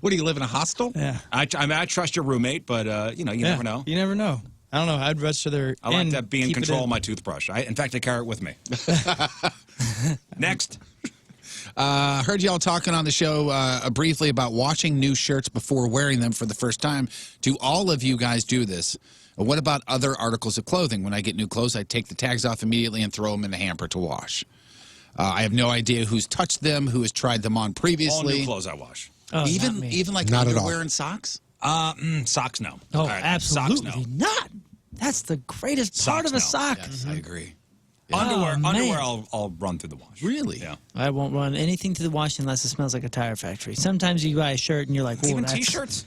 what do you live in a hostel? Yeah. I trust your roommate, but you never know. You never know. I don't know. I'd rather. I like and to be in keep it control of my toothbrush. In fact, I carry it with me. Next. Heard y'all talking on the show briefly about washing new shirts before wearing them for the first time. Do all of you guys do this? What about other articles of clothing? When I get new clothes, I take the tags off immediately and throw them in the hamper to wash. I have no idea who's touched them, who has tried them on previously. All new clothes I wash. Oh, even like Not at underwear all. and socks? Socks, no. Oh, All right, absolutely Socks, no. not. That's the greatest part Socks, of a no. sock. Yes, I agree. Underwear, Oh, underwear man. I'll run through the wash. Really? Yeah. I won't run anything to the wash unless it smells like a tire factory. Sometimes you buy a shirt and you're like, "Ooh, Even that's." T-shirts?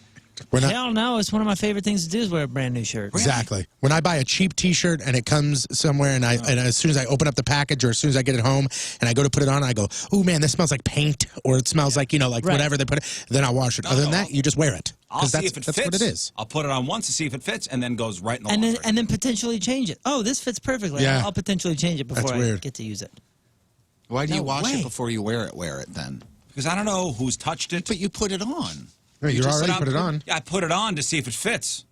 We're not, Hell no! It's one of my favorite things to do is wear a brand new shirt. Exactly. When I buy a cheap T-shirt and it comes somewhere, and and as soon as I open up the package or as soon as I get it home and I go to put it on, I go, "Oh man, this smells like paint," or it smells like Right. whatever they put it. Then I'll wash it. Other than that, you just wear it I'll because see that's if it that's fits. what it is. I'll put it on once to see if it fits, and then goes right in the And laundry. then potentially change it. Oh, this fits perfectly. Yeah. I'll potentially change it before That's I weird. get to use it. Why do you No wash way. it before you wear it then? Because I don't know who's touched it. But you put it on. No, you just already said put it on. Yeah, I put it on to see if it fits.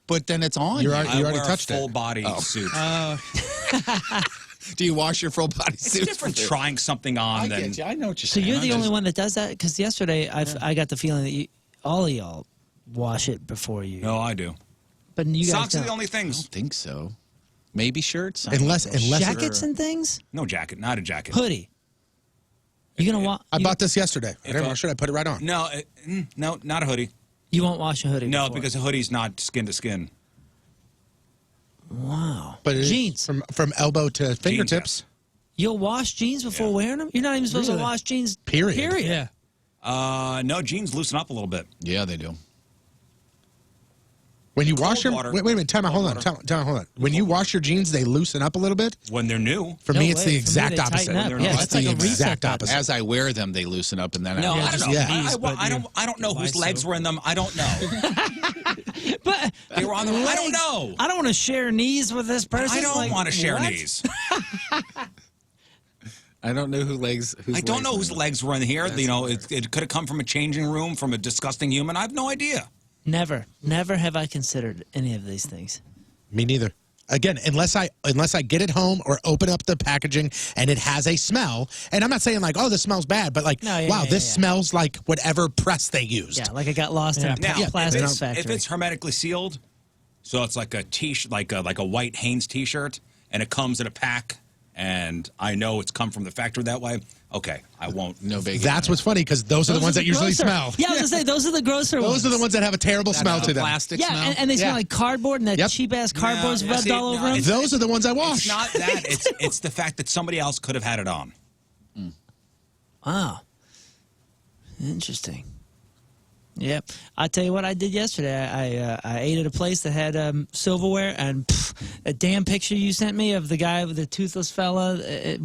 But then it's on. You you. already I wear touched a it. full body suit. Do you wash your full body It's suit? different trying something on I than. get you. I know what you're So saying. you're I'm the just- only one that does that? Because yesterday I got the feeling that all of y'all wash it before you. No, I do. But you guys Socks are don't. the only I things. don't think so. Maybe shirts. Unless Jackets and things? No jacket, not a jacket. Hoodie. You gonna wash? I bought this yesterday. I If didn't wash it. I put it right on. No, no, not a hoodie. You won't wash a hoodie? No, before. because a hoodie's not skin to skin. Wow. But it- Jeans. from elbow to fingertips. You'll wash jeans before wearing them? You're not even supposed to Really? wash jeans. Period. Period. Yeah. No, jeans loosen up a little bit. Yeah, they do. When you wash them, water. wait a minute, time out, hold on, time out, hold on. When you wash your jeans, they loosen up a little bit. When they're new. For No me, it's way. the For me, exact they opposite. tighten up. They're Yeah, not. it's like a the reset exact button. opposite. As I wear them, they loosen up, and then No, I I don't know. Yeah. I don't know whose legs were in them. I don't know. But They were on the. I don't know. I don't want to share knees with this person. I don't Like, want to share what? knees. I don't know whose I don't know whose legs were in here. That's You know, it could have come from a changing room, from a disgusting human. I have no idea. Never have I considered any of these things. Me neither. Again, unless I get it home or open up the packaging and it has a smell, and I'm not saying like, oh, this smells bad, but like, No, yeah, wow, yeah, this yeah. smells like whatever press they used. Yeah, like I got lost in a Now, plastic if factory. it's hermetically sealed, so it's like a t-shirt, like a white Hanes T-shirt, and it comes in a pack, and I know it's come from the factory that way. Okay, I won't. No big. That's what's funny because those are the ones that usually grosser. smell. Yeah, I was gonna say those are the grosser ones. Those are the ones that have a terrible smell to them. Plastic Yeah, smell. and they smell Yeah. like cardboard, and that Yep. cheap ass cardboard's Yeah, rubbed see, all no, over them. it's- Those are the ones I wash. It's not that. It's the fact that somebody else could have had it on. Wow, interesting. Yep, I tell you what I did yesterday. I ate at a place that had silverware, and a damn picture you sent me of the guy with the toothless fella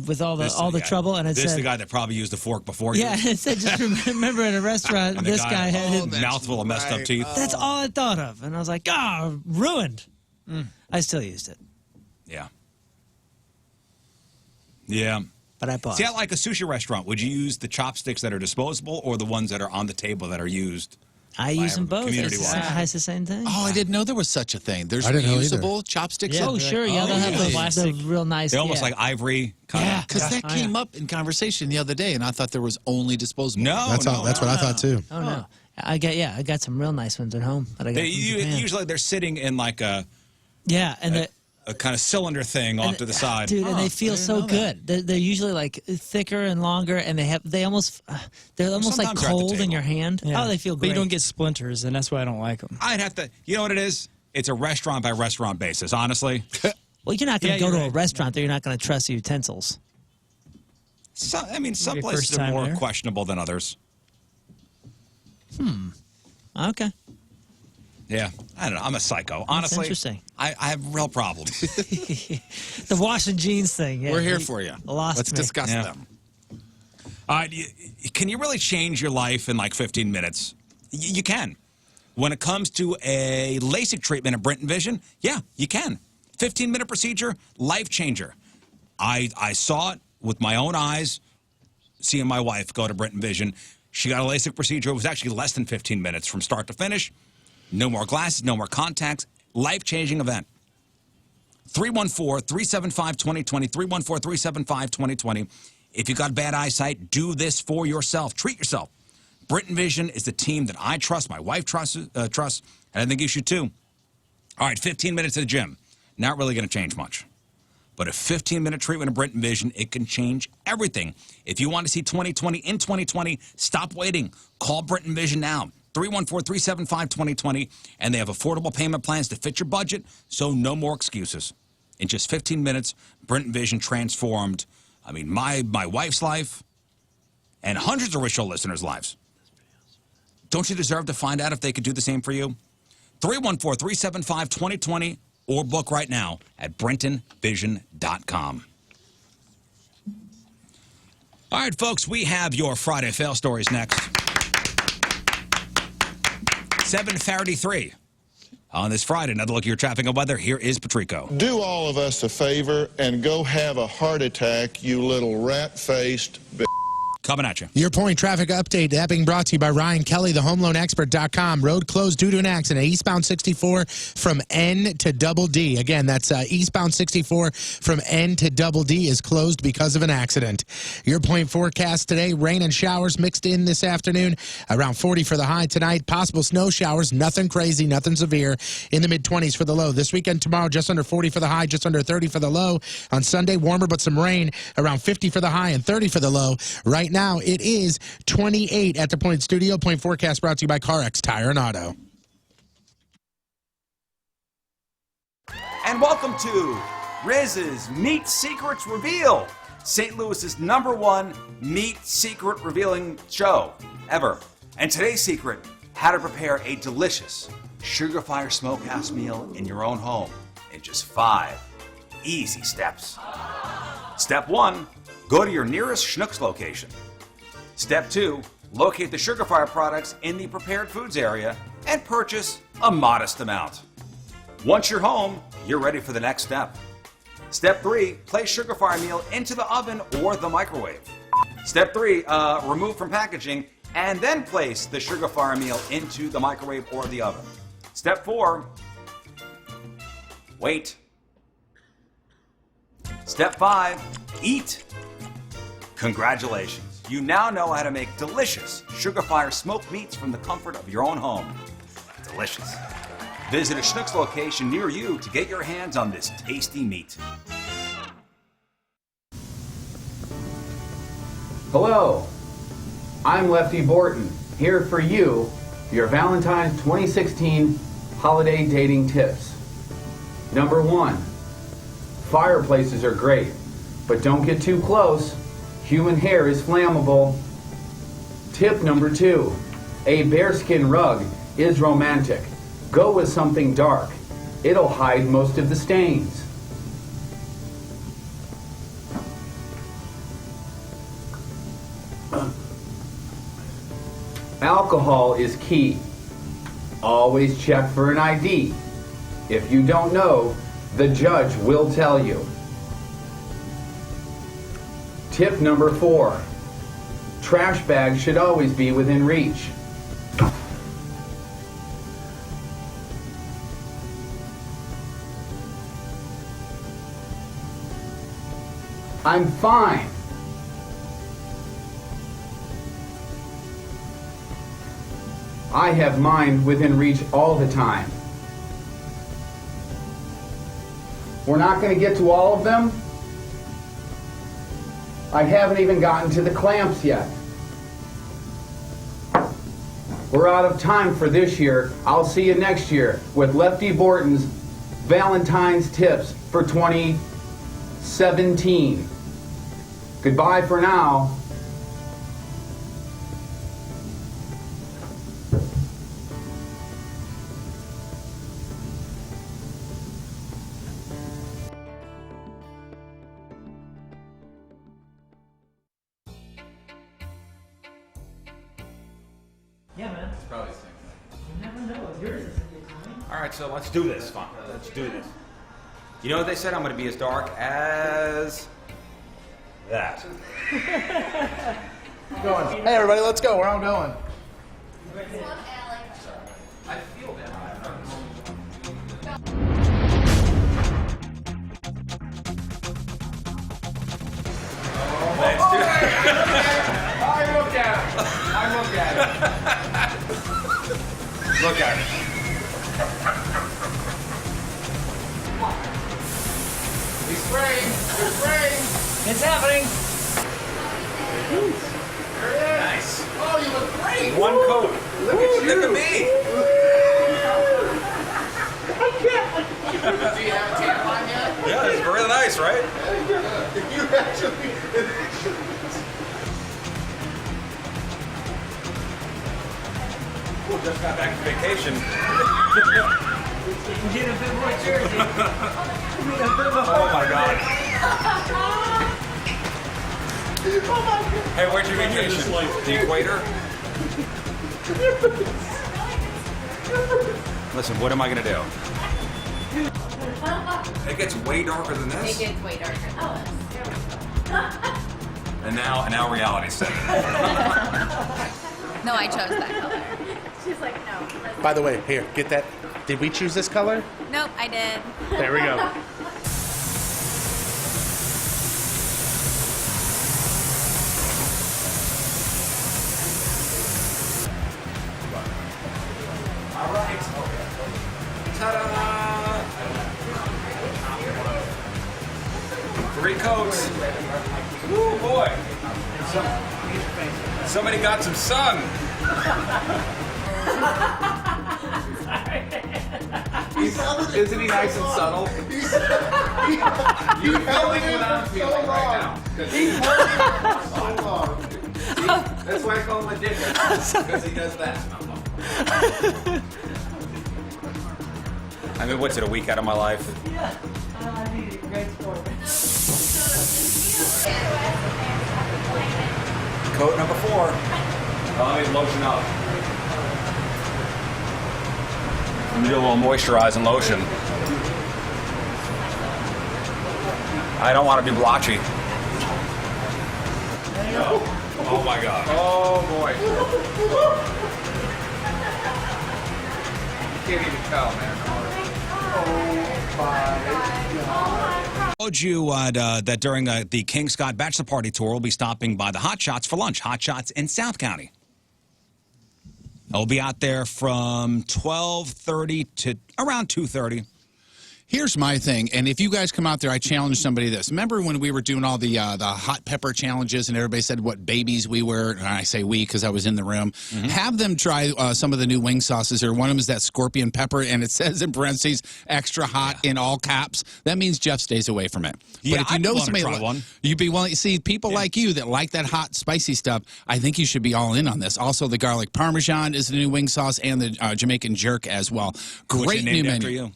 with all the guy- trouble, and it this is said, the guy that probably used the fork before you. yeah, it said just remember at a restaurant And the this guy had his mouthful of messed up teeth. That's all I thought of, and I was like, oh, ruined. I still used it, Yeah. Yeah. but I bought. See, I like a sushi restaurant. Would you use the chopsticks that are disposable or the ones that are on the table that are used? I use them both. community-wide. It's the same thing. Oh, I didn't know there was such a thing. There's I didn't know either. reusable chopsticks. Oh, sure. Yeah, they'll have really? the real nice. They're almost yeah. like ivory. Yeah, because that Oh, came up in conversation the other day, and I thought there was only disposable. No, That's no, all. That's what I thought too. Oh no, I got some real nice ones at home that I got. They, from Japan. usually they're sitting in like a and the kind of cylinder thing off to the side. dude, and they feel I didn't so know good. They're usually like thicker and longer, and they're almost like Sometimes they're at the cold in table. your hand. Yeah. Oh, they feel But great. you don't get splinters, and that's why I don't like them. I'd have to. You know what it is? It's a restaurant by restaurant basis. Honestly, Well, you're not going Yeah, to go you're to a right. restaurant that you're not going to trust the utensils. some Maybe places first are time more there. questionable than others. Okay. Yeah, I don't know. I'm a psycho. Honestly, interesting. I have real problems. The washing jeans thing. Yeah, We're here for you. Lost Let's me. discuss Yeah. them. Can you really change your life in like 15 minutes? You can. When it comes to a LASIK treatment at Brenton Vision, yeah, you can. 15-minute procedure, life changer. I saw it with my own eyes, seeing my wife go to Brenton Vision. She got a LASIK procedure. It was actually less than 15 minutes from start to finish. No more glasses, no more contacts. life-changing event. 314-375-2020, 314-375-2020. If you got bad eyesight, do this for yourself. Treat yourself. Britain Vision is the team that I trust, my wife trusts, and I think you should too. All right, 15 minutes at the gym. Not really going to change much. But a 15-minute treatment of Britain Vision, it can change everything. If you want to see 2020 in 2020, stop waiting. Call Britain Vision now. 314-375-2020, and they have affordable payment plans to fit your budget, so no more excuses. In just 15 minutes, Britain Vision transformed, my wife's life and hundreds of Rizzuto listeners' lives. Don't you deserve to find out if they could do the same for you? 314-375-2020 or book right now at brentonvision.com. All right, folks, we have your Friday fail stories next. 7:33 on this Friday. Another look at your traffic and weather. Here is Patrico. Do all of us a favor and go have a heart attack, you little rat-faced bitch. Coming at you. Your point traffic update, that being brought to you by Ryan Kelly, thehomeloanexpert.com. Road closed due to an accident. Eastbound 64 from N to Double D. Again, that's eastbound 64 from N to Double D is closed because of an accident. Your point forecast today, rain and showers mixed in this afternoon. Around 40 for the high tonight. Possible snow showers, nothing crazy, nothing severe. In the mid-20s for the low. This weekend, tomorrow, just under 40 for the high, just under 30 for the low. On Sunday, warmer but some rain. Around 50 for the high and 30 for the low. Right now, it is 28 at the Point Studio. Point forecast brought to you by CarX Tire and Auto. And welcome to Riz's Meat Secrets Reveal, St. Louis's #1 meat secret revealing show ever. And today's secret, how to prepare a delicious Sugar Fire Smokehouse meal in your own home in just 5 easy steps. Step 1, go to your nearest Schnucks location. Step 2, locate the Sugar Fire products in the prepared foods area and purchase a modest amount. Once you're home, you're ready for the next step. Step 3, place Sugar Fire meal into the oven or the microwave. Step 3, remove from packaging and then place the Sugar Fire meal into the microwave or the oven. Step 4, wait. Step 5, eat. Congratulations. You now know how to make delicious Sugar Fire smoked meats from the comfort of your own home. Delicious. Visit a Schnucks location near you to get your hands on this tasty meat. Hello, I'm Lefty Borton, here for you, your Valentine's 2016 holiday dating tips. Number 1, fireplaces are great, but don't get too close. Human hair is flammable. Tip number 2, a bearskin rug is romantic. Go with something dark. It'll hide most of the stains. Alcohol is key. Always check for an ID. If you don't know, the judge will tell you. Tip number 4, trash bags should always be within reach. I'm fine. I have mine within reach all the time. We're not going to get to all of them. I haven't even gotten to the clamps yet. We're out of time for this year. I'll see you next year with Lefty Borton's Valentine's Tips for 2017. Goodbye for now. Yeah, man. It's probably the same thing. You never know if yours is coming. All right, so let's do this. Fine. Let's do this. You know what they said? I'm going to be as dark as that. Going. Hey, everybody, let's go. Where I'm going. I feel that. look at him. Look at him. He's spraying. He's spraying. It's happening. Nice. Oh, you look great. One coat. Look at you. Look at me. Do you have a tampon yet? Yeah, it's really nice, right? You actually. Just got back from vacation. Get a bit more jersey. Oh my god. Hey, where'd you vacation? The equator? Listen, what am I gonna do? It gets way darker than this. It gets way darker. Oh. And now reality set in. No, I chose that color. She's like, no. By the way, here, get that. Did we choose this color? Nope, I did. There we go. All right. Ta-da! 3 coats. Woo, boy. Somebody got some sun. Isn't he nice and subtle? You feel like what I'm feeling right now. He's so long. That's why I call him a dicker. Because he does that. I mean, what's it, a week out of my life? Yeah. I need it. Great score. Coat number 4. Let me lotion up. Let me do a little moisturizing lotion. I don't want to be blotchy. No. Oh my god. Oh boy. You can't even tell, man. Oh my god. I told you that during the King Scott Bachelor Party Tour, we'll be stopping by the Hot Shots for lunch. Hot Shots in South County. I'll be out there from 12:30 to around 2:30. Here's my thing, and if you guys come out there, I challenge somebody this. Remember when we were doing all the hot pepper challenges and everybody said what babies we were? And I say we because I was in the room. Mm-hmm. Have them try some of the new wing sauces here. One of them is that scorpion pepper, and it says in parentheses, extra hot in all caps. That means Jeff stays away from it. Yeah, but if you I'd know be willing to somebody, try one. you'd be willing. See, people like you that like that hot, spicy stuff, I think you should be all in on this. Also, the garlic parmesan is the new wing sauce, and the Jamaican jerk as well. Great new menu.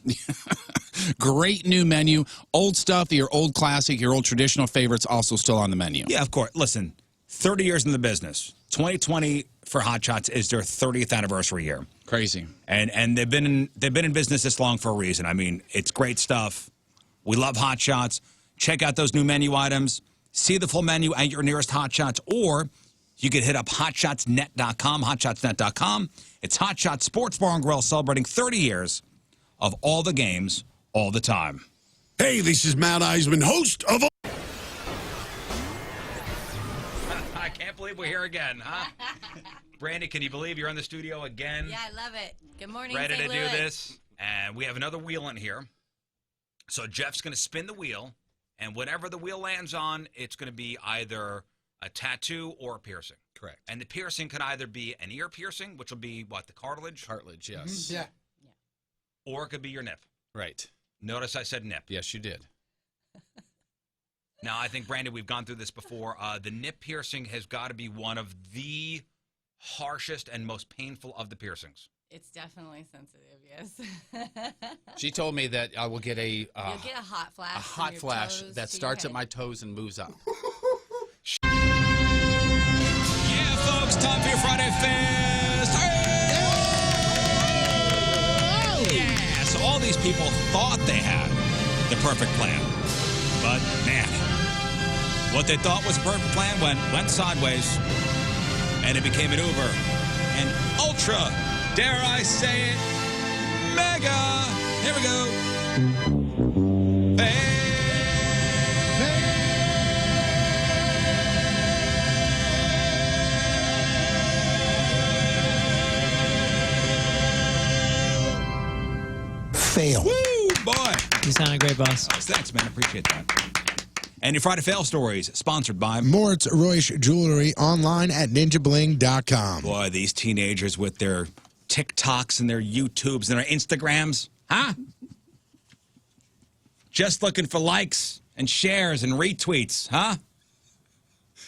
Great new menu. Old stuff, your old classic, your old traditional favorites also still on the menu. Yeah, of course. Listen, 30 years in the business. 2020 for Hot Shots is their 30th anniversary year. Crazy. And they've been in business this long for a reason. I mean, it's great stuff. We love Hot Shots. Check out those new menu items. See the full menu at your nearest Hot Shots, or you could hit up hotshotsnet.com, hotshotsnet.com. It's Hot Shots Sports Bar and Grill celebrating 30 years of all the games, all the time. Hey, this is Matt Eisman, host of... I can't believe we're here again, huh? Brandy, can you believe you're in the studio again? Yeah, I love it. Good morning, Ready St. to Louis. do this? And we have another wheel in here. So Jeff's going to spin the wheel, and whatever the wheel lands on, it's going to be either a tattoo or a piercing. Correct. And the piercing could either be an ear piercing, which will be, what, the cartilage? Cartilage, yes. Yeah. Or it could be your nip. Right. Notice I said nip. Yes, you did. Now, I think, Brandon, we've gone through this before. The nip piercing has got to be one of the harshest and most painful of the piercings. It's definitely sensitive, yes. She told me that I will get a... You'll get a hot flash. a from hot your flash toes that to your starts at head. my toes and moves up. Yeah, folks, time for your Friday Fest. Yeah, so all these people thought they had the perfect plan. But, man, what they thought was a perfect plan went sideways. And it became an uber, an ultra, dare I say it, mega. Here we go. failed. Woo, boy. You sounded great, boss. Thanks, man. I appreciate that. And your Friday Fail Stories, sponsored by Moritz Royce Jewelry, online at ninjabling.com. Boy, these teenagers with their TikToks and their YouTubes and their Instagrams, huh? Just looking for likes and shares and retweets, huh?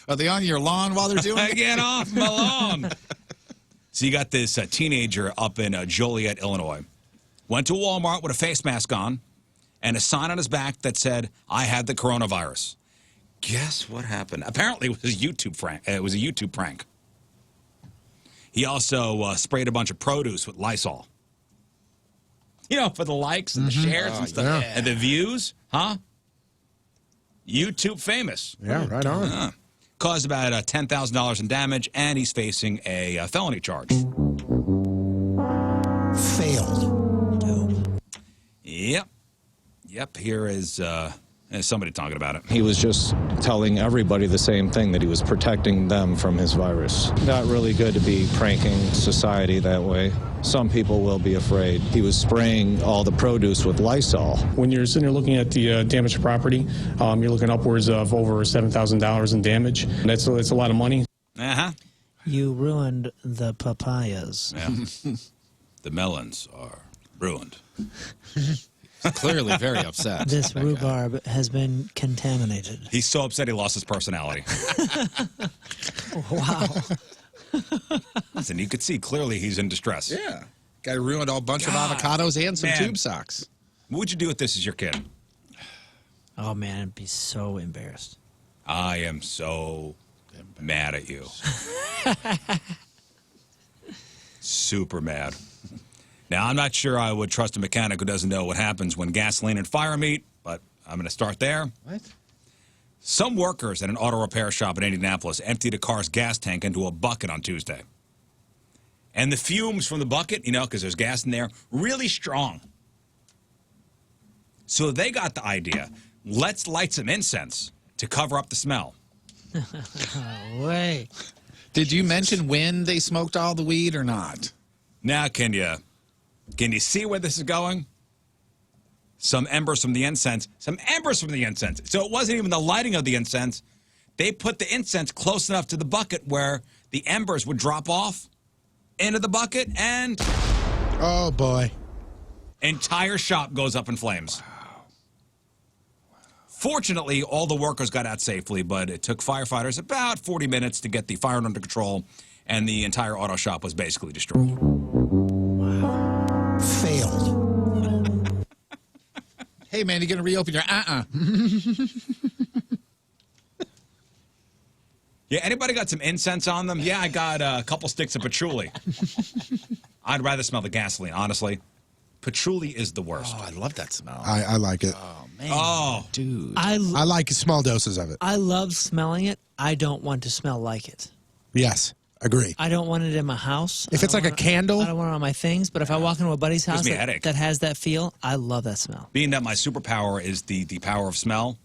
Are they on your lawn while they're doing it? Get off my lawn. So you got this teenager up in Joliet, Illinois. Went to Walmart with a face mask on and a sign on his back that said, "I had the coronavirus." Guess what happened? Apparently, it was a YouTube prank. He also sprayed a bunch of produce with Lysol. You know, for the likes and the shares and stuff. Yeah. And the views, huh? YouTube famous. Yeah, right on. Caused about $10,000 in damage, and he's facing a felony charge. Failed. Yep. Here is somebody talking about it. He was just telling everybody the same thing, that he was protecting them from his virus. Not really good to be pranking society that way. Some people will be afraid. He was spraying all the produce with Lysol. When you're sitting there looking at the damaged property, you're looking upwards of over $7,000 in damage. That's a lot of money. Uh-huh. You ruined the papayas. Yeah. The melons are ruined. Clearly very upset. This rhubarb has been contaminated. He's so upset he lost his personality. Wow. Listen, you could see clearly he's in distress. Yeah. Guy ruined a bunch of avocados and some man. tube socks. What would you do if this is your kid? Oh, man, I'd be so embarrassed. I am so mad at you. Super mad. Now, I'm not sure I would trust a mechanic who doesn't know what happens when gasoline and fire meet, but I'm going to start there. What? Some workers at an auto repair shop in Indianapolis emptied a car's gas tank into a bucket on Tuesday. And the fumes from the bucket, you know, because there's gas in there, really strong. So they got the idea, let's light some incense to cover up the smell. Wait. Did you mention when they smoked all the weed or not? Now, can you see where this is going? Some embers from the incense. So it wasn't even the lighting of the incense. They put the incense close enough to the bucket where the embers would drop off into the bucket, and oh boy, entire shop goes up in flames. Fortunately, all the workers got out safely, but it took firefighters about 40 minutes to get the fire under control, and the entire auto shop was basically destroyed. Failed. Hey, man, you going to reopen your Yeah, anybody got some incense on them? Yeah, I got a couple sticks of patchouli. I'd rather smell the gasoline, honestly. Patchouli is the worst. Oh, I love that smell. I like it. Oh, man. Oh. Dude. I like small doses of it. I love smelling it. I don't want to smell like it. Yes, agree. I don't want it in my house. If it's like a candle. I don't want it on my things, but if I walk into a buddy's house me a headache. that has that feel, I love that smell. Being that my superpower is the power of smell,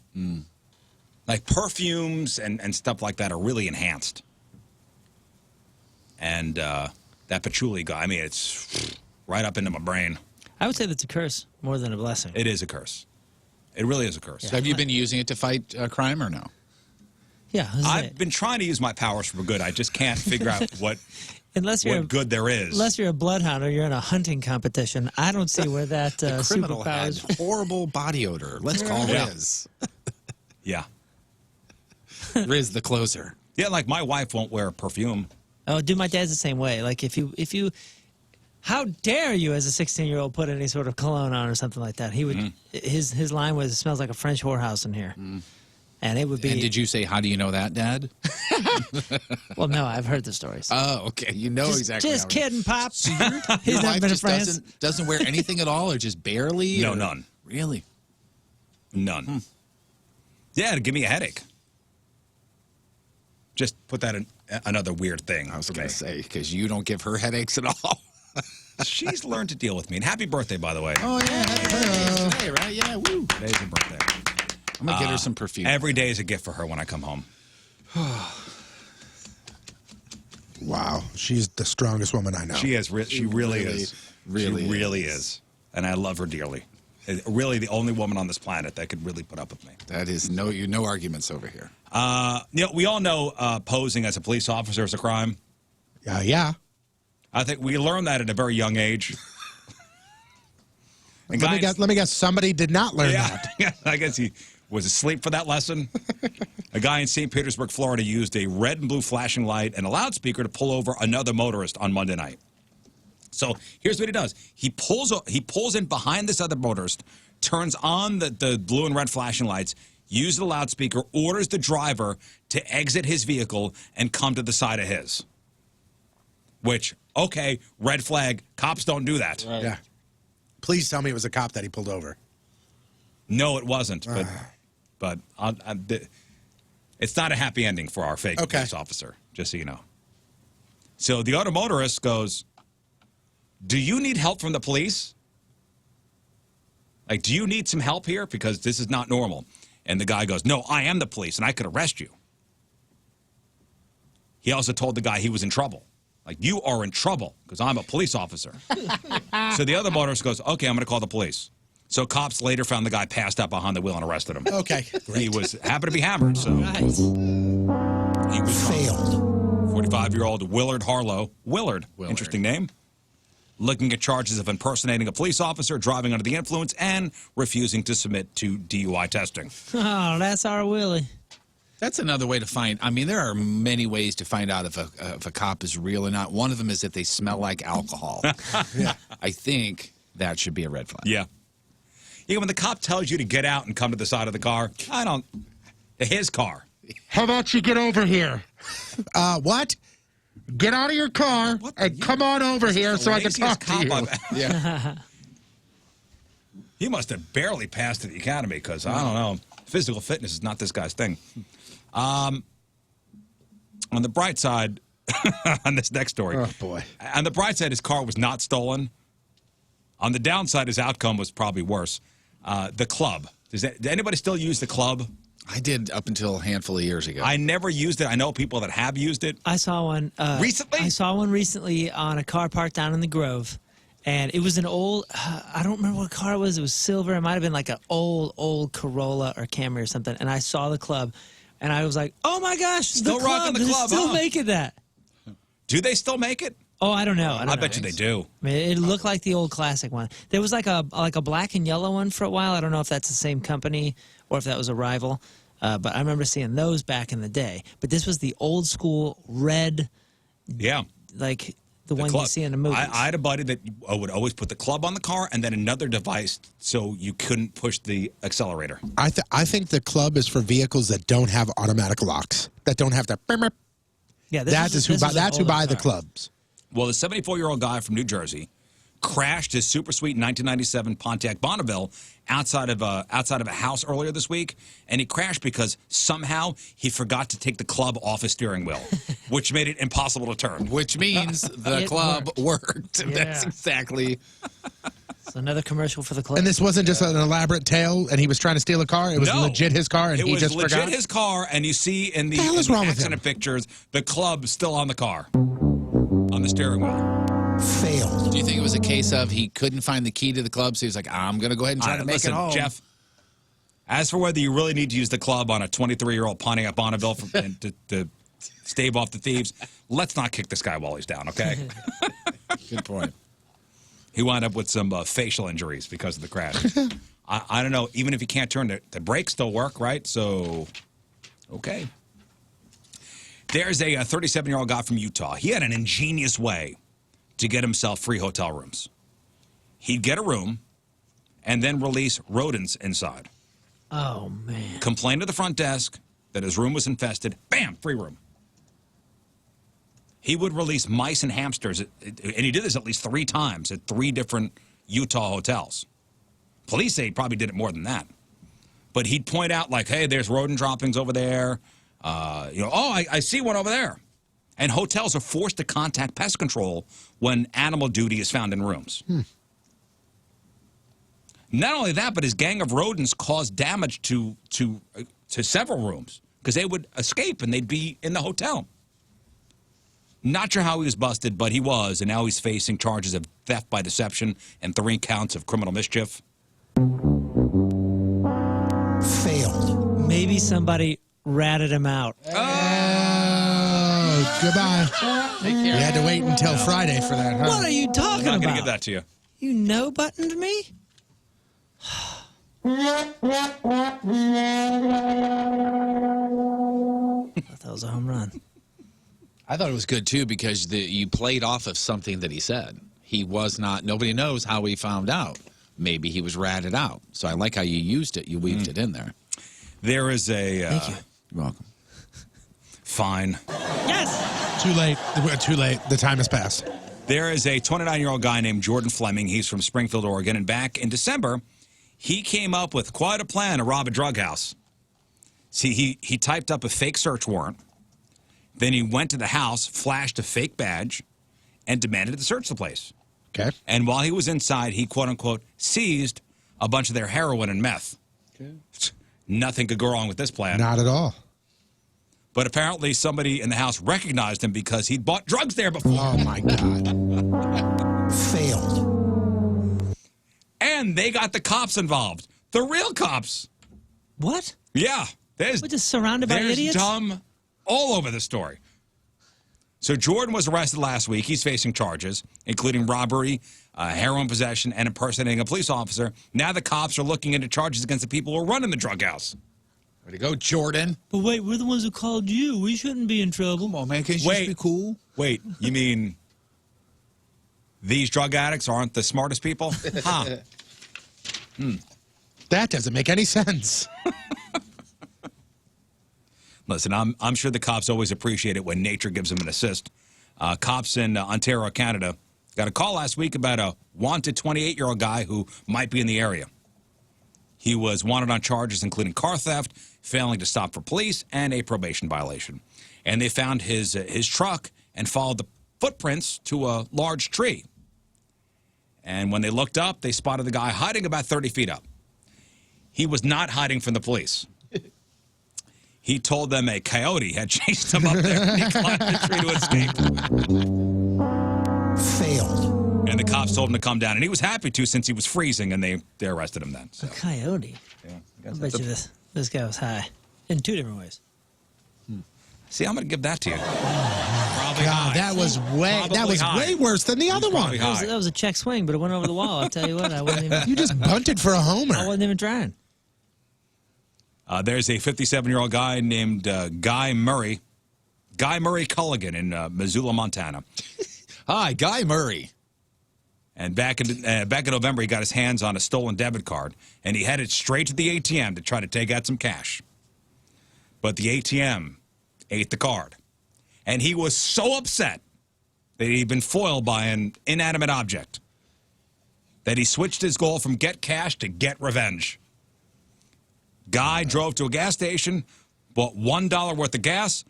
like perfumes and stuff like that are really enhanced. And that patchouli guy, I mean, it's right up into my brain. I would say that's a curse more than a blessing. It is a curse. It really is a curse. So have you been using it to fight crime or no? Yeah. I've been trying to use my powers for good. I just can't figure out what good there is. Unless you're a bloodhound or you're in a hunting competition, I don't see where that The criminal had superpower. horrible body odor. Let's call Yeah. Riz. Yeah. Riz the closer. Yeah, like my wife won't wear perfume. Oh, dude, my dad's the same way. Like if you, how dare you as a 16-year-old put any sort of cologne on or something like that? He would. His line was, "It smells like a French whorehouse in here," and it would be. And did you say, "How do you know that, Dad?" Well, no, I've heard the stories. Oh, okay. You know exactly. Just how kidding, Pop. So He's your never wife been to just France. doesn't wear anything at all, or just barely? No, or- none. Really? None. Yeah, it'd give me a headache. Just put that in another weird thing. I was going to say, because you don't give her headaches at all. She's learned to deal with me. And happy birthday, by the way. Oh, yeah. Happy birthday today, right? Yeah, woo. Today's her birthday. I'm going to get her some perfume. Every day is a gift for her when I come home. Wow, she's the strongest woman I know. She is. She really is. Really She really is. and I love her dearly. Really, the only woman on this planet that could really put up with me. That is no arguments over here. We all know posing as a police officer is a crime. Yeah. I think we learned that at a very young age. Let me guess. Somebody did not learn that. I guess he was asleep for that lesson. A guy in St. Petersburg, Florida, used a red and blue flashing light and a loudspeaker to pull over another motorist on Monday night. So here's what he does. He pulls in behind this other motorist, turns on the blue and red flashing lights, uses the loudspeaker, orders the driver to exit his vehicle and come to the side of his. Which, okay, red flag. Cops don't do that. Right. Yeah. Please tell me it was a cop that he pulled over. No, it wasn't. But it's not a happy ending for our fake police officer, just so you know. So the other motorist goes, do you need help from the police? Like, do you need some help here? Because this is not normal. And the guy goes, no, I am the police, and I could arrest you. He also told the guy he was in trouble. Like, you are in trouble because I'm a police officer. So the other motorist goes, okay, I'm going to call the police. So cops later found the guy passed out behind the wheel and arrested him. Okay, great. He happened to be hammered, so. Nice. He was Failed. 45-year-old Willard Harlow. Willard, interesting name. Looking at charges of impersonating a police officer, driving under the influence, and refusing to submit to DUI testing. Oh, that's our Willie. That's another way to find. I mean, there are many ways to find out if a cop is real or not. One of them is if they smell like alcohol. Yeah. I think that should be a red flag. Yeah. Yeah, when the cop tells you to get out and come to the side of the car, his car. How about you get over here? What? Get out of your car and come on over here so I can talk to you. Yeah. He must have barely passed at the academy because, I don't know, physical fitness is not this guy's thing. On the bright side, on this next story. Oh, boy. On the bright side, his car was not stolen. On the downside, his outcome was probably worse. The club. Does anybody still use the club? I did up until a handful of years ago. I never used it. I know people that have used it. I saw one. Recently? I saw one recently on a car park down in the Grove. And it was an old, I don't remember what car it was. It was silver. It might have been like an old Corolla or Camry or something. And I saw the club. And I was like, oh, my gosh, Still the club. rocking the club, Still huh? making that. Do they still make it? Oh, I don't know. I bet you they do. I mean, it looked like the old classic one. There was like a black and yellow one for a while. I don't know if that's the same company or if that was a rival. But I remember seeing those back in the day. But this was the old school red. Yeah. Like the one club. you see in the movies. I had a buddy that would always put the club on the car and then another device so you couldn't push the accelerator. I think the club is for vehicles that don't have automatic locks, that don't have to. Yeah, that's who buy the clubs. Well, the 74-year-old guy from New Jersey crashed his super sweet 1997 Pontiac Bonneville outside of a house earlier this week, and he crashed because somehow he forgot to take the club off his steering wheel, which made it impossible to turn. Which means the club worked. Yeah. That's exactly. It's another commercial for the club. And this wasn't just an elaborate tale, and he was trying to steal a car. It was legit his car, and he just forgot. It was legit his car, and you see in the accident pictures the club still on the car, on the steering wheel. Failed. Do you think it was a case of he couldn't find the key to the club, so he was like, I'm going to go ahead and try to make it home? Jeff, as for whether you really need to use the club on a 23-year-old Pontiac Bonneville to stave off the thieves, let's not kick this guy while he's down, okay? Good point. He wound up with some facial injuries because of the crash. I don't know. Even if you can't turn the brakes still work, right? So, okay. There's a 37-year-old guy from Utah. He had an ingenious way to get himself free hotel rooms. He'd get a room and then release rodents inside. Oh, man. Complain to the front desk that his room was infested. Bam, free room. He would release mice and hamsters, and he did this at least 3 times at 3 different Utah hotels. Police say he probably did it more than that. But he'd point out, like, hey, there's rodent droppings over there. I see one over there. And hotels are forced to contact pest control when animal duty is found in rooms. Not only that, but his gang of rodents caused damage to several rooms because they would escape and they'd be in the hotel. Not sure how he was busted, but he was, and now he's facing charges of theft by deception and 3 counts of criminal mischief. Failed. Maybe somebody ratted him out. Oh, goodbye. You had to wait until Friday for that, huh? What are you talking I'm not about? going to give that to you. You no-buttoned me? I thought that was a home run. I thought it was good, too, because you played off of something that he said. He was not, nobody knows how he found out. Maybe he was ratted out. So I like how you used it. You weaved it in there. There is a... Thank you. You're welcome. Fine. Yes! Too late. Too late. The time has passed. There is a 29-year-old guy named Jordan Fleming. He's from Springfield, Oregon. And back in December, he came up with quite a plan to rob a drug house. See, he typed up a fake search warrant. Then he went to the house, flashed a fake badge, and demanded to search the place. Okay. And while he was inside, he, quote-unquote, seized a bunch of their heroin and meth. Okay. Nothing could go wrong with this plan. Not at all. But apparently somebody in the house recognized him because he'd bought drugs there before. Oh, my God. Failed. And they got the cops involved. The real cops. What? Yeah. We're just surrounded by idiots? Dumb all over the story. So Jordan was arrested last week. He's facing charges, including robbery, heroin possession, and impersonating a police officer. Now the cops are looking into charges against the people who are running the drug house. Way to go, Jordan. But wait, we're the ones who called you. We shouldn't be in trouble. Come on, man. Can't you just be cool? Wait, you mean these drug addicts aren't the smartest people? Huh. That doesn't make any sense. Listen, I'm sure the cops always appreciate it when nature gives them an assist. Cops in Ontario, Canada, got a call last week about a wanted 28-year-old guy who might be in the area. He was wanted on charges including car theft, failing to stop for police, and a probation violation. And they found his truck and followed the footprints to a large tree. And when they looked up, they spotted the guy hiding about 30 feet up. He was not hiding from the police. He told them a coyote had chased him up there and he climbed the tree to escape. Failed. And the cops told him to come down, and he was happy to since he was freezing, and they arrested him then. So. A coyote? Yeah, I bet you this guy was high in 2 different ways. See, I'm going to give that to you. God, that was way worse than the other one. That was a check swing, but it went over the wall. I'll tell you what, I wasn't even... You just bunted for a homer. I wasn't even trying. There's a 57-year-old guy named Guy Murray Culligan in Missoula, Montana. Hi, Guy Murray. And back in November, he got his hands on a stolen debit card, and he headed straight to the ATM to try to take out some cash. But the ATM ate the card. And he was so upset that he'd been foiled by an inanimate object that he switched his goal from get cash to get revenge. Guy drove to a gas station, bought $1 worth of gas,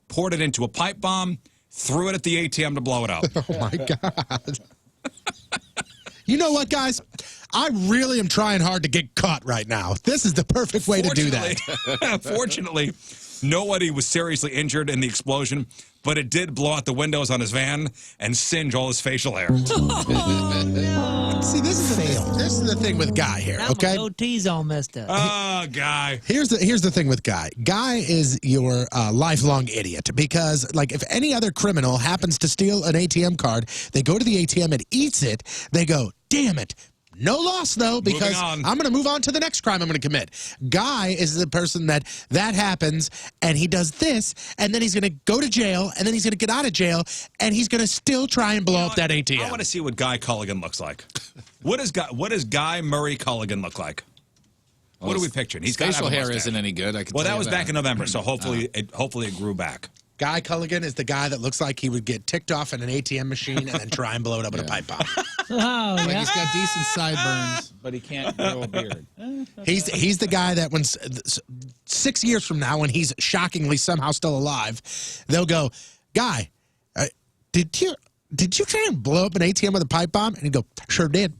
poured it into a pipe bomb, threw it at the ATM to blow it up. Oh, my God. You know what, guys? I really am trying hard to get caught right now. This is the perfect way to do that. Fortunately, nobody was seriously injured in the explosion, but it did blow out the windows on his van and singe all his facial hair. See, this is the thing with Guy here, okay? My goatee's all messed up. Oh, Guy. Here's the thing with Guy. Guy is your lifelong idiot because, like, if any other criminal happens to steal an ATM card, they go to the ATM and eats it, they go, damn it. No loss, though, because I'm going to move on to the next crime I'm going to commit. Guy is the person that happens, and he does this, and then he's going to go to jail, and then he's going to get out of jail, and he's going to still try and blow up that ATM. I want to see what Guy Culligan looks like. What does Guy Murray Culligan look like? Well, what are we picturing? He's got facial hair isn't any good. Well, that was back in November, so hopefully it grew back. Guy Culligan is the guy that looks like he would get ticked off in an ATM machine and then try and blow it up with a pipe bomb. Oh, Like yeah. he's got decent sideburns, but he can't grow a beard. He's the guy that when 6 years from now, when he's shockingly somehow still alive, they'll go, Guy, did you try and blow up an ATM with a pipe bomb? And he'd go, sure did.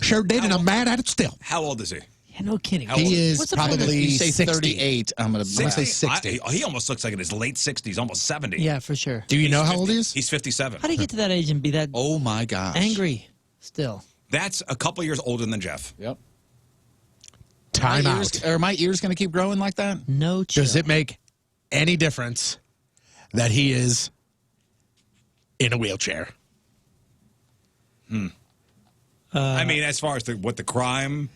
Sure did, and I'm mad at it still. How old is he? Yeah, no kidding. He is What's the probably You say 60. 38. I'm going to say 60. He almost looks like in his late 60s, almost 70. Yeah, for sure. Do you know how old he is? He's 57. How do you get to that age and be that Oh, my gosh. angry still? That's a couple years older than Jeff. Yep. Time My out. ears, are my ears going to keep growing like that? No chill. Does it make any difference that he is in a wheelchair? I mean, as far as what the crime...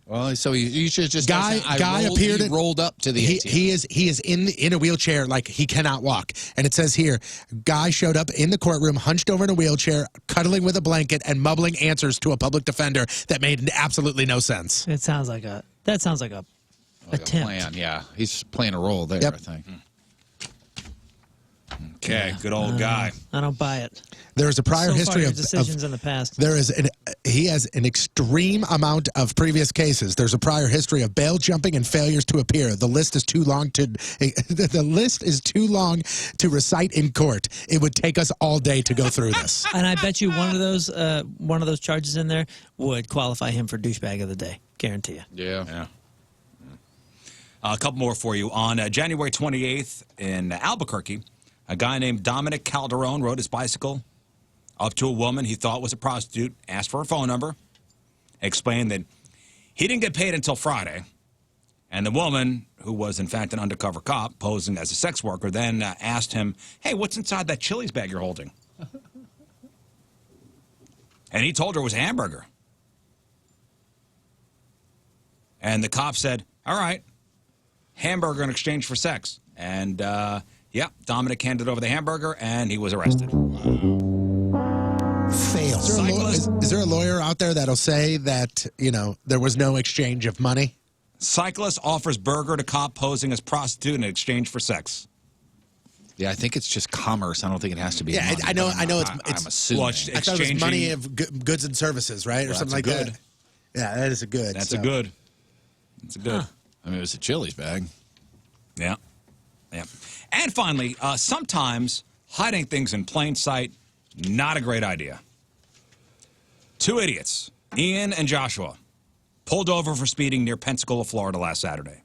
Well, so you should just Guy appeared. He rolled up to the ATM. He is in a wheelchair, like he cannot walk. And it says here, guy showed up in the courtroom, hunched over in a wheelchair, cuddling with a blanket, and mumbling answers to a public defender that made absolutely no sense. It sounds like a. That sounds like a attempt. Plan, yeah. He's playing a role there, Yep. I think. Okay, good old guy. I don't buy it. There is a prior So far, history your of decisions in the past. There is he has an extreme amount of previous cases. There's a prior history of bail jumping and failures to appear. The list is too long to recite in court. It would take us all day to go through this. And I bet you one of those charges in there would qualify him for douchebag of the day. Guarantee you. Yeah. A couple more for you. On January 28th in Albuquerque, a guy named Dominic Calderon rode his bicycle up to a woman he thought was a prostitute, asked for her phone number, explained that he didn't get paid until Friday, and the woman, who was in fact an undercover cop posing as a sex worker, then asked him, "Hey, what's inside that Chili's bag you're holding?" And he told her it was a hamburger. And the cop said, "All right, hamburger in exchange for sex." And, yeah, Dominic handed over the hamburger, and he was arrested. Fail. Is there a lawyer out there that'll say that, there was no exchange of money? Cyclist offers burger to cop posing as prostitute in exchange for sex. Yeah, I think it's just commerce. I don't think it has to be. Yeah, money, I know. but It's I'm assuming. I thought it was money of goods and services, right, or Well, something like that's a that. Yeah, that is a good. That's a good. That's a good. I mean, it was a Chili's bag. Yeah. Yeah. And finally, sometimes hiding things in plain sight, not a great idea. Two idiots, Ian and Joshua, pulled over for speeding near Pensacola, Florida last Saturday.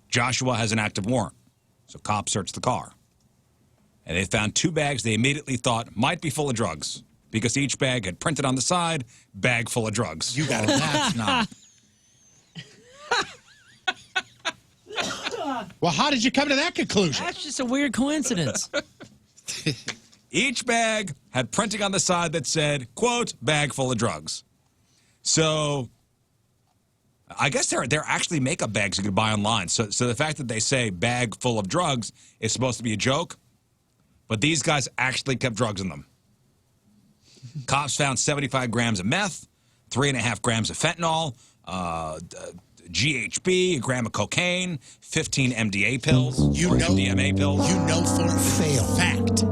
Joshua has an active warrant, so cops searched the car. And they found two bags they immediately thought might be full of drugs because each bag had printed on the side, bag full of drugs. You got it. That's not. Well, how did you come to that conclusion? That's just a weird coincidence. Each bag had printing on the side that said, quote, bag full of drugs. So I guess they're actually makeup bags you could buy online. So the fact that they say bag full of drugs is supposed to be a joke, but these guys actually kept drugs in them. Cops found 75 grams of meth, 3.5 grams of fentanyl, GHB, a gram of cocaine, 15 MDA pills, MDMA pills. You know for a fact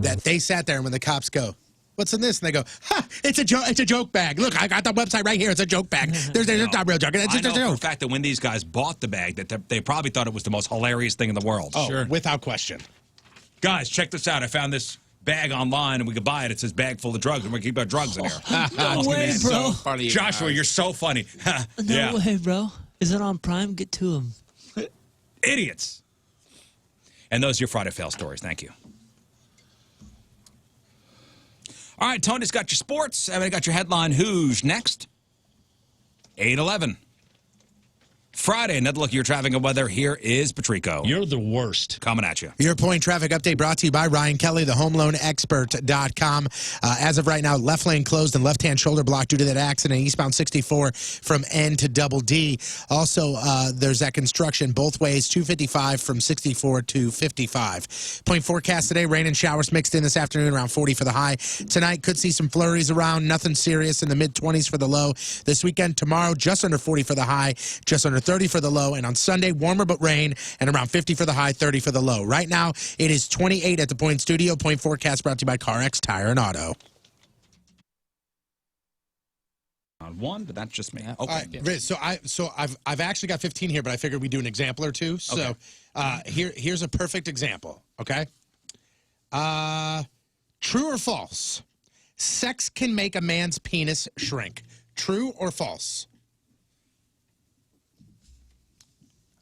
that they sat there and when the cops go, "What's in this?" and they go, "Ha! It's a joke. It's a joke bag. Look, I got the website right here. It's a joke bag. There's not real drug. It's I just a know for a joke." fact that when these guys bought the bag, that they probably thought it was the most hilarious thing in the world. Oh, without question. Guys, check this out. I found this bag online and we could buy it. It says bag full of drugs and we're going to keep our drugs in here. No way, bro. Joshua, you're so funny. No way, bro. Is it on Prime? Get to him. Idiots. And those are your Friday fail stories. Thank you. All right, Tony's got your sports. Everybody got your headline. Who's next? 8:11. Friday, another look at your traffic and weather. Here is Patrico. You're the worst. Coming at you. Your point traffic update brought to you by Ryan Kelly, the homeloanexpert.com. As of right now, left lane closed and left-hand shoulder blocked due to that accident, eastbound 64 from N to Double D. Also, there's that construction both ways, 255 from 64 to 55. Point forecast today, rain and showers mixed in this afternoon, around 40 for the high. Tonight, could see some flurries around, nothing serious in the mid-20s for the low. This weekend, tomorrow, just under 40 for the high, just under 30 for the low, and on Sunday, warmer but rain, and around 50 for the high, 30 for the low. Right now, it is 28 at the Point Studio. Point forecast brought to you by CarX Tire and Auto. On one, but that's just me. Okay. All right, Riz, so I've actually got 15 here, but I figured we'd do an example or two. So here's a perfect example. Okay. True or false? Sex can make a man's penis shrink. True or false?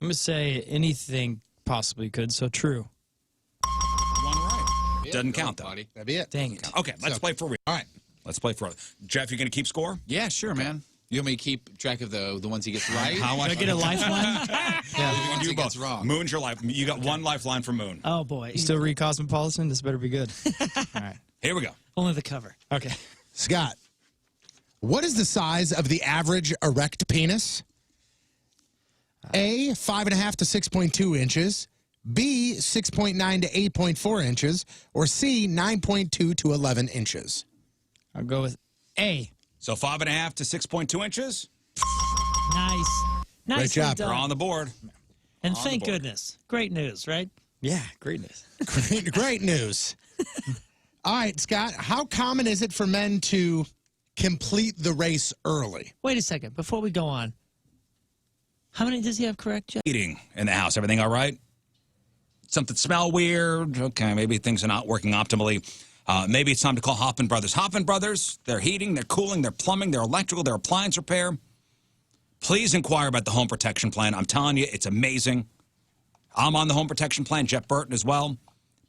I'm going to say anything possibly could, so true. One right. Doesn't count, though. Buddy. That'd be it. Dang it. Okay, let's play for real. All right. Let's play for real. Jeff, you going to keep score? Yeah, sure, man. You want me to keep track of the ones he gets right? How Can I get a lifeline? Yeah, You can do both. wrong. Moon's your life. You got one lifeline for Moon. Oh, boy. You still read Cosmopolitan? This better be good. All right. Here we go. Only the cover. Okay. Scott, what is the size of the average erect penis? A, 5.5 to 6.2 inches. B, 6.9 to 8.4 inches. Or C, 9.2 to 11 inches. I'll go with A. So 5.5 to 6.2 inches. Nice. Nicely Great job. done. You're on the board. And On the thank board. goodness. Great news, right? Yeah, greatness. Great news. All right, Scott, how common is it for men to complete the race early? Wait a second. Before we go on, how many does he have correct, Jeff? Eating in the house. Everything all right? Something smell weird? Okay, maybe things are not working optimally. Maybe it's time to call Hoffman Brothers. Hoffman Brothers, they're heating, they're cooling, they're plumbing, they're electrical, they're appliance repair. Please inquire about the home protection plan. I'm telling you, it's amazing. I'm on the home protection plan, Jeff Burton as well.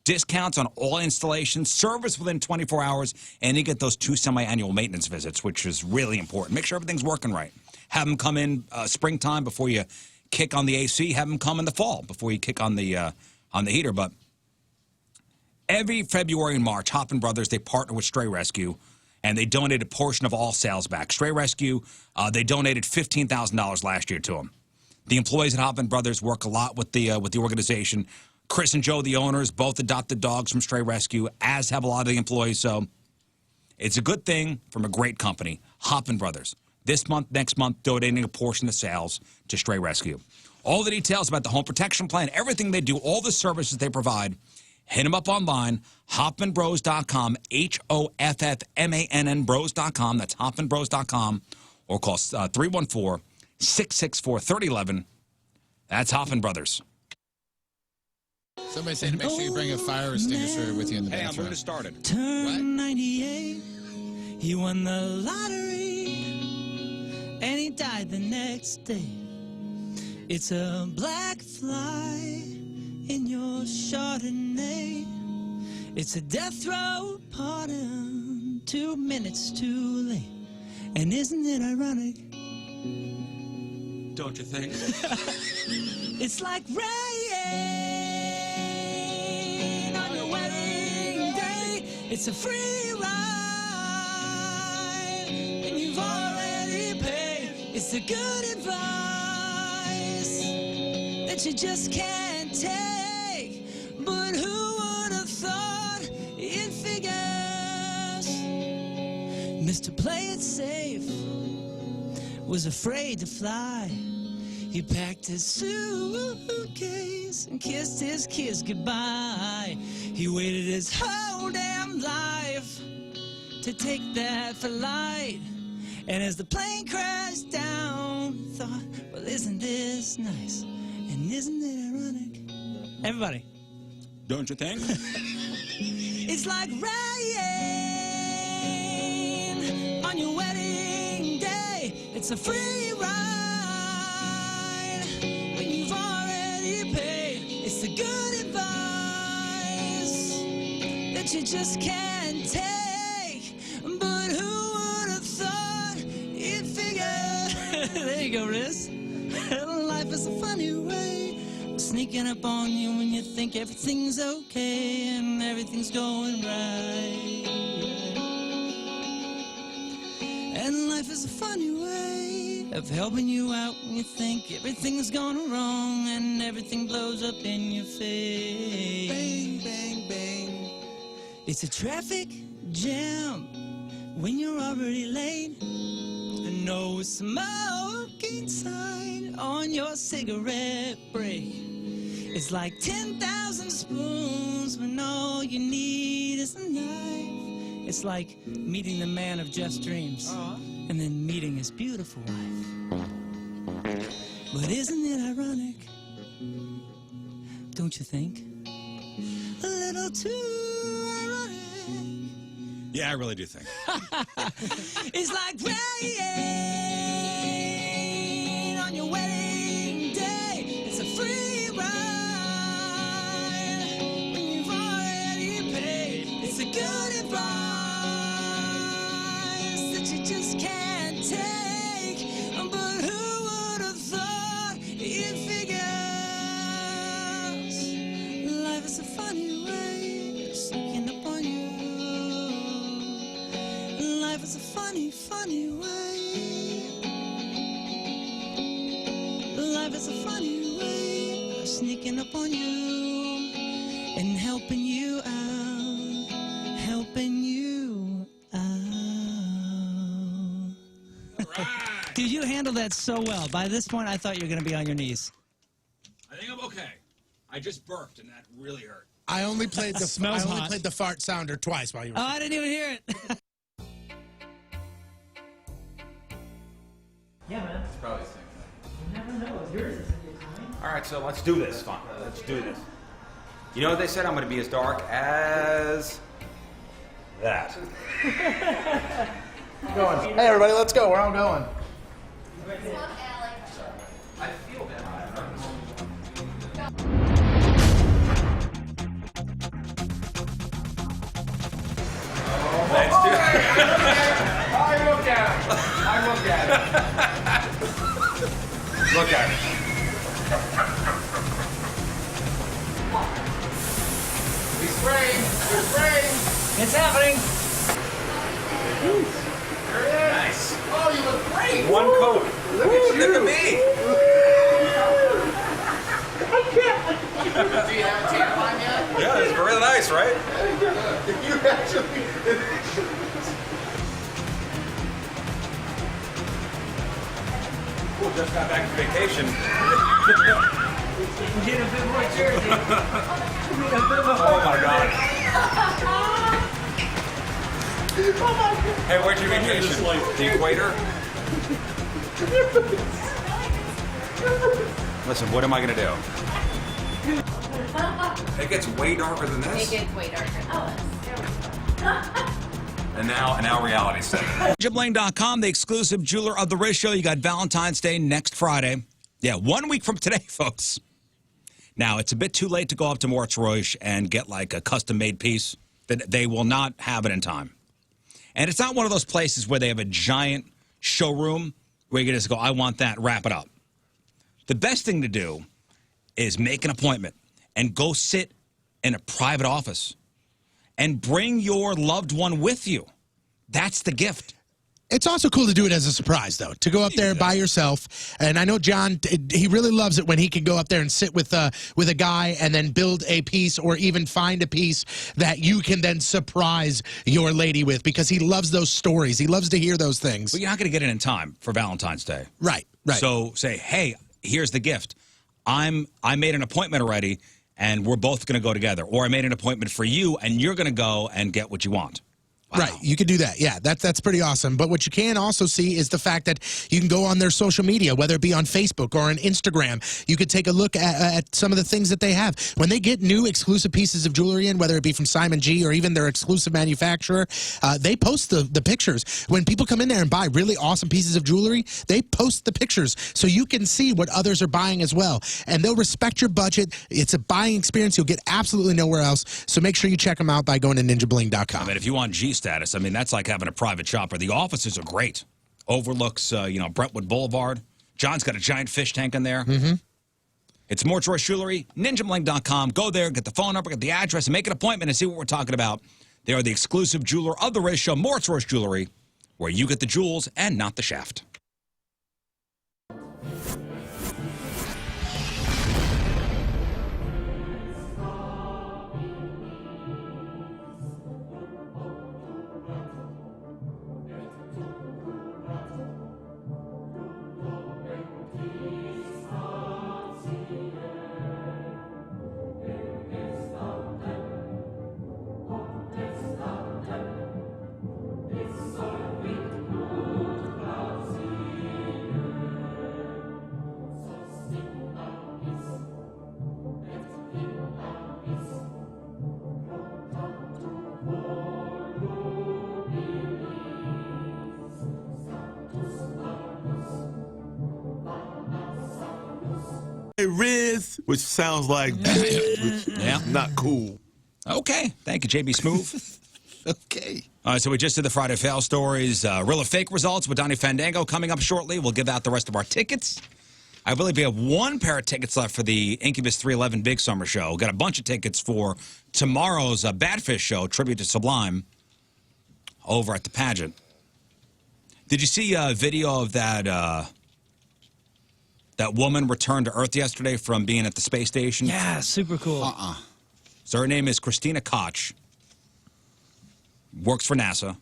Discounts on all installations, service within 24 hours, and you get those 2 semi-annual maintenance visits, which is really important. Make sure everything's working right. Have them come in springtime before you kick on the AC. Have them come in the fall before you kick on the heater. But every February and March, Hoffman Brothers, they partner with Stray Rescue, and they donate a portion of all sales back. Stray Rescue, they donated $15,000 last year to them. The employees at Hoffman Brothers work a lot with the organization. Chris and Joe, the owners, both adopted dogs from Stray Rescue, as have a lot of the employees. So it's a good thing from a great company, Hoffman Brothers. This month, next month, donating a portion of sales to Stray Rescue. All the details about the home protection plan, everything they do, all the services they provide, hit them up online, HoffmanBros.com, HoffMann Bros.com. That's HoffmanBros.com, or call 314-664-3011. That's Hoffman Brothers. Somebody said to make sure you bring a fire extinguisher with you in the Hey, I'm bathroom. going to start it. Turn 98, he won the lottery, and he died the next day. It's a black fly in your Chardonnay. It's a death row pardon, 2 minutes too late. And isn't it ironic? Don't you think? It's like rain on your wedding day. It's a free ride, and you've already paid. It's the good advice that you just can't take. But who would have thought it figures? Mr. Play It Safe was afraid to fly. He packed his suitcase and kissed his kids goodbye. He waited his whole damn life to take that flight. And as the plane crashed down, thought, well, isn't this nice? And isn't it ironic? Everybody. Don't you think? It's like rain on your wedding day. It's a free ride when you've already paid. It's the good advice that you just can't take. But who would have thought it figured? There you go, Riz. Life is a funny way of sneaking up on you when you think everything's okay and everything's going right. And life is a funny way of helping you out when you think everything's gone wrong and everything blows up in your face. Bang, bang, bang. It's a traffic jam when you're already late. And no smoking sign on your cigarette break. It's like 10,000 spoons when all you need is a knife. It's like meeting the man of Jeff's dreams and then meeting his beautiful wife. But isn't it ironic? Don't you think? A little too ironic. Yeah, I really do think. It's like rain on your wedding day. It's a sneaking up on you and helping you out, helping you out. Dude, you handled that so well. By this point, I thought you were going to be on your knees. I think I'm okay. I just burped, and that really hurt. I only played the played the fart sounder twice while you were. Oh, I didn't even hear it. Yeah, man. It's probably the same You never know. Yours is in your time. All right, so let's do this. Fine. Let's do this. You know what they said? I'm going to be as dark as that. Going. Hey, everybody, let's go. Where I'm going. I feel bad. Let's do it. I look at him. Look at it. He's spraying. He's spraying. It's happening. There he is. Nice. Oh, you look great. One coat. Look at you. Look at me. I can't. Do you have a tan line yet? Yeah, it's really nice, right? You actually. Cool, just got back from vacation. Get a bit more jersey. Get a bit more. Oh my god. Hey, where'd you vacation? The equator? Listen, what am I gonna do? It gets way darker than It this. gets way darker than this. And now reality set. NinjaBling.com, the exclusive jeweler of the Riz Show. You got Valentine's Day next Friday. Yeah, 1 week from today, folks. Now, it's a bit too late to go up to Moritz Roche and get like a custom-made piece. They will not have it in time. And it's not one of those places where they have a giant showroom where you can just go, I want that, wrap it up. The best thing to do is make an appointment and go sit in a private office and bring your loved one with you. That's the gift. It's also cool to do it as a surprise, though, to go up there by yourself. And I know John, he really loves it when he can go up there and sit with a guy and then build a piece or even find a piece that you can then surprise your lady with, because he loves those stories. He loves to hear those things. But you're not going to get it in time for Valentine's Day. Right, right. So say, hey, here's the gift. I made an appointment already, and we're both going to go together. Or I made an appointment for you, and you're going to go and get what you want. Wow. Right, you can do that. Yeah, that's pretty awesome. But what you can also see is the fact that you can go on their social media, whether it be on Facebook or on Instagram. You could take a look at some of the things that they have. When they get new exclusive pieces of jewelry in, whether it be from Simon G or even their exclusive manufacturer, they post the pictures. When people come in there and buy really awesome pieces of jewelry, they post the pictures so you can see what others are buying as well. And they'll respect your budget. It's a buying experience you'll get absolutely nowhere else. So make sure you check them out by going to ninjabling.com. I mean, if you want G status, I mean, that's like having a private shopper. The offices are great. Overlooks, Brentwood Boulevard. John's got a giant fish tank in there. Mm-hmm. It's Moritz Roche Jewelry, ninjabling.com. Go there, get the phone number, get the address, and make an appointment and see what we're talking about. They are the exclusive jeweler of the Riz Show, Moritz Roche Jewelry, where you get the jewels and not the shaft. Riz, which sounds like not cool. Okay. Thank you, JB Smooth. Okay. All right, so we just did the Friday Fail Stories. Real or fake results with Donnie Fandango coming up shortly. We'll give out the rest of our tickets. I believe we have one pair of tickets left for the Incubus 311 Big Summer Show. Got a bunch of tickets for tomorrow's Badfish Show, tribute to Sublime, over at the pageant. Did you see a video of that That woman returned to Earth yesterday from being at the space station. Yeah, super cool. So her name is Christina Koch. Works for NASA.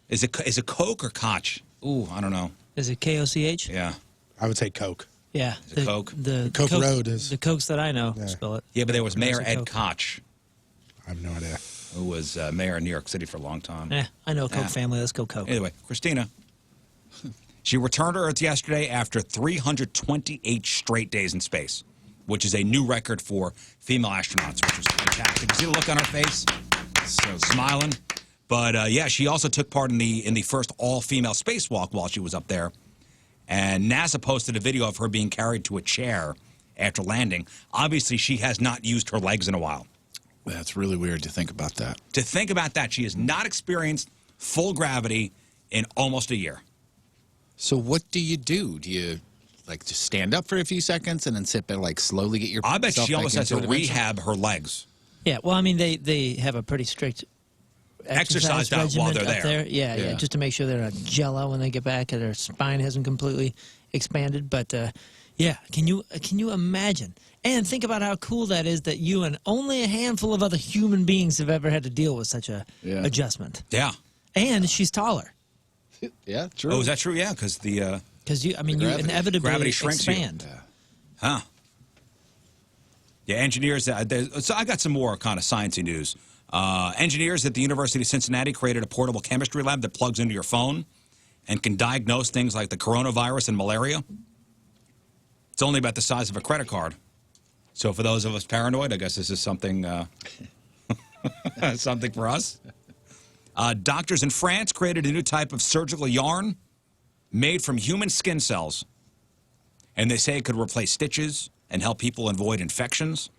Is it Koch or Koch? Ooh, I don't know. Is it Koch? Yeah. I would say Coke. Yeah. Is it Coke? The Coke Road is. The Cokes that I know spell it. Yeah, but there was Mayor Is it Ed Coke? Koch, I have no idea. who was mayor of New York City for a long time. Yeah, I know Coke Yeah. family. Let's go Coke. Anyway, Christina. She returned to Earth yesterday after 328 straight days in space, which is a new record for female astronauts, which was fantastic. You see the look on her face? So smiling. But yeah, she also took part in the first all-female spacewalk while she was up there. And NASA posted a video of her being carried to a chair after landing. Obviously, she has not used her legs in a while. That's really weird to think about that. To think about that, she has not experienced full gravity in almost a year. So what do? Do you like just stand up for a few seconds and then sit there, like slowly get your? I bet she almost has to rehab her legs. Yeah, well, I mean, they have a pretty strict Exercise that while regimen they're up there. Yeah, just to make sure they're not jello when they get back and their spine hasn't completely expanded. But yeah, can you imagine? And think about how cool that is that you and only a handful of other human beings have ever had to deal with such a adjustment. Yeah. And she's taller. Yeah, true. Oh, is that true? Yeah, because the Because you inevitably gravity shrinks expand. you. Huh. Yeah, engineers. So I got some more kind of sciencey news. Engineers at the University of Cincinnati created a portable chemistry lab that plugs into your phone and can diagnose things like the coronavirus and malaria. It's only about the size of a credit card. So for those of us paranoid, I guess this is something something for us. Doctors in France created a new type of surgical yarn made from human skin cells. And they say it could replace stitches and help people avoid infections,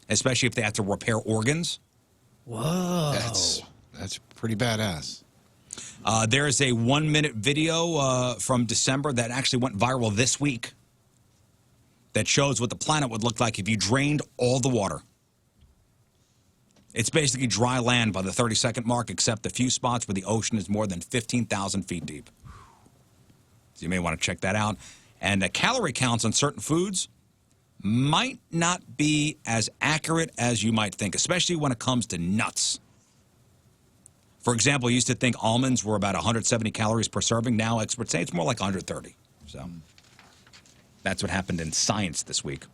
especially if they have to repair organs. Whoa. That's pretty badass. There is a 1-minute video from December that actually went viral this week that shows what the planet would look like if you drained all the water. It's basically dry land by the 30-second mark, except a few spots where the ocean is more than 15,000 feet deep. So you may want to check that out. And the calorie counts on certain foods might not be as accurate as you might think, especially when it comes to nuts. For example, you used to think almonds were about 170 calories per serving. Now experts say it's more like 130. So that's what happened in science this week.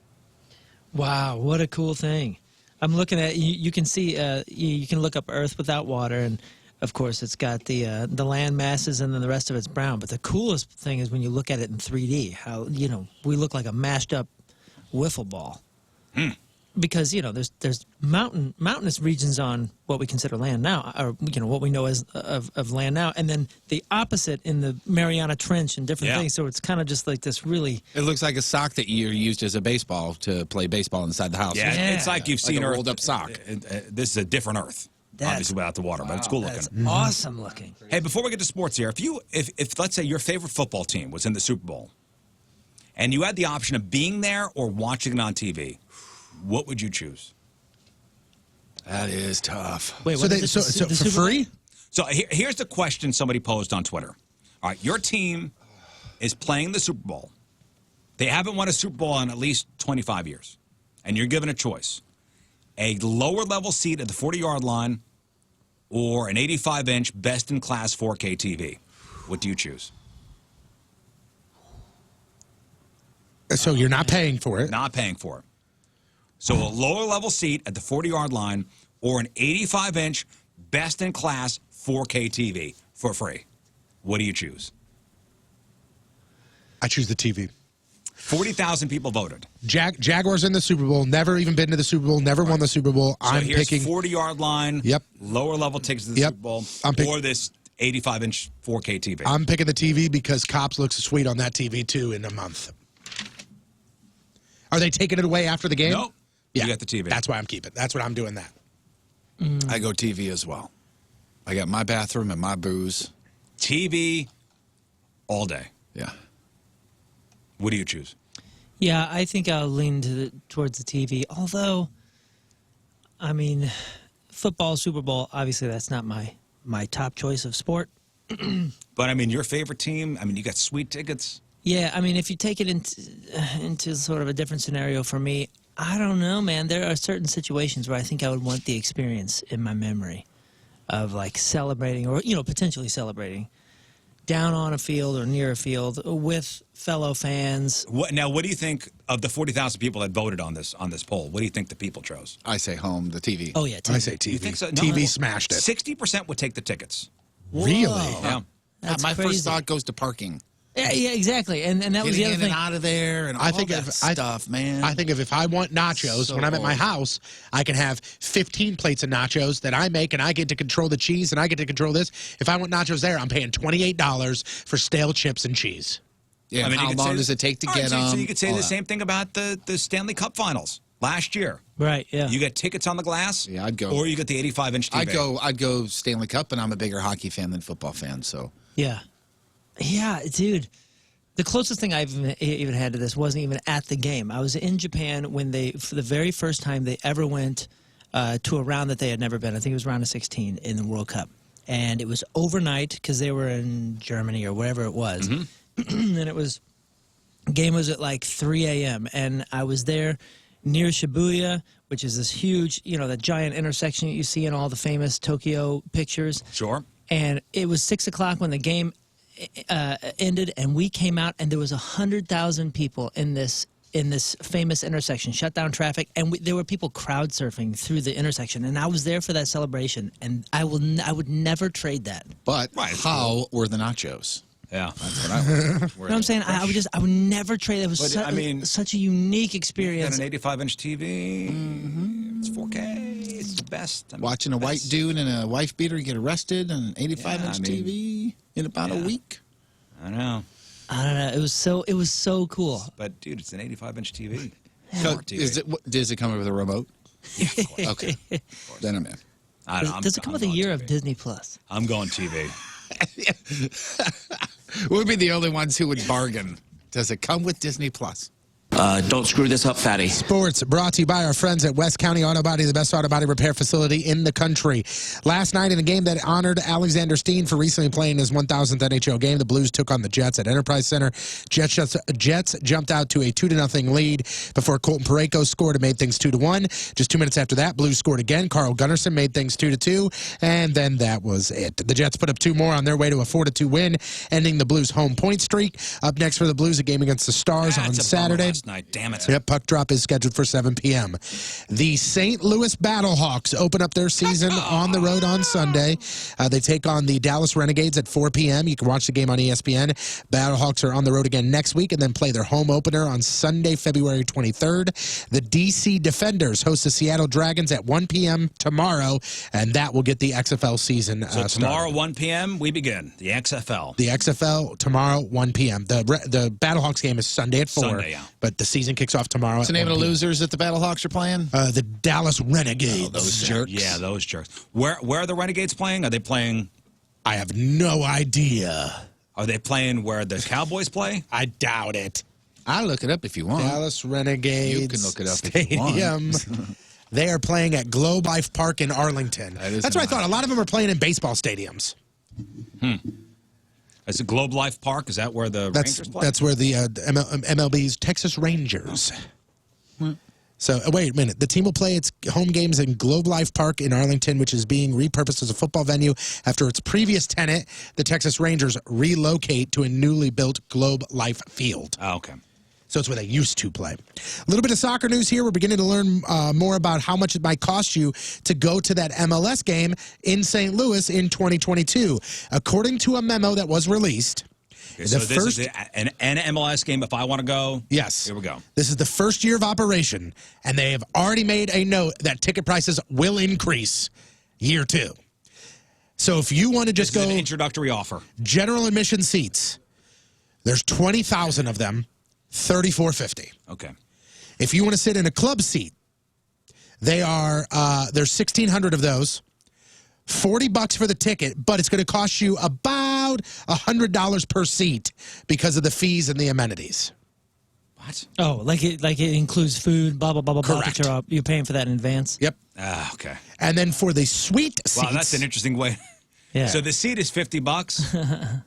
Wow, what a cool thing. I'm looking at you can see you can look up Earth without water, and of course it's got the land masses and then the rest of it's brown. But the coolest thing is when you look at it in 3D, how we look like a mashed up wiffle ball. Because there's mountainous regions on what we consider land now, or what we know as of land now, and then the opposite in the Mariana Trench and different things. So it's kind of just like this really. It looks like a sock that you used as a baseball to play baseball inside the house. Yeah, it's like you've seen a Earth. rolled up sock. This is a different Earth, obviously without the water, but it's cool looking. That's awesome looking. Hey, before we get to sports here, if let's say your favorite football team was in the Super Bowl, and you had the option of being there or watching it on TV, what would you choose? That is tough. Wait, So for free? So here's the question somebody posed on Twitter. All right, your team is playing the Super Bowl. They haven't won a Super Bowl in at least 25 years. And you're given a choice. A lower level seat at the 40-yard line or an 85-inch best-in-class 4K TV. What do you choose? So you're not paying for it. Not paying for it. So a lower level seat at the 40-yard line or an 85-inch best-in-class 4K TV for free. What do you choose? I choose the TV. 40,000 people voted. Jaguars in the Super Bowl, never even been to the Super Bowl, never won the Super Bowl. So I'm here's picking 40-yard line, lower level tickets to the Super Bowl, or this 85-inch 4K TV. I'm picking the TV because Cops looks sweet on that TV too in a month. Are they taking it away after the game? Nope. Yeah, you got the TV. That's why I'm keeping. That's what I'm doing that. I go TV as well. I got my bathroom and my booze. TV all day. Yeah. What do you choose? Yeah, I think I'll lean towards the TV. Although, I mean, football, Super Bowl, obviously that's not my top choice of sport. But, I mean, your favorite team, I mean, you got sweet tickets. Yeah, I mean, if you take it into sort of a different scenario for me, I don't know, man. There are certain situations where I think I would want the experience in my memory of like celebrating or, potentially celebrating down on a field or near a field with fellow fans. What do you think of the 40,000 people that voted on this poll? What do you think the people chose? I say home, the TV. Oh, yeah, TV. I say TV. You think so? TV smashed it. 60% would take the tickets. Really? Yeah. That's My crazy. first thought goes to parking. Yeah, exactly. And that was the Getting other in thing. and out of there and all that stuff, man. I think if I want nachos when I'm at my house, I can have 15 plates of nachos that I make, and I get to control the cheese, and I get to control this. If I want nachos there, I'm paying $28 for stale chips and cheese. Yeah, I mean, how long does it take to get them? So you could say the same thing about the Stanley Cup Finals last year. Right, yeah. You get tickets on the glass. Yeah, I'd go. Or you get the 85-inch TV. I'd go Stanley Cup, and I'm a bigger hockey fan than football fan, so. Yeah. Yeah, dude. The closest thing I've even had to this wasn't even at the game. I was in Japan when for the very first time they ever went to a round that they had never been. I think it was round of 16 in the World Cup. And it was overnight because they were in Germany or wherever it was. And it was, game was at like 3 a.m. And I was there near Shibuya, which is this huge, the giant intersection that you see in all the famous Tokyo pictures. Sure. And it was 6 o'clock when the game ended, and we came out, and there was 100,000 people in this famous intersection, shut down traffic, and there were people crowd surfing through the intersection, and I was there for that celebration, and I would never trade that. But how were the nachos? Yeah, that's what I would. You know what I'm saying? I would never trade. It was such a unique experience. Got an 85-inch TV. It's 4K. It's the best. Watching a white dude and a wife beater get arrested on an 85-inch TV in about a week. I know. I don't know. It was so cool. But dude, it's an 85-inch TV. Does it come with a remote? Yeah, of course. Okay. Then I'm in. I don't know, Does it come with a year of Disney Plus? I'm going TV. We'll be the only ones who would bargain. Does it come with Disney Plus? Don't screw this up, fatty. Sports brought to you by our friends at West County Auto Body, the best auto body repair facility in the country. Last night in a game that honored Alexander Steen for recently playing his 1,000th NHL game, the Blues took on the Jets at Enterprise Center. Jets jumped out to a 2-0 lead before Colton Parayko scored and made things 2-1. Just 2 minutes after that, Blues scored again. Carl Gunnarsson made things 2-2, and then that was it. The Jets put up 2 more on their way to a 4-2 win, ending the Blues' home point streak. Up next for the Blues, a game against the Stars on Saturday. Night. Damn it. Yep, puck drop is scheduled for 7 p.m. The St. Louis Battlehawks open up their season on the road on Sunday. They take on the Dallas Renegades at 4 p.m. You can watch the game on ESPN. Battlehawks are on the road again next week and then play their home opener on Sunday, February 23rd. The D.C. Defenders host the Seattle Dragons at 1 p.m. tomorrow, and that will get the XFL season So tomorrow, started. 1 p.m., we begin the XFL. The XFL tomorrow, 1 p.m. The Battlehawks game is Sunday at 4, Sunday, yeah. but the season kicks off tomorrow. What's the name of the losers that the Battlehawks are playing? The Dallas Renegades. Oh, those jerks. Yeah, those jerks. Where are the Renegades playing? Are they playing? I have no idea. Are they playing where the Cowboys play? I doubt it. I'll look it up if you want. Dallas Renegades. You can look it up Stadium. if you want. They are playing at Globe Life Park in Arlington. That's what I thought. A lot of them are playing in baseball stadiums. Is it Globe Life Park? Is that where the Rangers play? That's where the MLB's Texas Rangers. So, wait a minute. The team will play its home games in Globe Life Park in Arlington, which is being repurposed as a football venue after its previous tenant, the Texas Rangers, relocate to a newly built Globe Life Field. Oh, okay. So it's where they used to play. A little bit of soccer news here. We're beginning to learn more about how much it might cost you to go to that MLS game in St. Louis in 2022. According to a memo that was released, Okay, so this is an MLS game if I want to go? Yes. Here we go. This is the first year of operation, and they have already made a note that ticket prices will increase year 2. So if you want to just This is go an introductory offer. General admission seats, there's 20,000 of them, $34.50. Okay. If you want to sit in a club seat, there's 1,600 of those. $40 for the ticket, but it's going to cost you about $100 per seat because of the fees and the amenities. What? Oh, like it includes food, blah blah blah blah blah. Correct. But you're paying for that in advance. Yep. Okay. And then for the suite seats, Wow, that's an interesting way. Yeah. So the seat is $50.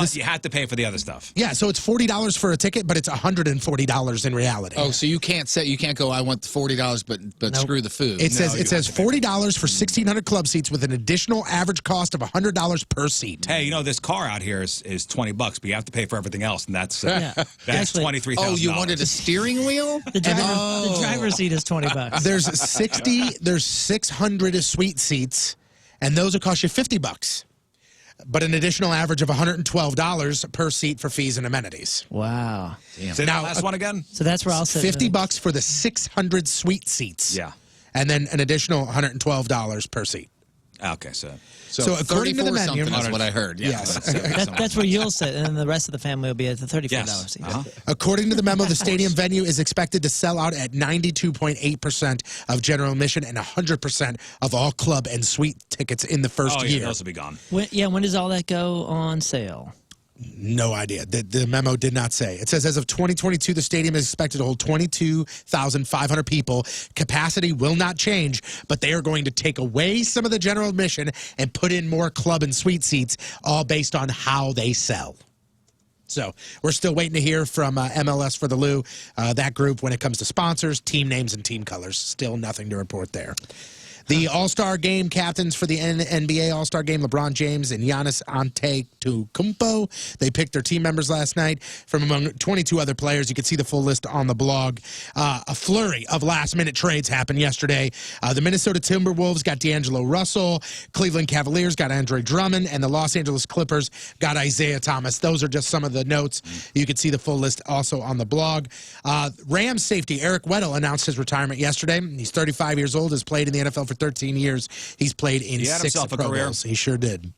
But you have to pay for the other stuff. Yeah, so it's $40 for a ticket, but it's $140 in reality. Oh, so you can't go, I want $40, but screw the food. It says $40 for 1,600 club seats with an additional average cost of $100 per seat. Hey, this car out here is $20, but you have to pay for everything else, and that's Actually, $23,000. Oh, you wanted a steering wheel? The driver's seat is $20. There's 600 suite seats, and those will cost you $50. But an additional average of $112 per seat for fees and amenities. Wow. Damn. Say that last one again? So that's where I'll sit. $50 for the 600 suite seats. Yeah. And then an additional $112 per seat. Okay, so according to the menu, that's what I heard. Yeah. Yes. That's where you'll sit, and then the rest of the family will be at the $34 seat. According to the memo, the stadium venue is expected to sell out at 92.8% of general admission and 100% of all club and suite tickets in the first year. Those will be gone. When does all that go on sale? No idea. The memo did not say. It says as of 2022, the stadium is expected to hold 22,500 people. Capacity will not change, but they are going to take away some of the general admission and put in more club and suite seats, all based on how they sell. So we're still waiting to hear from MLS for the Lou, that group, when it comes to sponsors, team names, and team colors. Still nothing to report there. The All-Star Game captains for the NBA All-Star Game, LeBron James and Giannis Antetokounmpo. They picked their team members last night from among 22 other players. You can see the full list on the blog. A flurry of last-minute trades happened yesterday. The Minnesota Timberwolves got D'Angelo Russell. Cleveland Cavaliers got Andre Drummond. And the Los Angeles Clippers got Isaiah Thomas. Those are just some of the notes. You can see the full list also on the blog. Rams safety Eric Weddle announced his retirement yesterday. He's 35 years old, has played in the NFL for 13 years. He's played in 6 Pro Bowls. He sure did.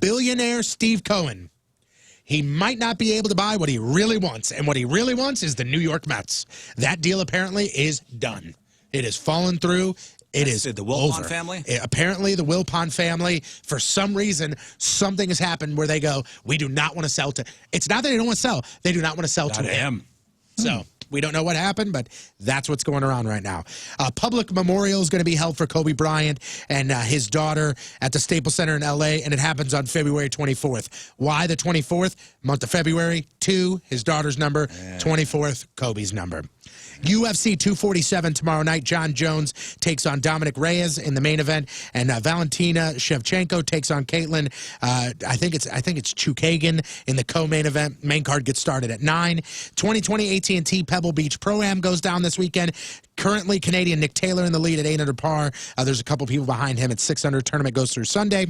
Billionaire Steve Cohen. He might not be able to buy what he really wants, and what he really wants is the New York Mets. That deal apparently is done. It has fallen through. It is the Wilpon over. family? Apparently, the Wilpon family, for some reason, something has happened where they go, we do not want to sell to. It's not that they don't want to sell. They do not want to sell to him. So we don't know what happened, but that's what's going around right now. Public memorial is going to be held for Kobe Bryant and his daughter at the Staples Center in L.A., and it happens on February 24th. Why the 24th? Month of February, 2, his daughter's number, 24th, Kobe's number. UFC 247 tomorrow night. John Jones takes on Dominic Reyes in the main event, and Valentina Shevchenko takes on Caitlin. I think it's Chukagan in the co-main event. Main card gets started at 9. 2020 AT&T Pebble Beach Pro-Am goes down this weekend. Currently, Canadian Nick Taylor in the lead at 8 under par. There's a couple people behind him at 6 under. Tournament goes through Sunday.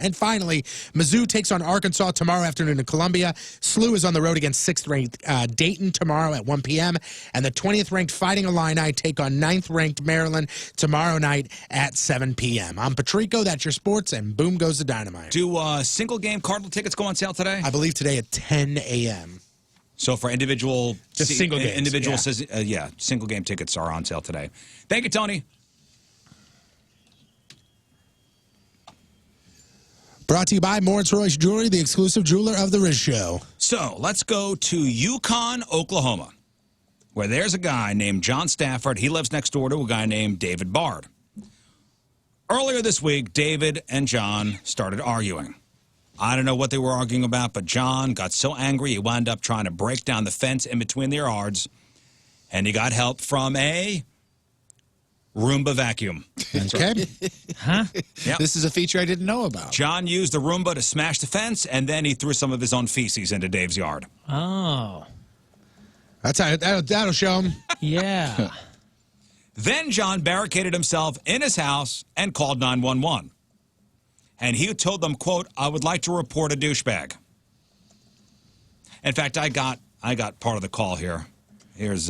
And finally, Mizzou takes on Arkansas tomorrow afternoon in Columbia. SLU is on the road against 6th-ranked Dayton tomorrow at 1 p.m. And the 20th-ranked Fighting Illini take on 9th-ranked Maryland tomorrow night at 7 p.m. I'm Patrico, that's your sports, and boom goes the dynamite. Do single-game Cardinal tickets go on sale today? I believe today at 10 a.m. So for individual... Just single games, single-game tickets are on sale today. Thank you, Tony. Brought to you by Morris Royce Jewelry, the exclusive jeweler of the Riz Show. So let's go to Yukon, Oklahoma, where there's a guy named John Stafford. He lives next door to a guy named David Bard. Earlier this week, David and John started arguing. I don't know what they were arguing about, but John got so angry he wound up trying to break down the fence in between their yards, and he got help from a Roomba vacuum. Okay. Huh? Yep. This is a feature I didn't know about. John used the Roomba to smash the fence, and then he threw some of his own feces into Dave's yard. Oh. That's how that'll show him. Yeah. Then John barricaded himself in his house and called 911. And he told them, quote, I would like to report a douchebag. In fact, I got part of the call here. Here's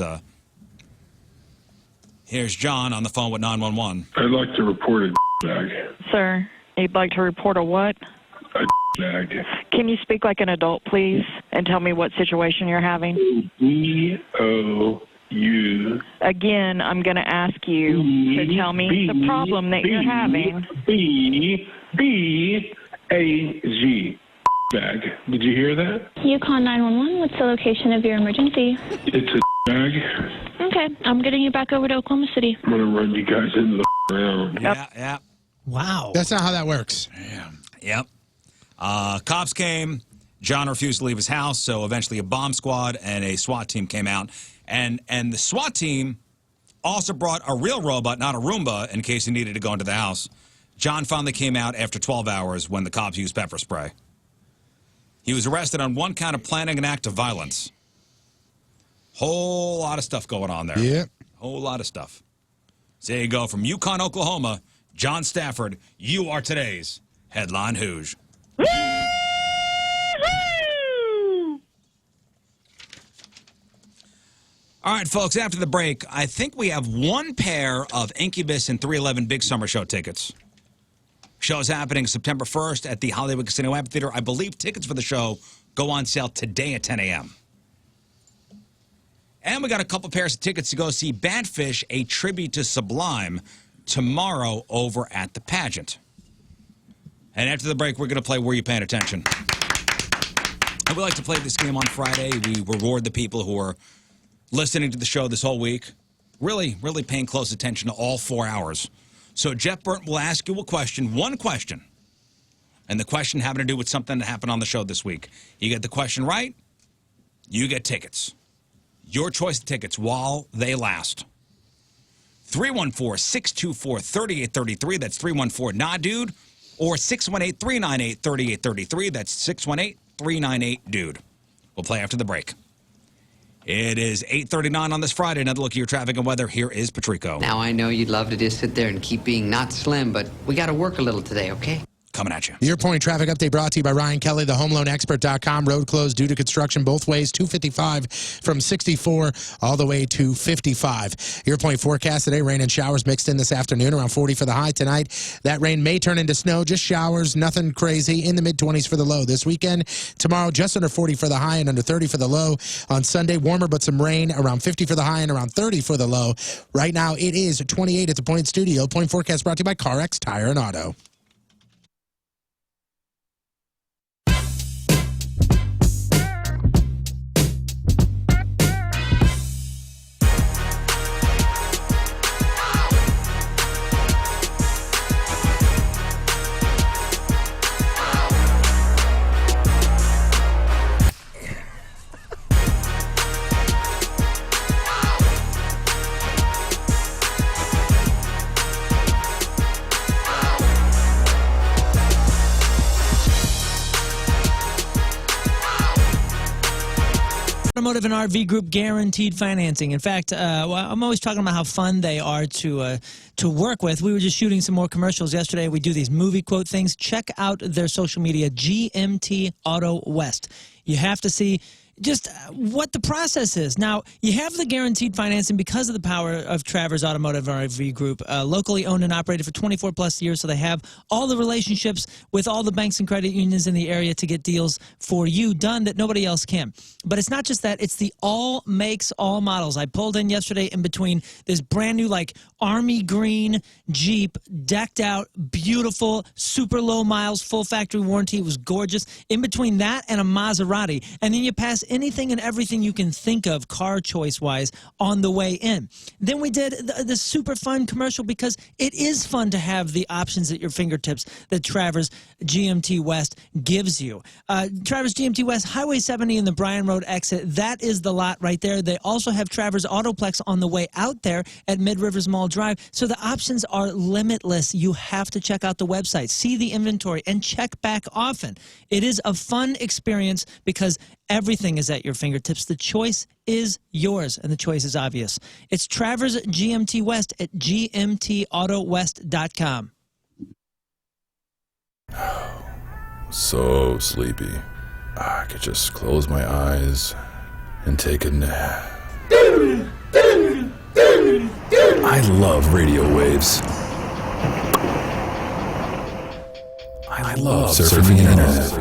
John on the phone with 911. I'd like to report a bag. Sir, you'd like to report a what? A bag. Can you speak like an adult, please, and tell me what situation you're having? E-O-U. Again, I'm going to ask you to tell me the problem that you're having. B-A-G. Bag. Did you hear that? Yukon 911, what's the location of your emergency? It's a bag. Okay, I'm getting you back over to Oklahoma City. I'm going to run you guys into the ground. Yeah. Wow. That's not how that works. Yep. Cops came. John refused to leave his house, so eventually a bomb squad and a SWAT team came out. And the SWAT team also brought a real robot, not a Roomba, in case he needed to go into the house. John finally came out after 12 hours when the cops used pepper spray. He was arrested on one count of planning an act of violence. Whole lot of stuff going on there. Yeah. Whole lot of stuff. So there you go. From Yukon, Oklahoma, John Stafford, you are today's Headline Hooge. All right, folks, after the break, I think we have one pair of Incubus and 311 Big Summer Show tickets. Show's happening September 1st at the Hollywood Casino Amphitheater. I believe tickets for the show go on sale today at 10 a.m. And we got a couple pairs of tickets to go see Badfish, a tribute to Sublime, tomorrow over at the pageant. And after the break, we're going to play Were You Paying Attention? And we like to play this game on Friday. We reward the people who are listening to the show this whole week, really paying close attention to all 4 hours. So Jeff Burton will ask you one question, and the question having to do with something that happened on the show this week. You get the question right, you get tickets. Your choice of tickets while they last. 314-624-3833. That's 314-NA-DUDE. Or 618-398-3833. That's 618-398-DUDE. We'll play after the break. It is 8:39 on this Friday. Another look at your traffic and weather. Here is Patrico. Now, I know you'd love to just sit there and keep being not slim, but we got to work a little today, okay? Coming at you. Your point traffic update brought to you by Ryan Kelly, thehomeloanexpert.com. Road closed due to construction both ways, 255 from 64 all the way to 55. Your point forecast today, rain and showers mixed in this afternoon, around 40 for the high tonight. That rain may turn into snow, just showers, nothing crazy, in the mid-20s for the low. This weekend, tomorrow, just under 40 for the high and under 30 for the low. On Sunday, warmer but some rain, around 50 for the high and around 30 for the low. Right now, it is 28 at the Point Studio. Point forecast brought to you by CarX Tire and Auto. Automotive and RV Group guaranteed financing. In fact, I'm always talking about how fun they are to work with. We were just shooting some more commercials yesterday. We do these movie quote things. Check out their social media, GMT Auto West. You have to see just what the process is. Now, you have the guaranteed financing because of the power of Travers Automotive RV Group, locally owned and operated for 24 plus years, so they have all the relationships with all the banks and credit unions in the area to get deals for you done that nobody else can. But it's not just that, it's the all makes, all models. I pulled in yesterday in between this brand new, like, army green Jeep, decked out, beautiful, super low miles, full factory warranty. It was gorgeous. In between that and a Maserati. And then you pass anything and everything you can think of car choice-wise on the way in. Then we did the super fun commercial because it is fun to have the options at your fingertips that Travers GMT West gives you. Travers GMT West, Highway 70 in the Bryan Road exit, that is the lot right there. They also have Travers Autoplex on the way out there at Mid-Rivers Mall Drive. So the options are limitless. You have to check out the website, see the inventory, and check back often. It is a fun experience because everything is at your fingertips. The choice is yours, and the choice is obvious. It's Travers GMT West at gmtautowest.com. So sleepy. I could just close my eyes and take a nap. I love radio waves. I love surfing the internet.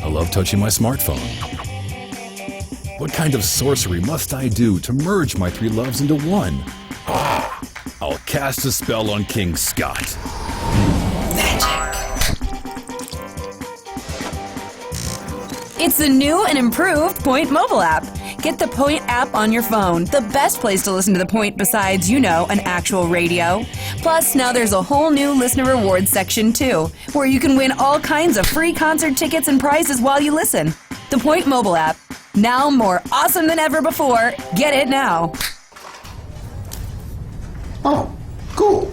I love touching my smartphone. What kind of sorcery must I do to merge my three loves into one? I'll cast a spell on King Scott. It's the new and improved Point mobile app. Get the Point app on your phone, the best place to listen to The Point besides, you know, an actual radio. Plus, now there's a whole new listener rewards section, too, where you can win all kinds of free concert tickets and prizes while you listen. The Point mobile app, now more awesome than ever before. Get it now. Oh, cool.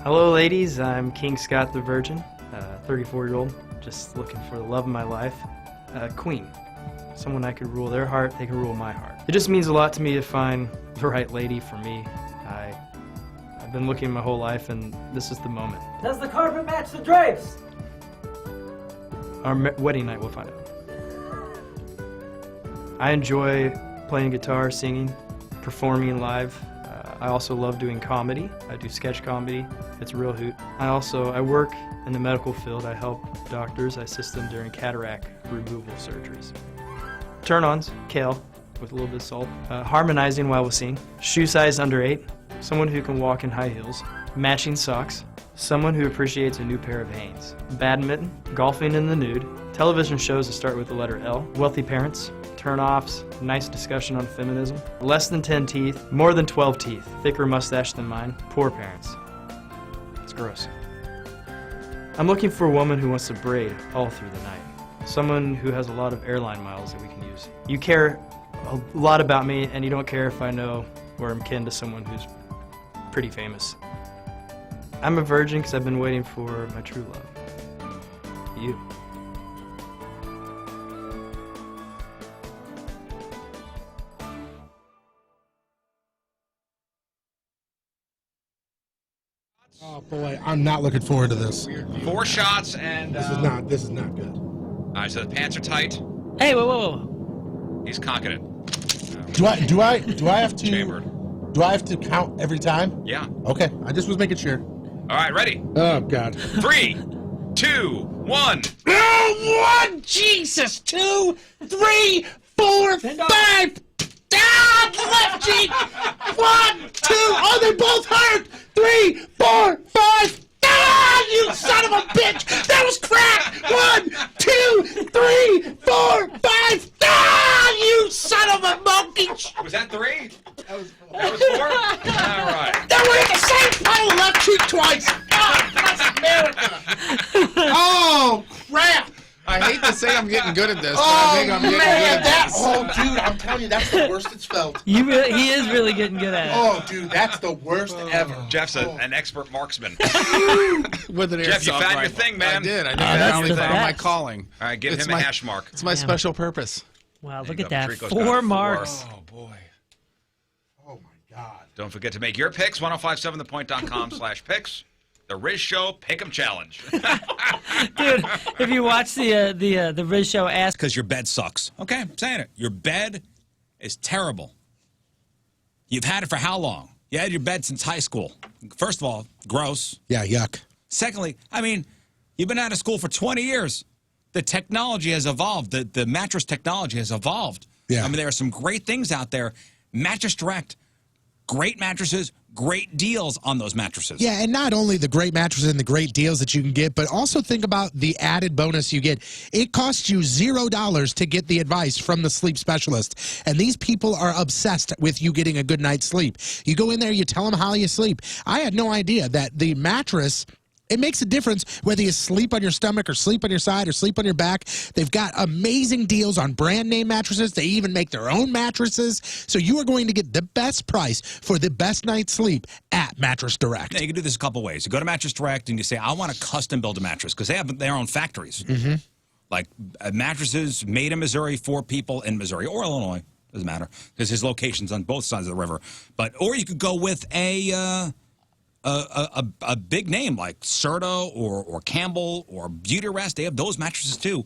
Hello, ladies. I'm King Scott the Virgin, 34-year-old, just looking for the love of my life. Queen. Someone I could rule their heart, they can rule my heart. It just means a lot to me to find the right lady for me. I've been looking my whole life, and this is the moment. Does the carpet match the drapes? Our wedding night, we'll find out. I enjoy playing guitar, singing, performing live. I also love doing comedy. I do sketch comedy. It's a real hoot. I work in the medical field. I help doctors. I assist them during cataract removal surgeries. Turn-ons, kale with a little bit of salt. Harmonizing while we sing. Shoe size under 8. Someone who can walk in high heels. Matching socks. Someone who appreciates a new pair of Hanes. Badminton. Golfing in the nude. Television shows that start with the letter L. Wealthy parents. Turn-offs, nice discussion on feminism. Less than 10 teeth, more than 12 teeth. Thicker mustache than mine. Poor parents. It's gross. I'm looking for a woman who wants to braid all through the night. Someone who has a lot of airline miles that we can use. You care a lot about me, and you don't care if I know where I'm kin to someone who's pretty famous. I'm a virgin because I've been waiting for my true love. You. Oh boy, I'm not looking forward to this. 4 shots and This is not good. all right, so the pants are tight. Hey, whoa. He's cocking it. Do I have to Chambered. Do I have to count every time? Yeah. Okay, I just was making sure. All right, ready? Oh God. 3, 2, 1. Oh, 1, Jesus, 2, 3, 4, 5. Ah, left cheek. 1, 2. Oh, they both hurt. 3, 4, 5. Ah, you son of a bitch. That was crack. 1, 2, 3, 4, 5. Ah, you son of a monkey. Was that 3? That was 4? All right. They were in the same pile, left cheek twice. God, that's America. Oh, crap. I hate to say I'm getting good at this, but Oh, I think I'm getting man, good at that, this. oh, dude, I'm telling you, that's the worst it's felt. He is really getting good at it. Oh, dude, that's the worst ever. Jeff's an expert marksman. With an Jeff, you airsoft found your rifle. thing, man. I did. I that's finally the found my best. calling. All right, give It's him a hash mark. It's my special purpose. Wow, There look you at go. that. Patrico's got 4 4. marks. Oh, boy. Oh, my God. Don't forget to make your picks, 1057thepoint.com/picks. The Riz Show Pick'em Challenge. Dude, if you watch the Riz Show ask... Because your bed sucks. Okay, I'm saying it. Your bed is terrible. You've had it for how long? You had your bed since high school. First of all, gross. Yeah, yuck. Secondly, I mean, you've been out of school for 20 years. The technology has evolved. The mattress technology has evolved. Yeah. I mean, there are some great things out there. Mattress Direct, great mattresses, great deals on those mattresses. Yeah, and not only the great mattresses and the great deals that you can get, but also think about the added bonus you get. It costs you $0 to get the advice from the sleep specialist, and these people are obsessed with you getting a good night's sleep. You go in there, you tell them how you sleep. I had no idea that the mattress... It makes a difference whether you sleep on your stomach or sleep on your side or sleep on your back. They've got amazing deals on brand name mattresses. They even make their own mattresses. So you are going to get the best price for the best night's sleep at Mattress Direct. Now, you can do this a couple ways. You go to Mattress Direct and you say, I want to custom build a mattress because they have their own factories. Mm-hmm. Like mattresses made in Missouri for people in Missouri or Illinois. Doesn't matter because his location's on both sides of the river. Or you could go with a big name like Serta or Campbell or Beauty Rest. They have those mattresses too.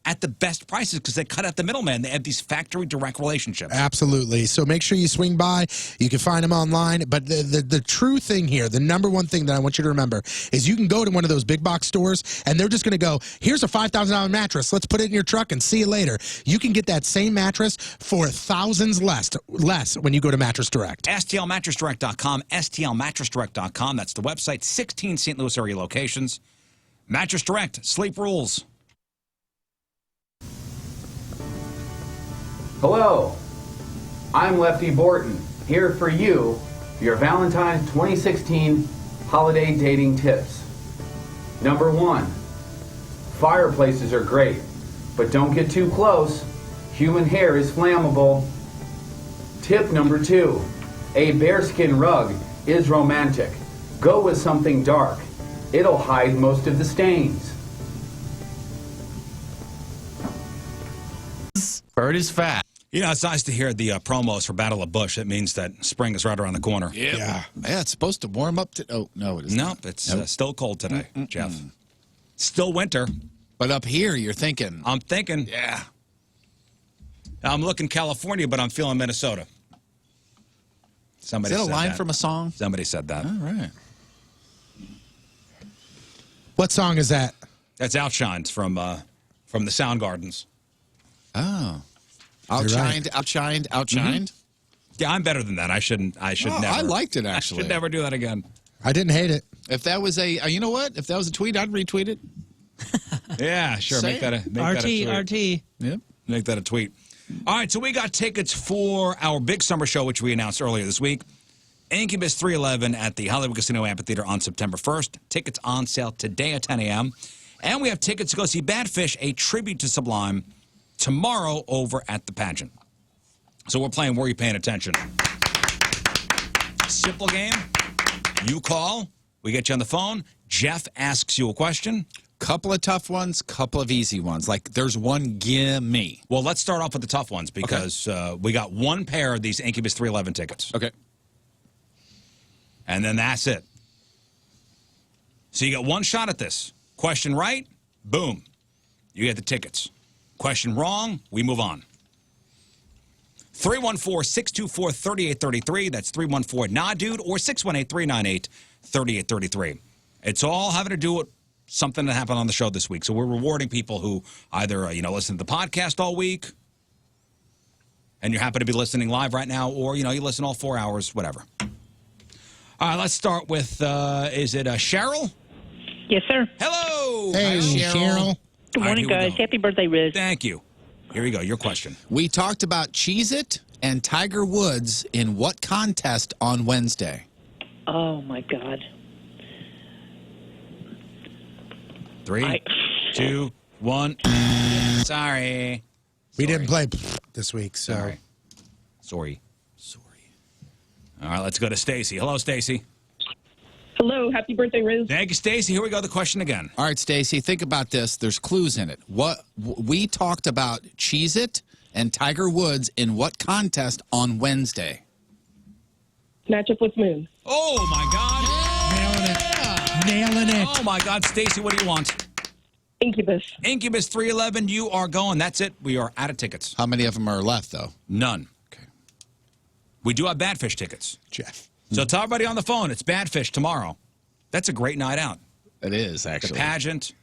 at the best prices because they cut out the middleman. They have these factory direct relationships. Absolutely. So make sure you swing by. You can find them online. But the true thing here, the number one thing that I want you to remember is you can go to one of those big box stores and they're just going to go, here's a $5,000 mattress. Let's put it in your truck and see you later. You can get that same mattress for thousands less when you go to Mattress Direct. STLMattressDirect.com, STLMattressDirect.com. That's the website. 16 St. Louis area locations. Mattress Direct. Sleep rules. Hello, I'm Lefty Borton, here for you, your Valentine's 2016 holiday dating tips. Number 1, fireplaces are great, but don't get too close. Human hair is flammable. Tip number 2, a bearskin rug is romantic. Go with something dark. It'll hide most of the stains. Bird is fat. You know, it's nice to hear the promos for Battle of Bush. That means that spring is right around the corner. Yeah, it's supposed to warm up. Oh, no, it isn't. Nope, it's still cold today, Jeff. Still winter. But up here, you're thinking. I'm thinking. Yeah. I'm looking California, but I'm feeling Minnesota. Somebody Is that a said line that. from a song? Somebody said that. All right. What song is that? That's Outshines from the Soundgardens. Oh. Outshined, outshined. Mm-hmm. Yeah, I'm better than that. I should never. I liked it, actually. I should never do that again. I didn't hate it. If that was you know what? If that was a tweet, I'd retweet it. Yeah, sure. Say Make that a RT. Yep. Make that a tweet. All right, so we got tickets for our big summer show, which we announced earlier this week. Incubus 311 at the Hollywood Casino Amphitheater on September 1st. Tickets on sale today at 10 a.m. And we have tickets to go see Badfish, a tribute to Sublime, tomorrow over at the pageant. So we're playing Were You Paying Attention? Simple game. You call. We get you on the phone. Jeff asks you a question. Couple of tough ones, couple of easy ones. Like there's one gimme. Well, let's start off with the tough ones because we got one pair of these Incubus 311 tickets. Okay. And then that's it. So you got one shot at this. Question right, boom. You get the tickets. Question wrong, we move on. 314-624-3833. That's 314-NA-DUDE or 618-398-3833. It's all having to do with something that happened on the show this week. So we're rewarding people who either, listen to the podcast all week and you happen to be listening live right now, or, you listen all 4 hours, whatever. All right, let's start with, is it Cheryl? Yes, sir. Hello. Hey, Cheryl. Good morning, guys. Happy birthday, Riz. Thank you. Here we go. Your question. We talked about Cheez-It and Tiger Woods in what contest on Wednesday? Oh, my God. 3, 2, 1. Sorry. We didn't play this week, so. Sorry. All right, let's go to Stacy. Hello, Stacy. Hello. Happy birthday, Riz. Thank you, Stacy. Here we go. The question again. All right, Stacy, think about this. There's clues in it. We talked about Cheez-It and Tiger Woods in what contest on Wednesday? Matchup with Moon. Oh, my God. Nailing it. Oh, my God. Stacy, what do you want? Incubus. Incubus 311, you are going. That's it. We are out of tickets. How many of them are left, though? None. Okay. We do have Badfish tickets. Jeff. So tell everybody on the phone, it's Badfish tomorrow. That's a great night out. It is, actually. The pageant.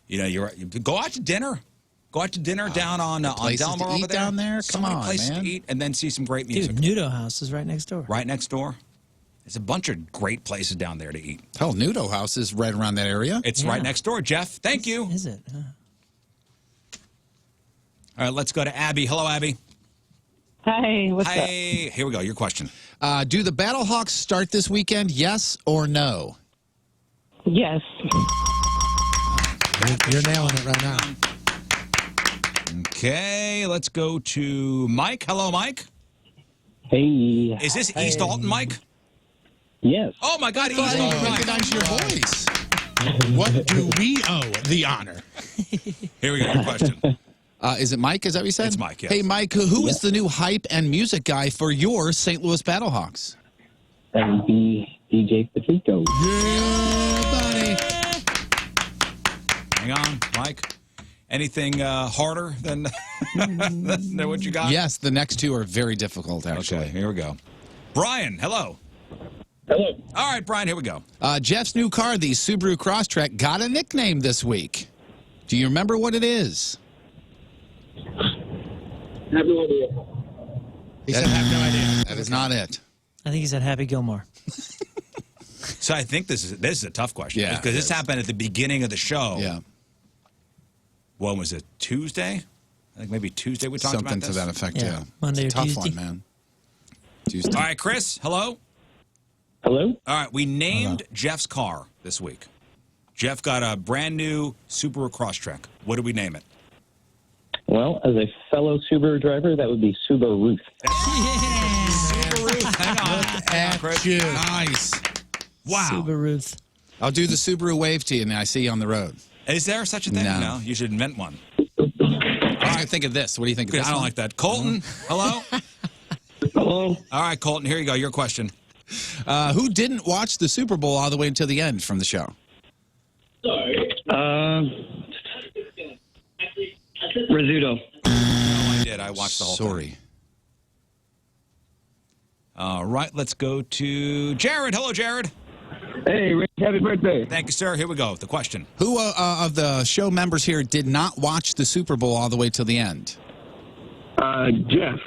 You go out to dinner. Go out to dinner down on Delmar over there. Down there? So many places to eat, and then see some great music. Dude, Nudo House is right next door. Right next door. There's a bunch of great places down there to eat. Hell, Nudo House is right around that area. It's right next door, Jeff. Thank you. Is it? All right, let's go to Abby. Hello, Abby. Hi, what's up? Hey, here we go. Your question. Do the Battlehawks start this weekend, yes or no? Yes. You're nailing it right now. Okay, let's go to Mike. Hello, Mike. Hey. Is this East Alton, Mike? Yes. Oh, my God, East I Alton. recognize your voice. What do we owe the honor? Here we go. Your question. Is it Mike? Is that what you said? It's Mike, yes. Hey, Mike, who is the new hype and music guy for your St. Louis Battlehawks? That would be DJ Patrico. Yeah, buddy. Hang on, Mike. Anything harder than, than what you got? Yes, the next two are very difficult, actually. Okay, here we go. Brian, hello. Hello. All right, Brian, here we go. Jeff's new car, the Subaru Crosstrek, got a nickname this week. Do you remember what it is? Have no idea. He said, "Have no idea." That is not it. I think he said Happy Gilmore. So I think this is a tough question. Yeah, Because this happened at the beginning of the show. Yeah. When was it? Tuesday? I think maybe Tuesday we talked Something about this. to that effect, yeah. Monday It's or a tough Tuesday. one, man. Tuesday. All right, Chris, hello. Hello? All right, we named Jeff's car this week. Jeff got a brand new Subaru Crosstrek. What did we name it? Well, as a fellow Subaru driver, that would be Subaru. Subaru. Hang on. At Chris. you. Nice. Wow. Subaru. I'll do the Subaru wave to you, and I see you on the road. Is there such a thing? No. You should invent one. All right, think of this. What do you think of Good, this I don't one? like that. Colton, hello? Hello? All right, Colton, here you go. Your question. Who didn't watch the Super Bowl all the way until the end from the show? Rizzuto. I did. I watched the whole thing. Sorry. All right, let's go to Jared. Hello, Jared. Hey, Rick, happy birthday. Thank you, sir. Here we go. The question. Who of the show members here did not watch the Super Bowl all the way till the end? Jeff.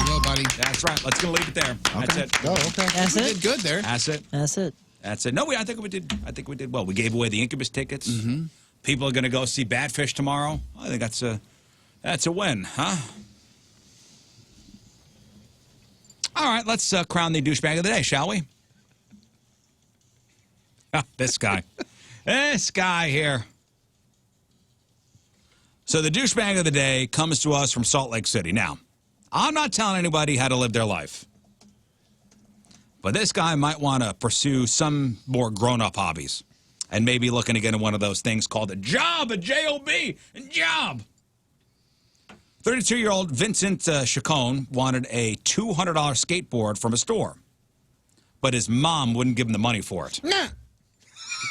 Yo, buddy. That's right. Let's go leave it there. That's it. Oh, okay. That's You it? did good there. That's it. That's it. That's it. No, I think we did. I think we did well. We gave away the Incubus tickets. Mm-hmm. People are going to go see Badfish tomorrow. I think that's a win, huh? All right, let's crown the douchebag of the day, shall we? This guy. This guy here. So the douchebag of the day comes to us from Salt Lake City. Now, I'm not telling anybody how to live their life. But this guy might want to pursue some more grown-up hobbies and maybe looking to get into one of those things called a job, a J-O-B, a job. 32-year-old Vincent Chacon wanted a $200 skateboard from a store, but his mom wouldn't give him the money for it. Nah.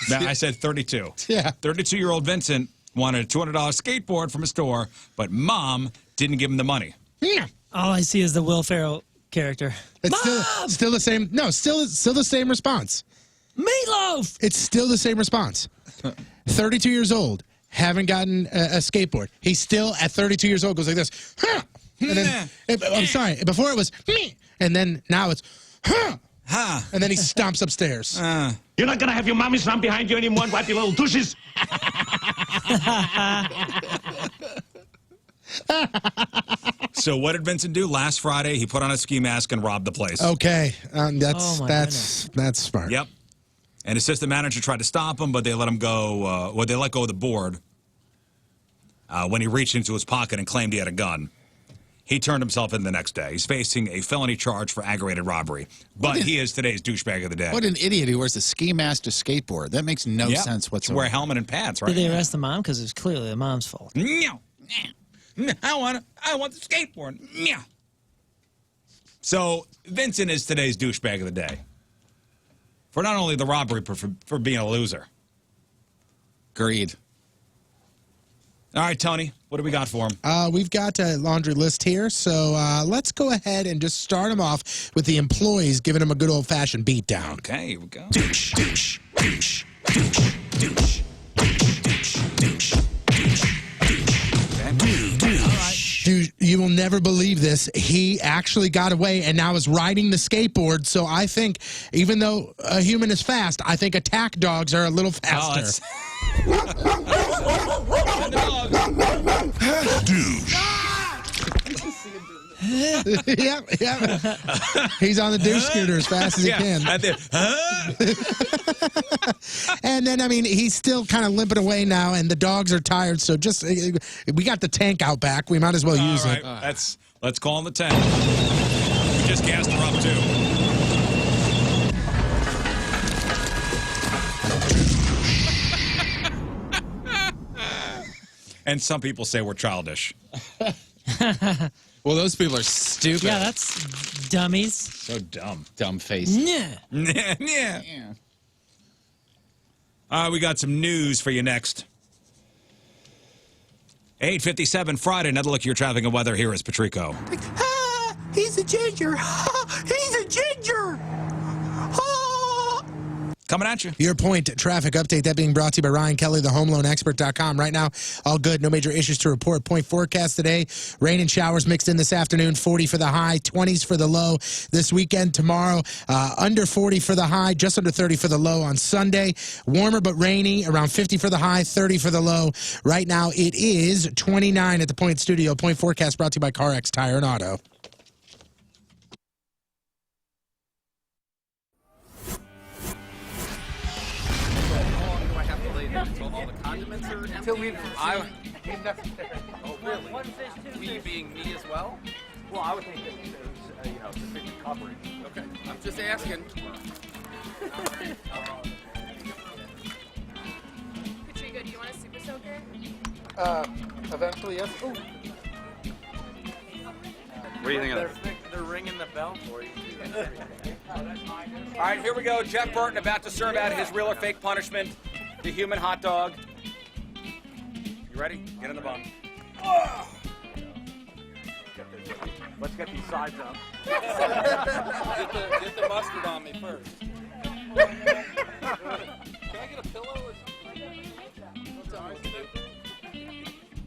Now, I said 32. Yeah. 32-year-old Vincent wanted a $200 skateboard from a store, but mom didn't give him the money. Yeah. All I see is the Will Ferrell character. It's still the same. No, still the same response. Meatloaf! It's still the same response. 32 years old, haven't gotten a skateboard. He still, at 32 years old, goes like this. Huh! And then, I'm sorry, before it was, and then now it's, huh! Huh. And then he stomps upstairs. You're not going to have your mommy stand behind you anymore and wipe your little douches. So what did Vincent do? Last Friday, he put on a ski mask and robbed the place. Okay, Oh, that's smart. Yep. And assistant manager tried to stop him, but they let him go. They let go of the board when he reached into his pocket and claimed he had a gun. He turned himself in the next day. He's facing a felony charge for aggravated robbery. But he is today's douchebag of the day. What an idiot who wears a ski mask to skateboard. That makes no Yep. sense whatsoever. Wear a helmet and pants, right? Did they arrest the mom? Because it's clearly the mom's fault. No. I want the skateboard. Yeah. So Vincent is today's douchebag of the day. For not only the robbery, but for being a loser. Agreed. All right, Tony, what do we got for him? We've got a laundry list here, so let's go ahead and just start him off with the employees giving him a good old-fashioned beatdown. Okay, here we go. Douche, douche, douche, douche, douche, douche, douche, douche, Dude, you will never believe this. He actually got away and now is riding the skateboard. So I think, even though a human is fast, I think attack dogs are a little faster. Yep. He's on the douche scooter as fast as he can. And then, I mean, he's still kind of limping away now, and the dogs are tired. So just, we got the tank out back. We might as well use it. Let's call in the tank. We just gassed her up, too. And some people say we're childish. Well, those people are stupid. Yeah, that's dummies. So dumb. Dumb face. Yeah. Yeah. All right, we got some news for you next. 8:57 Friday. Another look at your traffic and weather. Here is Patrico. He's a ginger. He's a ginger. Coming at you. Your point traffic update, that being brought to you by Ryan Kelly, thehomeloanexpert.com. Right now, all good. No major issues to report. Point forecast today. Rain and showers mixed in this afternoon. 40 for the high, 20s for the low. This weekend, tomorrow, under 40 for the high, just under 30 for the low on Sunday. Warmer but rainy, around 50 for the high, 30 for the low. Right now, it is 29 at the Point Studio. Point forecast brought to you by CarX Tire and Auto. Until we've necessary. Oh, really? Me being me as well? Well, I would think that it was, sufficient coverage. Okay, I'm just asking. Patrico, do you want a super soaker? Eventually, yes. Ooh. What do you think of that? They're ringing the bell for you. All right, here we go. Jeff Burton about to serve out his real or fake punishment, the human hot dog. You ready? Get in the bun. Let's get these sides up. Get the mustard on me first. Can I get a pillow or something?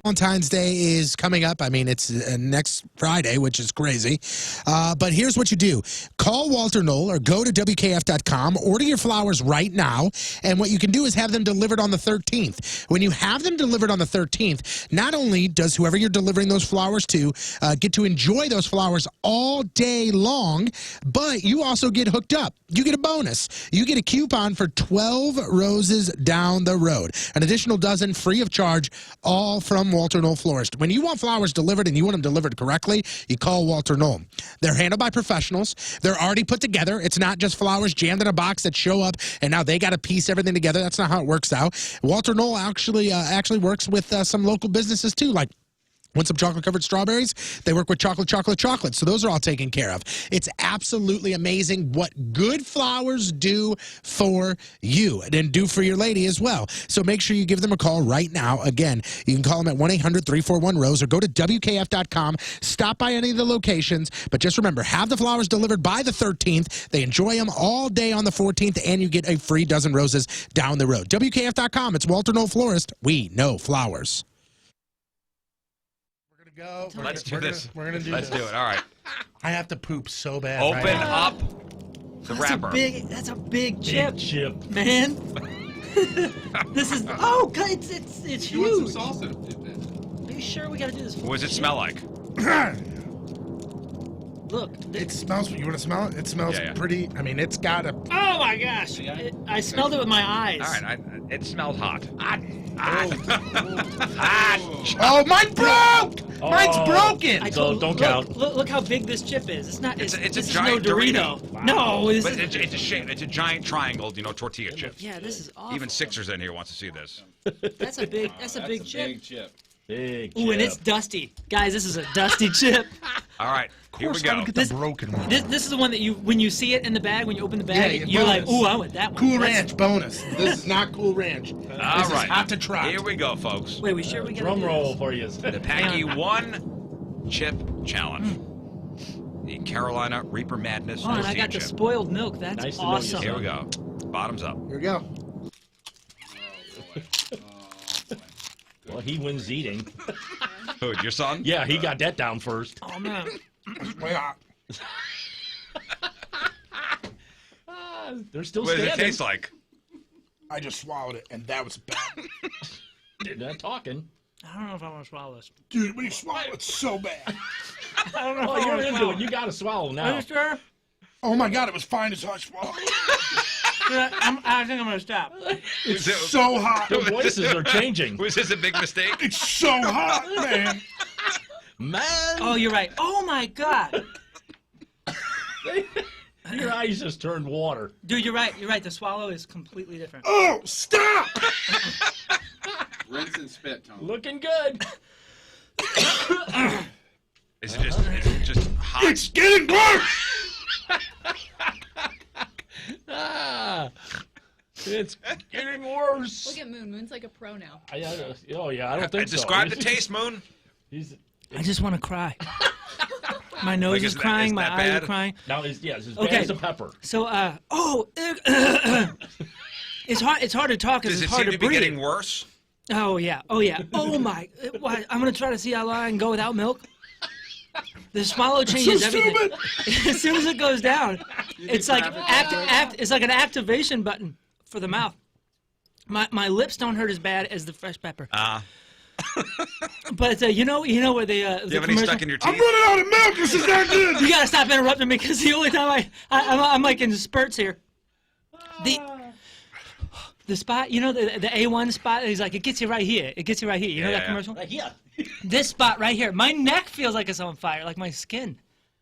Valentine's Day is coming up. I mean, it's next Friday, which is crazy. But here's what you do. Call Walter Knoll or go to WKF.com. Order your flowers right now. And what you can do is have them delivered on the 13th. When you have them delivered on the 13th, not only does whoever you're delivering those flowers to get to enjoy those flowers all day long, but you also get hooked up. You get a bonus. You get a coupon for 12 roses down the road. An additional dozen free of charge, all from Walter Knoll Florist. When you want flowers delivered and you want them delivered correctly, you call Walter Knoll. They're handled by professionals. They're already put together. It's not just flowers jammed in a box that show up and now they got to piece everything together. That's not how it works out. Walter Knoll actually works with some local businesses too, like want some chocolate-covered strawberries? They work with chocolate. So those are all taken care of. It's absolutely amazing what good flowers do for you and do for your lady as well. So make sure you give them a call right now. Again, you can call them at 1-800-341-ROSE or go to WKF.com. Stop by any of the locations. But just remember, have the flowers delivered by the 13th. They enjoy them all day on the 14th, and you get a free dozen roses down the road. WKF.com. It's Walter Knoll Florist. We know flowers. Go. Let's do this. We're gonna do Let's this. do it. All right. I have to poop so bad. Open right now. up the wrapper. That's a big chip. Big chip. Man. This is, oh, God, it's huge. salsa. Are you sure we got to do this? What does it smell like? Look. It smells. You want to smell it? It smells pretty. I mean, it's got a. Oh, my gosh. I smelled it with my eyes. All right. It smells hot. Oh, mine broke! Mine's broken! Don't count. Look how big this chip is. It's not. It's a this giant is no Dorito. Wow. No, this but is. it's a shape. It's a giant triangle. tortilla chips. Yeah, this is awful. Even Sixers in here wants to see this. That's a big. That's a big chip. Big chip. Big Ooh, and it's dusty, guys. This is a dusty chip. All right, here we go. Get the broken one. This is the one that when you see it in the bag, when you open the bag, you're like, ooh, I want that one. Cool Ranch bonus. This is not Cool Ranch. All This right. is hot to try. Here we go, folks. Wait, we sure we got Drum roll for you. The Packy One Chip Challenge. The Carolina Reaper Madness. Oh, and I got chip. the spoiled milk. That's Nice to know awesome. Here we go. Bottoms up. Here we go. Well, he wins eating. Who, your son? Yeah, he got that down first. Oh man. Way hot. They're still What does standing. it taste like? I just swallowed it, and that was bad. They're not talking. I don't know if I want to swallow this. Dude, when you swallow it, it's so bad. I don't know. Oh, you're into it. You got to swallow Are now. you sure? Oh my God, it was fine as I swallowed. I think I'm gonna stop. It's so hot. Their voices are changing. Was this a big mistake? It's so hot, man. Man. Oh, you're right. Oh my God. Your eyes just turned water. Dude, you're right. You're right. The swallow is completely different. Oh, stop! Rinse and spit, Tom. Looking good. Is it just hot? It's getting worse! It's getting worse. Look at Moon. Moon's like a pro now. I don't think so. Describe the taste, Moon. I just want to cry. My nose is crying. My eyes are crying. Now, it's as bad as a pepper. So, it's hard. It's hard to talk because it's hard to breathe. Does it seem to be getting worse? Oh yeah. Oh my. I'm gonna try to see how long I can go without milk. The swallow changes everything. As soon as it goes down, it's like it's like an activation button for the mouth. My lips don't hurt as bad as the fresh pepper. But you know where they. Do you have any stuck in your teeth? I'm running out of milk. This is not good. You gotta stop interrupting me because the only time I'm like in spurts here. The spot, the A1 spot, he's like, it gets you right here. It gets you right here. You know that commercial? Right here. This spot right here. My neck feels like it's on fire, like my skin.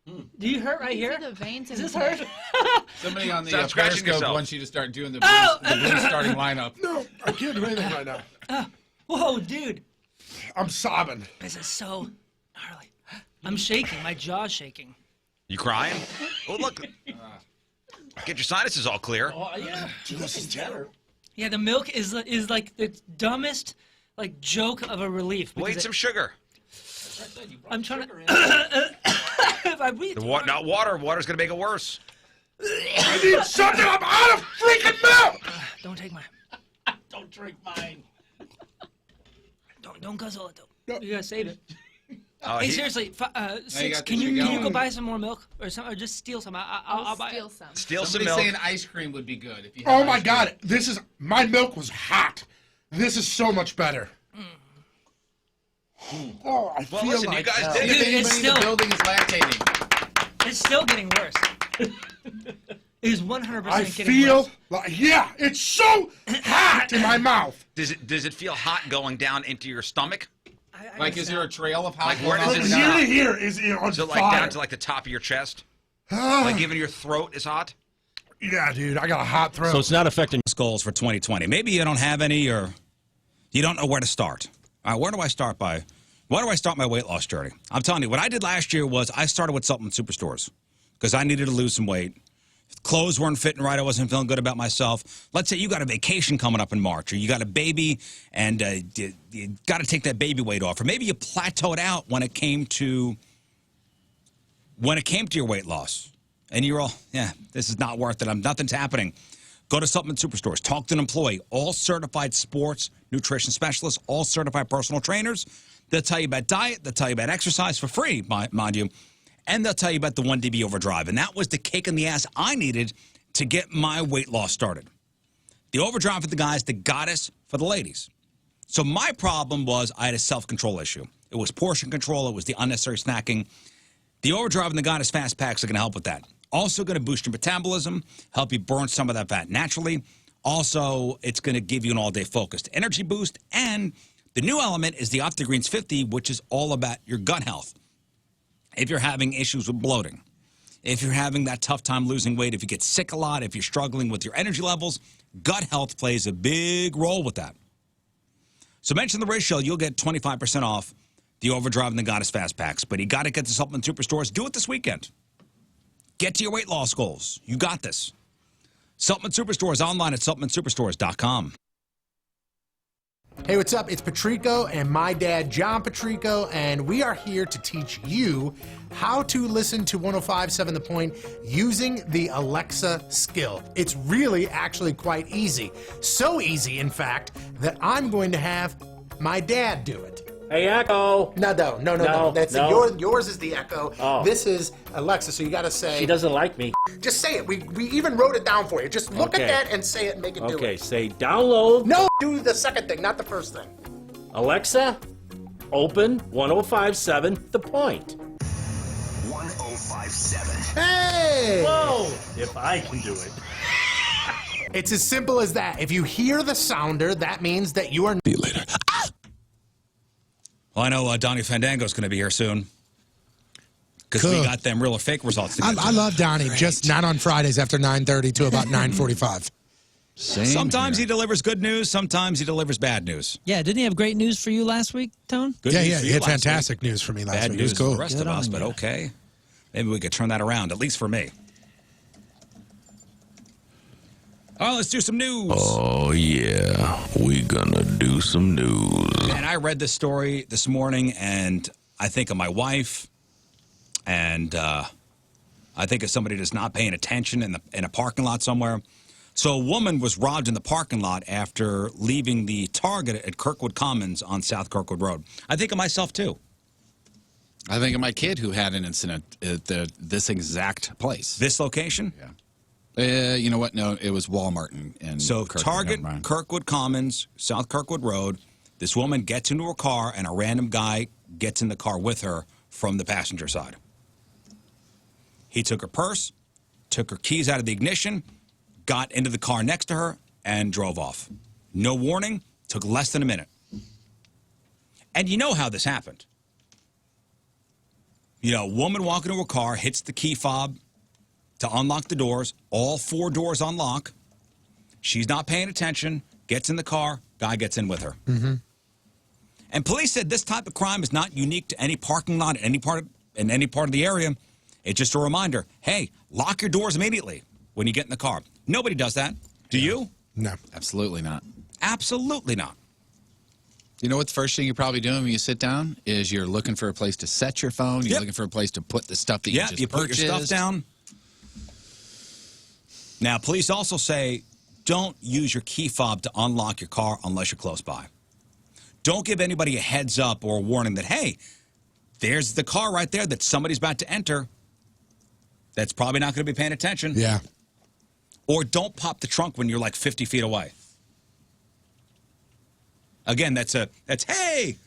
Do you hurt right here? The veins Does this hurt? Somebody on the Stop scratching Periscope yourself. wants you to start doing the blue starting lineup. No, I can't do anything right now. Whoa, dude. I'm sobbing. This is so gnarly. I'm shaking. My jaw's shaking. You crying? Oh, look. Get your sinuses all clear. Oh, yeah. This is better. Yeah, the milk is like the dumbest joke of a relief. Wait, some sugar. I'm trying to. If I breathe. Not water. Water's gonna make it worse. I need something. I'm out of freaking milk. Don't take mine. Don't drink mine. Don't guzzle it though. No. You gotta save it. Hey, seriously, Six, can you go buy some more milk or just steal some? I'll buy steal some. Steal some Somebody milk. saying ice cream would be good. If you Oh my God! My milk was hot. This is so much better. Oh, I feel listen, like you guys hell. did If it. anybody in the building is lactating. It's still getting worse. It is 100% I getting feel worse. like it's so hot in my mouth. Does it feel hot going down into your stomach? Like, is there a trail of hot? Like, where does From it here stop? to here is on Is it fire. like down to like the top of your chest? Like even your throat is hot? Yeah, dude, I got a hot throat. So it's not affecting your goals for 2020. Maybe you don't have any, or you don't know where to start. All right, where do I start my weight loss journey? I'm telling you, what I did last year was I started with Supplement Superstores because I needed to lose some weight. Clothes weren't fitting right. I wasn't feeling good about myself. Let's say you got a vacation coming up in March, or you got a baby, and you got to take that baby weight off, or maybe you plateaued out when it came to your weight loss, and you're all, this is not worth it. Nothing's happening. Go to Supplement Superstores. Talk to an employee. All certified sports nutrition specialists. All certified personal trainers. They'll tell you about diet. They'll tell you about exercise for free, mind you. And they'll tell you about the 1DB Overdrive. And that was the kick in the ass I needed to get my weight loss started. The Overdrive for the guys, the goddess for the ladies. So my problem was I had a self-control issue. It was portion control. It was the unnecessary snacking. The Overdrive and the goddess fast packs are going to help with that. Also going to boost your metabolism, help you burn some of that fat naturally. Also, it's going to give you an all-day focused energy boost. And the new element is the OptiGreens 50, which is all about your gut health. If you're having issues with bloating, if you're having that tough time losing weight, if you get sick a lot, if you're struggling with your energy levels, gut health plays a big role with that. So mention the Riz Show, you'll get 25% off the Overdrive and the Goddess Fast Packs. But you got to get to Supplement Superstores. Do it this weekend. Get to your weight loss goals. You got this. Supplement Superstores online at supplementsuperstores.com. Hey, what's up? It's Patrico and my dad, John Patrico, and we are here to teach you how to listen to 105.7 The Point using the Alexa skill. It's really actually quite easy. So easy, in fact, that I'm going to have my dad do it. Hey, Echo. No. That's yours is the Echo. Oh. This is Alexa, so you got to say... She doesn't like me. Just say it. We even wrote it down for you. Just look Okay. at that and say it and make it do it. Okay, say download. No, do the second thing, not the first thing. Alexa, open 105.7 The Point. 105.7. Hey! Whoa! If I can do it. It's as simple as that. If you hear the sounder, that means that you are... See you later. Well, I know Donnie Fandango's going to be here soon. Because we got them real or fake results. I love Donnie, just not on Fridays after 9:30 to about 9:45. Sometimes he delivers good news. Sometimes he delivers bad news. Yeah, didn't he have great news for you last week, Tone? Good Yeah, news yeah, for he you had last fantastic week. news for me last Bad week. It was news cool. for the rest of us, but okay. Maybe we could turn that around, at least for me. Oh, let's do some news. Oh, yeah. We gonna do some news. And I read this story this morning, and I think of my wife, and I think of somebody that's not paying attention in a parking lot somewhere. So a woman was robbed in the parking lot after leaving the Target at Kirkwood Commons on South Kirkwood Road. I think of myself, too. I think of my kid who had an incident at this exact place. This location? Yeah. You know what? No, it was Walmart in So Kirkwood, Target, never mind. Kirkwood Commons, South Kirkwood Road. This woman gets into her car, and a random guy gets in the car with her from the passenger side. He took her purse, took her keys out of the ignition, got into the car next to her, and drove off. No warning, took less than a minute. And you know how this happened. You know, a woman walking to her car, hits the key fob to unlock the doors. All 4 doors unlock. She's not paying attention, gets in the car, guy gets in with her. Mm-hmm. And police said this type of crime is not unique to any parking lot in any part of the area. It's just a reminder, hey, lock your doors immediately when you get in the car. Nobody does that. Do you? No. Absolutely not. Absolutely not. You know what the first thing you're probably doing when you sit down is you're looking for a place to set your phone. You're looking for a place to put the stuff that you just put purchased. your stuff down. Now, police also say don't use your key fob to unlock your car unless you're close by. Don't give anybody a heads up or a warning that, hey, there's the car right there that somebody's about to enter that's probably not going to be paying attention. Yeah. Or don't pop the trunk when you're like 50 feet away. Again, that's hey,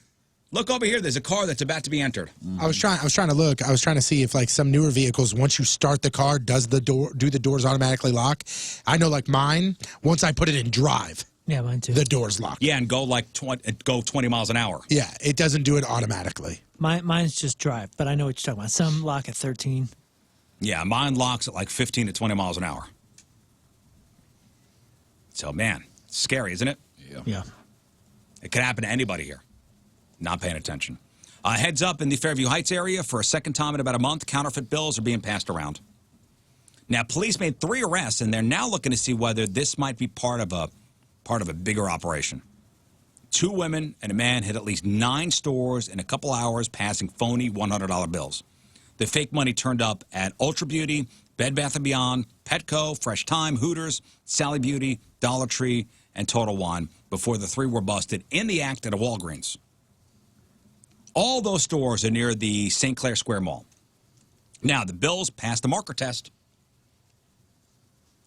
look over here. There's a car that's about to be entered. I was trying to look. I was trying to see if like some newer vehicles, once you start the car, do the doors automatically lock? I know like mine, once I put it in drive. Yeah, mine too. The door's locked. Yeah, and go like 20 miles an hour. Yeah, it doesn't do it automatically. Mine's just drive, but I know what you're talking about. Some lock at 13. Yeah, mine locks at like 15 to 20 miles an hour. So, man, it's scary, isn't it? Yeah. It could happen to anybody here. Not paying attention. Heads up in the Fairview Heights area for a second time in about a month. Counterfeit bills are being passed around. Now, police made 3 arrests, and they're now looking to see whether this might be part of a bigger operation. 2 women and a man hit at least 9 stores in a couple hours passing phony $100 bills. The fake money turned up at Ultra Beauty, Bed Bath & Beyond, Petco, Fresh Thyme, Hooters, Sally Beauty, Dollar Tree, and Total Wine before the 3 were busted in the act at a Walgreens. All those stores are near the St. Clair Square Mall. Now, the bills passed the marker test.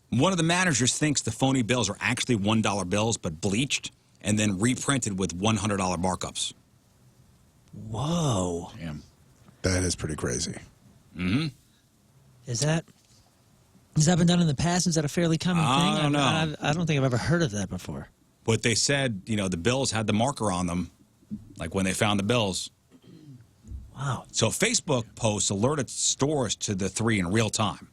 One of the managers thinks the phony bills are actually $1 bills, but bleached and then reprinted with $100 markups. Whoa. Damn. That is pretty crazy. Mm-hmm. Has that been done in the past? Is that a fairly common thing? I don't know. I don't think I've ever heard of that before. But they said, you know, the bills had the marker on them, like when they found the bills. Wow. So Facebook posts alerted stores to the 3 in real time,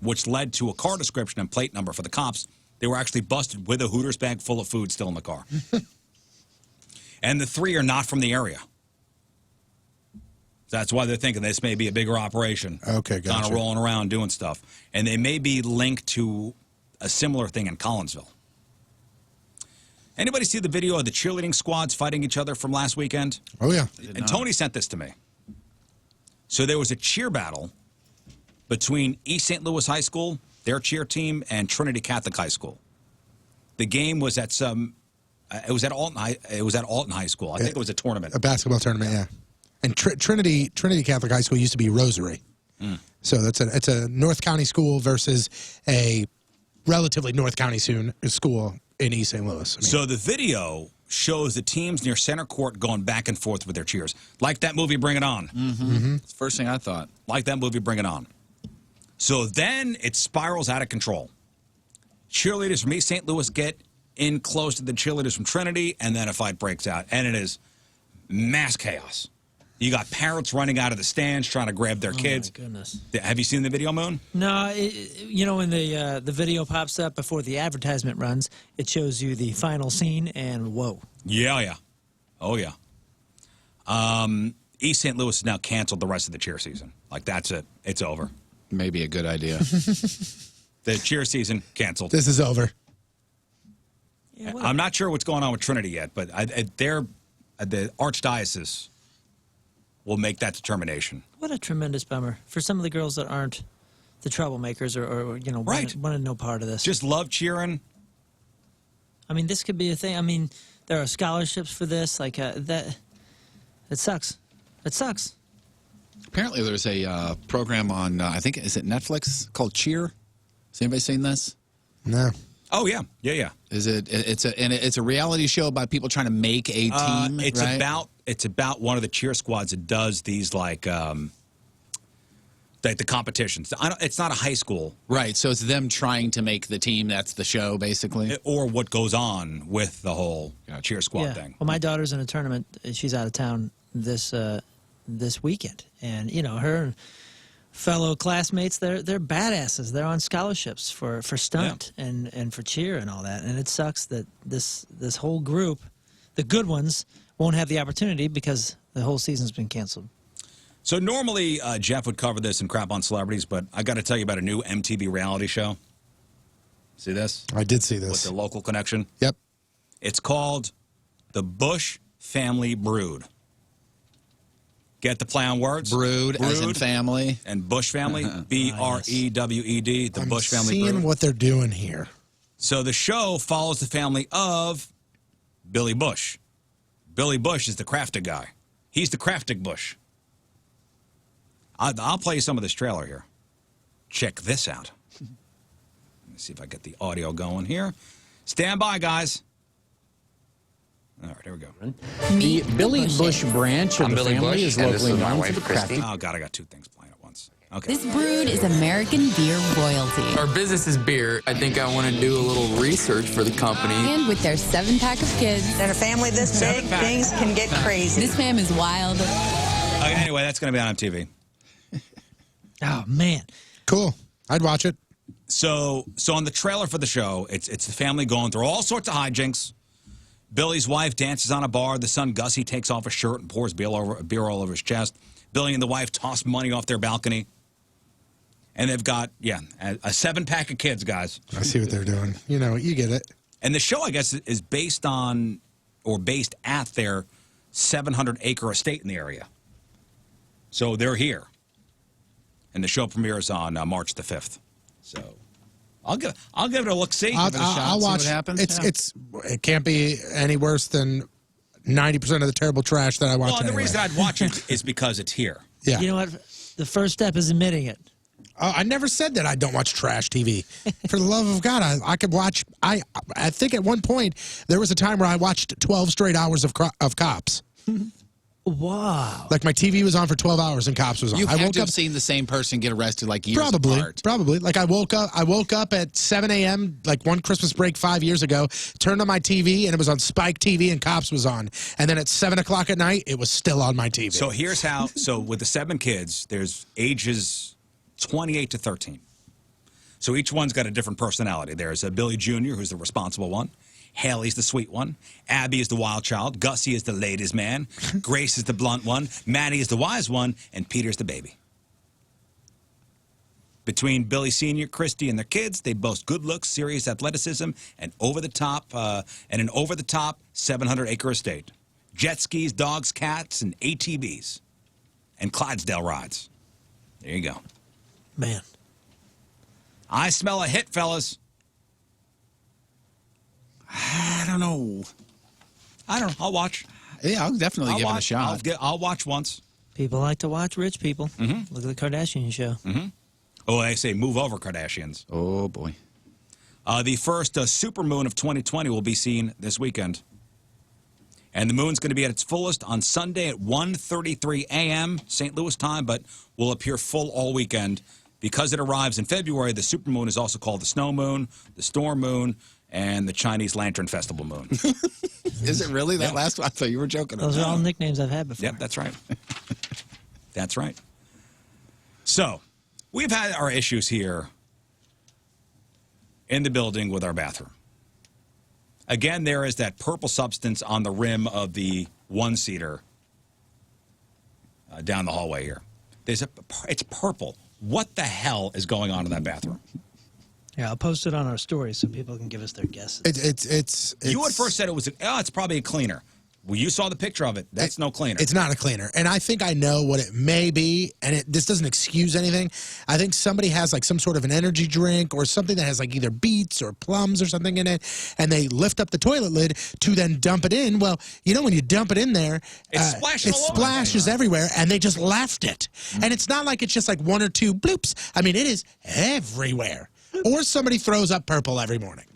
which led to a car description and plate number for the cops. They were actually busted with a Hooters bag full of food still in the car. And the 3 are not from the area. That's why they're thinking this may be a bigger operation. Okay, gotcha. Kind of rolling around doing stuff. And they may be linked to a similar thing in Collinsville. Anybody see the video of the cheerleading squads fighting each other from last weekend? Oh, yeah. And Tony sent this to me. So there was a cheer battle between East St. Louis High School, their cheer team, and Trinity Catholic High School. The game was at it was at Alton High School. I think it was a tournament. A basketball tournament, yeah. And Trinity Catholic High School used to be Rosary. So it's a North County school versus a relatively North County school in East St. Louis. So the video shows the teams near center court going back and forth with their cheers. Like that movie Bring It On. Mm-hmm. It's the first thing I thought. Like that movie Bring It On. So then it spirals out of control. Cheerleaders from East St. Louis get in close to the cheerleaders from Trinity, and then a fight breaks out. And it is mass chaos. You got parents running out of the stands trying to grab their kids. Oh, my goodness. Have you seen the video, Moon? No, when the video pops up before the advertisement runs, it shows you the final scene, and whoa. Yeah. Oh, yeah. East St. Louis has now canceled the rest of the cheer season. Like, that's it. It's over. Maybe a good idea. The cheer season canceled. This is over. I'm not sure what's going on with Trinity yet, but the Archdiocese will make that determination. What a tremendous bummer for some of the girls that aren't the troublemakers or wanted no part of this. Just love cheering. I mean, this could be a thing. I mean, there are scholarships for this. Like that, it sucks. It sucks. Apparently, there's a program on I think is it Netflix called Cheer. Has anybody seen this? No. Oh yeah. Is it? It's a reality show about people trying to make a team. It's about one of the cheer squads that does these like the competitions. It's not a high school, right? So it's them trying to make the team. That's the show, basically, or what goes on with the whole cheer squad thing. Well, my daughter's in a tournament. She's out of town this weekend, and her fellow classmates, they're badasses. They're on scholarships for stunt and for cheer and all that. And it sucks that this whole group, the good ones, won't have the opportunity because the whole season's been canceled. So normally Jeff would cover this and crap on celebrities, but I got to tell you about a new MTV reality show. See this? I did see this. With the local connection? Yep. It's called The Bush Family Brood. Get the play on words? Brood as in family. And Bush family, B-R-E-W-E-D, the Bush family seeing brood. what they're doing here. So the show follows the family of Billy Bush. Billy Bush is the crafted guy. He's the crafted Bush. I'll play you some of this trailer here. Check this out. Let me see if I get the audio going here. Stand by, guys. All right, here we go. The Billy Bush branch of the Billy family Bush, is and this locally is my known wife, for the Christy. crafty. Oh, God, I got two things playing at once. Okay. This brood is American beer royalty. Our business is beer. I think I want to do a little research for the company. And with their 7-pack of kids. And a family this big, things can get crazy. This fam is wild. Anyway, that's going to be on MTV. Oh, man. Cool. I'd watch it. So on the trailer for the show, it's the family going through all sorts of hijinks. Billy's wife dances on a bar. The son, Gussie, takes off his shirt and pours beer all over his chest. Billy and the wife toss money off their balcony. And they've got, a 7-pack of kids, guys. I see what they're doing. You get it. And the show, I guess, is based on or based at their 700-acre estate in the area. So they're here. And the show premieres on March the 5th. So I'll give it a look. See, I'll watch. See what happens. It can't be any worse than 90% of the terrible trash that I watch. Well, and the anyway. reason I'd watch it is because it's here. Yeah. You know what? The first step is admitting it. I never said that I don't watch trash TV. For the love of God, I could watch. I think at one point there was a time where I watched 12 straight hours of Cops. Wow. Like my TV was on for 12 hours and Cops was on. You I have woke to up, have seen the same person get arrested like years probably, apart. Probably. Like I woke up at 7 a.m. like one Christmas break 5 years ago, turned on my TV and it was on Spike TV and Cops was on. And then at 7 o'clock at night, it was still on my TV. So here's how. So with the 7 kids, there's ages 28 to 13. So each one's got a different personality. There's a Billy Jr., who's the responsible one. Haley's the sweet one. Abby is the wild child. Gussie is the ladies' man. Grace is the blunt one. Maddie is the wise one. And Peter's the baby. Between Billy Sr., Christy, and their kids, they boast good looks, serious athleticism, and an over-the-top 700-acre estate. Jet skis, dogs, cats, and ATVs. And Clydesdale rides. There you go. Man. I smell a hit, fellas. I don't know. I'll watch. Yeah, I'll definitely give it a shot. I'll watch once. People like to watch rich people. Mm-hmm. Look at the Kardashian show. Mm-hmm. Oh, I say move over, Kardashians. Oh, boy. The first supermoon of 2020 will be seen this weekend. And the moon's going to be at its fullest on Sunday at 1:33 a.m. St. Louis time, but will appear full all weekend. Because it arrives in February, the supermoon is also called the snow moon, the storm moon, and the Chinese Lantern Festival moon. Is it really that last one? I thought you were joking. Those are all nicknames I've had before. Yep, that's right. That's right. So, we've had our issues here in the building with our bathroom. Again, there is that purple substance on the rim of the one-seater down the hallway here. It's purple. What the hell is going on in that bathroom? Yeah, I'll post it on our story so people can give us their guesses. It's You at first said it was, it's probably a cleaner. Well, you saw the picture of it. That's no cleaner. It's not a cleaner. And I think I know what it may be, and this doesn't excuse anything. I think somebody has like some sort of an energy drink or something that has like either beets or plums or something in it, and they lift up the toilet lid to then dump it in. Well, you know when you dump it in there, it splashes everywhere, and they just left it. And it's not like it's just like one or two bloops. I mean, it is everywhere. Or somebody throws up purple every morning.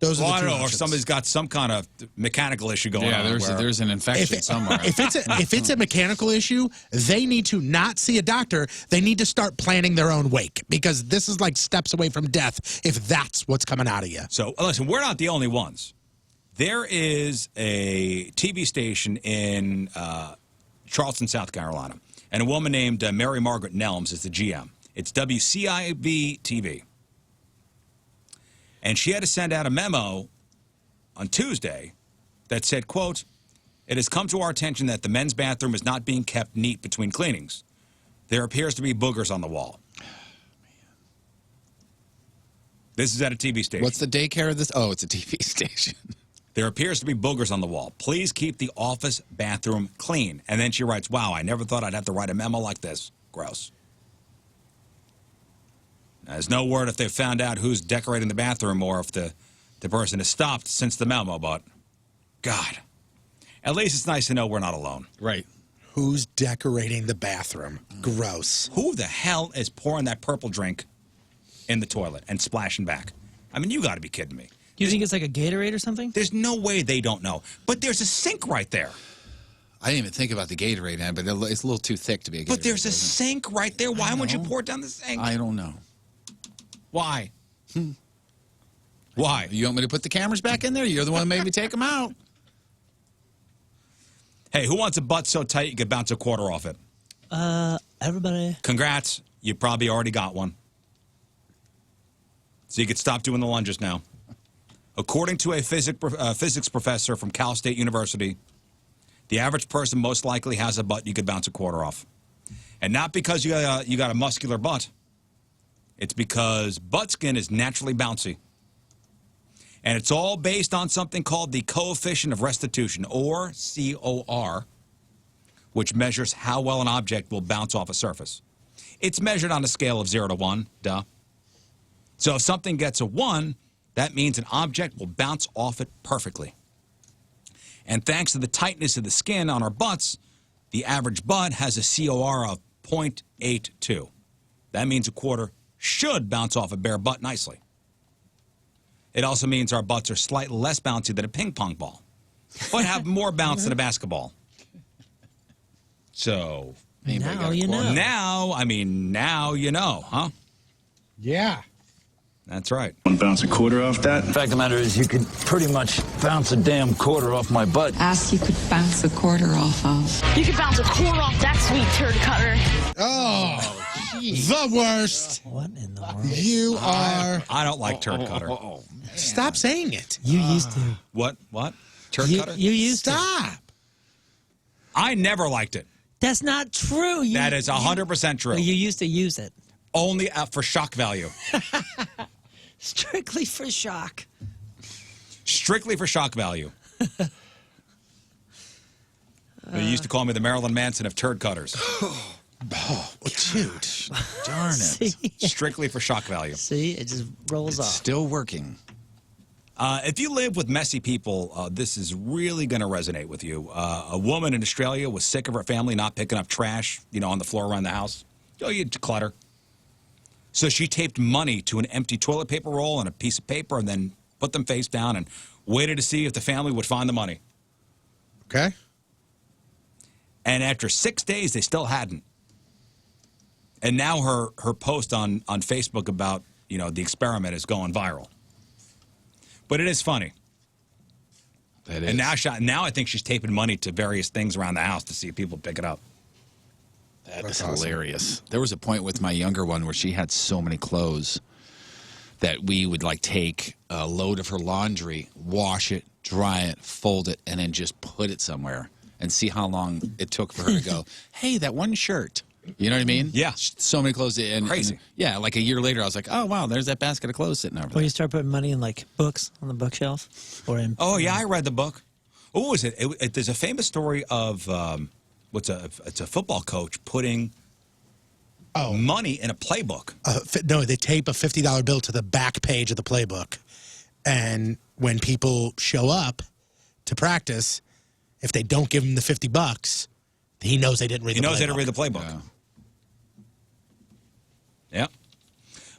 Those are the two or options. somebody's got some kind of mechanical issue going on. Yeah, there's an infection somewhere. If it's a mechanical issue, they need to not see a doctor. They need to start planning their own wake, because this is like steps away from death if that's what's coming out of you. So, listen, we're not the only ones. There is a TV station in Charleston, South Carolina, and a woman named Mary Margaret Nelms is the GM. It's WCIV TV. And she had to send out a memo on Tuesday that said, quote, "It has come to our attention that the men's bathroom is not being kept neat between cleanings. There appears to be boogers on the wall." This is at a TV station. What's the daycare of this? Oh, it's a TV station. "There appears to be boogers on the wall. Please keep the office bathroom clean." And then she writes, "Wow, I never thought I'd have to write a memo like this. Gross." There's no word if they found out who's decorating the bathroom or if the person has stopped since the memo, but God, at least it's nice to know we're not alone. Right. Who's decorating the bathroom? Gross. Who the hell is pouring that purple drink in the toilet and splashing back? I mean, you got to be kidding me. You think it's like a Gatorade or something? There's no way they don't know. But there's a sink right there. I didn't even think about the Gatorade, man, but it's a little too thick to be a Gatorade. But there's a sink right there. Why wouldn't you pour it down the sink? I don't know. Why? Why? You want me to put the cameras back in there? You're the one who made me take them out. Hey, who wants a butt so tight you could bounce a quarter off it? Everybody. Congrats. You probably already got one. So you could stop doing the lunges now. According to a physics professor from Cal State University, the average person most likely has a butt you could bounce a quarter off. And not because you got a muscular butt. It's because butt skin is naturally bouncy. And it's all based on something called the coefficient of restitution, or COR, which measures how well an object will bounce off a surface. It's measured on a scale of 0 to 1, duh. So if something gets a 1, that means an object will bounce off it perfectly. And thanks to the tightness of the skin on our butts, the average butt has a COR of 0.82. That means a quarter should bounce off a bare butt nicely. It also means our butts are slightly less bouncy than a ping pong ball, but have more bounce than a basketball. So, now you know. Now you know, huh? Yeah. That's right. Bounce a quarter off that? The fact of the matter is you could pretty much bounce a damn quarter off my butt. Ass you could bounce a quarter off of. You could bounce a quarter off that sweet turd cutter. Oh, the worst. What in the world? You are. I don't like turd cutter. Stop saying it. You used to. What? Turd cutter? You used to. Stop. I never liked it. That's not true. That is 100% true. Well, you used to use it. Only for shock value. Strictly for shock. Strictly for shock value. They used to call me the Marilyn Manson of turd cutters. Oh, dude. Darn it. See? Strictly for shock value. See, it just rolls off. Still working. If you live with messy people, this is really going to resonate with you. A woman in Australia was sick of her family not picking up trash, on the floor around the house. You clutter. So she taped money to an empty toilet paper roll and a piece of paper and then put them face down and waited to see if the family would find the money. Okay. And after 6 days, they still hadn't. And now her post on Facebook about, the experiment is going viral. But it is funny. That is. And now I think she's taping money to various things around the house to see if people pick it up. That's hilarious. There was a point with my younger one where she had so many clothes that we would take a load of her laundry, wash it, dry it, fold it, and then just put it somewhere and see how long it took for her to go, hey, that one shirt. You know what I mean? Yeah. So many clothes. Crazy. And, yeah, like a year later, I was like, oh, wow, there's that basket of clothes sitting over Or there. you start putting money in like books on the bookshelf, or in. Oh yeah, I read the book. Oh, is it? There's a famous story of it's a football coach putting money in a playbook. No, they tape a $50 bill to the back page of the playbook. And when people show up to practice, if they don't give him the $50, he knows they didn't read the playbook. He knows they didn't read the playbook. Yeah.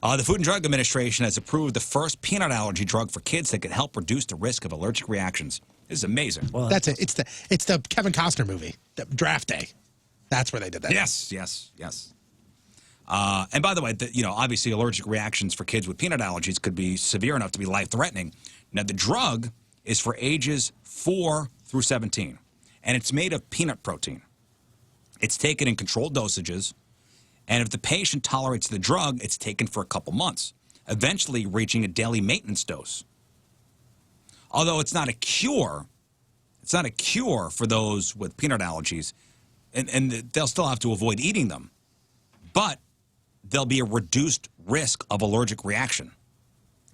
The Food and Drug Administration has approved the first peanut allergy drug for kids that can help reduce the risk of allergic reactions. This is amazing. Well, that's it. It's the Kevin Costner movie, Draft Day. That's where they did that. Yes. And by the way, obviously allergic reactions for kids with peanut allergies could be severe enough to be life-threatening. Now, the drug is for ages 4 through 17, and it's made of peanut protein. It's taken in controlled dosages, and if the patient tolerates the drug, it's taken for a couple months, eventually reaching a daily maintenance dose. Although it's not a cure for those with peanut allergies, and they'll still have to avoid eating them, but there'll be a reduced risk of allergic reaction.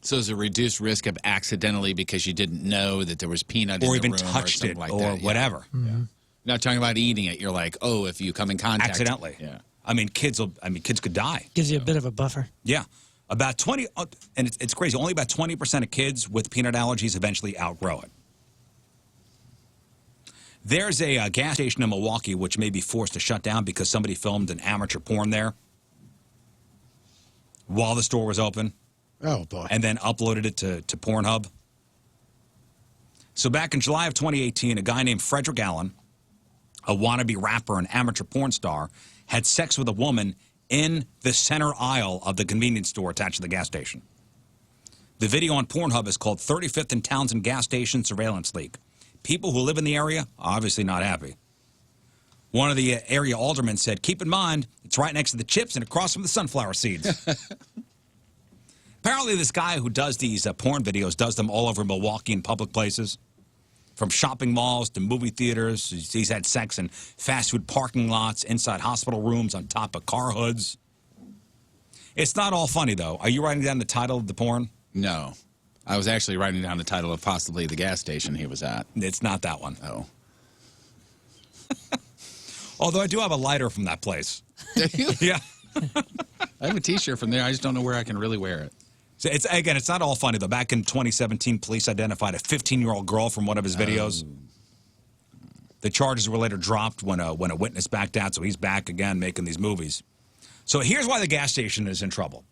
So there's a reduced risk of accidentally because you didn't know that there was peanut in or the even room touched or it like or that. whatever. Yeah. Yeah. Not talking about eating it. You're like, oh, if you come in contact. Accidentally. Yeah. I mean, kids could die. Gives you a bit of a buffer. Yeah. About 20, and it's crazy, only about 20% of kids with peanut allergies eventually outgrow it. There's a gas station in Milwaukee which may be forced to shut down because somebody filmed an amateur porn there while the store was open. Oh, boy. And then uploaded it to Pornhub. So back in July of 2018, a guy named Frederick Allen, a wannabe rapper and amateur porn star, had sex with a woman in the center aisle of the convenience store attached to the gas station. The video on Pornhub is called 35th and Townsend Gas Station Surveillance Leak. People who live in the area are obviously not happy. One of the area aldermen said, keep in mind, it's right next to the chips and across from the sunflower seeds. Apparently this guy who does these porn videos does them all over Milwaukee in public places. From shopping malls to movie theaters. He's had sex in fast food parking lots, inside hospital rooms, on top of car hoods. It's not all funny, though. Are you writing down the title of the porn? No. I was actually writing down the title of possibly the gas station he was at. It's not that one. Oh. Although I do have a lighter from that place. Yeah. I have a T-shirt from there. I just don't know where I can really wear it. So it's not all funny, though. Back in 2017, police identified a 15-year-old girl from one of his videos. The charges were later dropped when a witness backed out, so he's back again making these movies. So here's why the gas station is in trouble.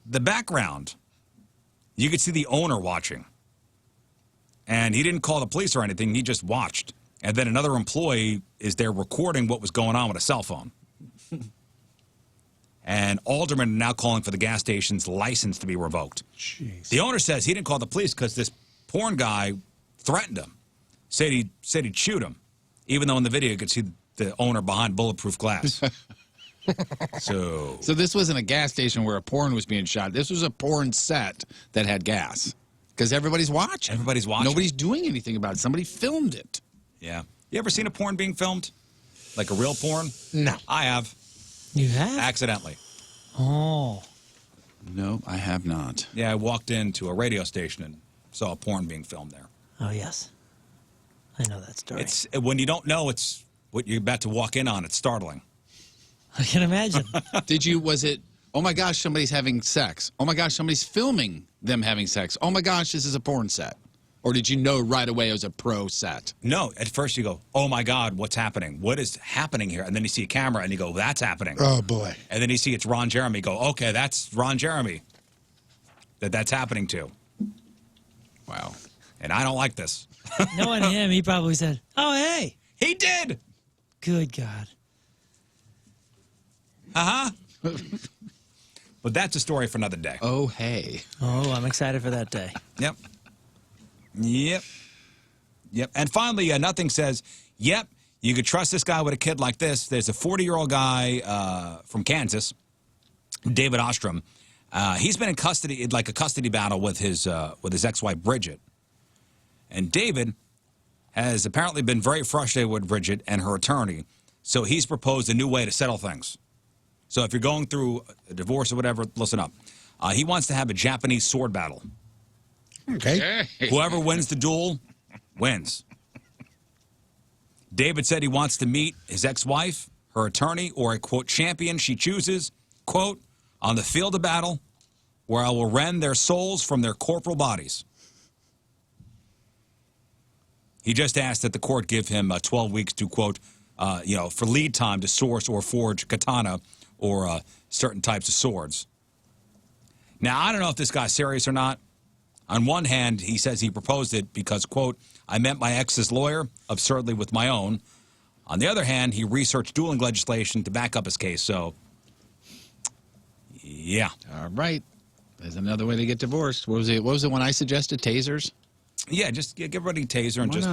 The background, you could see the owner watching. And he didn't call the police or anything. He just watched. And then another employee is there recording what was going on with a cell phone. And aldermen are now calling for the gas station's license to be revoked. Jeez. The owner says he didn't call the police because this porn guy threatened him. Said he'd shoot him. Even though in the video you could see the owner behind bulletproof glass. So this wasn't a gas station where a porn was being shot. This was a porn set that had gas. Because everybody's watching. Everybody's watching. Nobody's doing anything about it. Somebody filmed it. Yeah. You ever seen a porn being filmed? Like a real porn? No. I have. You have? Accidentally. Oh. No, I have not. Yeah, I walked into a radio station and saw a porn being filmed there. Oh, yes. I know that story. It's when you don't know it's what you're about to walk in on, it's startling. I can imagine. Was it, oh my gosh, somebody's having sex. Oh my gosh, somebody's filming them having sex. Oh my gosh, this is a porn set. Or did you know right away it was a pro set? No, at first you go, oh my God, what's happening? What is happening here? And then you see a camera and you go, that's happening. Oh, boy. And then you see it's Ron Jeremy. You go, okay, that's Ron Jeremy. That's happening to. Wow. And I don't like this. Knowing him, he probably said, oh, hey. He did. Good God. Uh-huh. But that's a story for another day. Oh, hey. Oh, I'm excited for that day. Yep. And finally, Nothing says, yep, you could trust this guy with a kid like this. There's a 40-year-old guy from Kansas, David Ostrom. He's been in custody, like a custody battle with his ex-wife, Bridget. And David has apparently been very frustrated with Bridget and her attorney, so he's proposed a new way to settle things. So if you're going through a divorce or whatever, listen up. He wants to have a Japanese sword battle. Okay. Whoever wins the duel wins. David said he wants to meet his ex-wife, her attorney, or a, quote, champion she chooses, quote, on the field of battle, where I will rend their souls from their corporal bodies. He just asked that the court give him 12 weeks to, quote, for lead time to source or forge katana or certain types of swords. Now, I don't know if this guy's serious or not. On one hand, he says he proposed it because, quote, I met my ex's lawyer absurdly with my own. On the other hand, he researched dueling legislation to back up his case, so, yeah. All right. There's another way to get divorced. What was the one I suggested? Tasers? Yeah, just give everybody a taser and just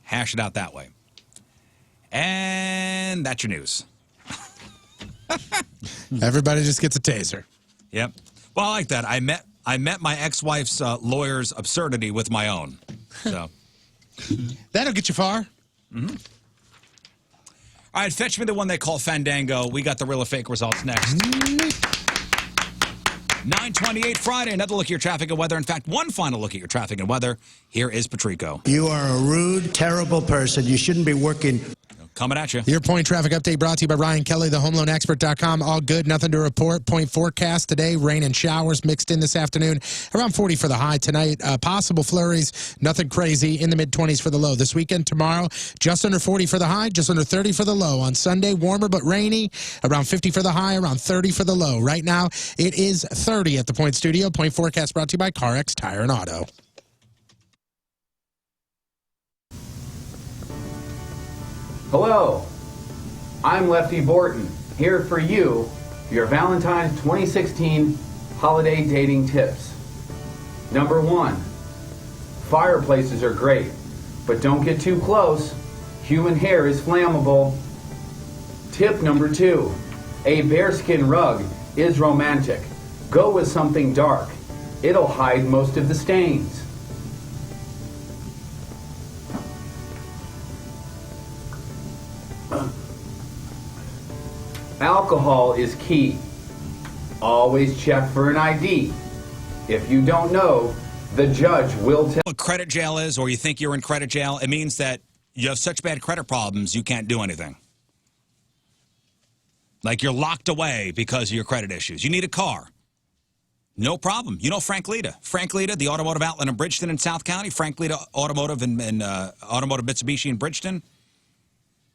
hash it out that way. And that's your news. Everybody just gets a taser. Yep. Well, I like that. I met my ex-wife's lawyer's absurdity with my own. So that'll get you far. Mm-hmm. All right, fetch me the one they call Fandango. We got the real or fake results next. 9:28 Friday. Another look at your traffic and weather. In fact, one final look at your traffic and weather. Here is Patrico. You are a rude, terrible person. You shouldn't be working. Coming at you. Your point traffic update brought to you by Ryan Kelly, thehomeloanexpert.com. All good, nothing to report. Point forecast today, rain and showers mixed in this afternoon. Around 40 for the high tonight. Possible flurries, nothing crazy, in the mid-20s for the low. This weekend, tomorrow, just under 40 for the high, just under 30 for the low. On Sunday, warmer but rainy, around 50 for the high, around 30 for the low. Right now, it is 30 at the Point Studio. Point forecast brought to you by CarX Tire and Auto. Hello, I'm Lefty Borton, here for you, your Valentine's 2016 holiday dating tips. Number 1, fireplaces are great, but don't get too close. Human hair is flammable. Tip number 2, a bearskin rug is romantic. Go with something dark. It'll hide most of the stains. Alcohol is key. Always check for an ID. If you don't know, the judge will tell. What credit jail is, or you think you're in credit jail, it means that you have such bad credit problems you can't do anything. Like you're locked away because of your credit issues. You need a car. No problem. You know Frank Lita. Frank Lita, the automotive outlet in Bridgeton in South County. Frank Lita Automotive and Automotive Mitsubishi in Bridgeton.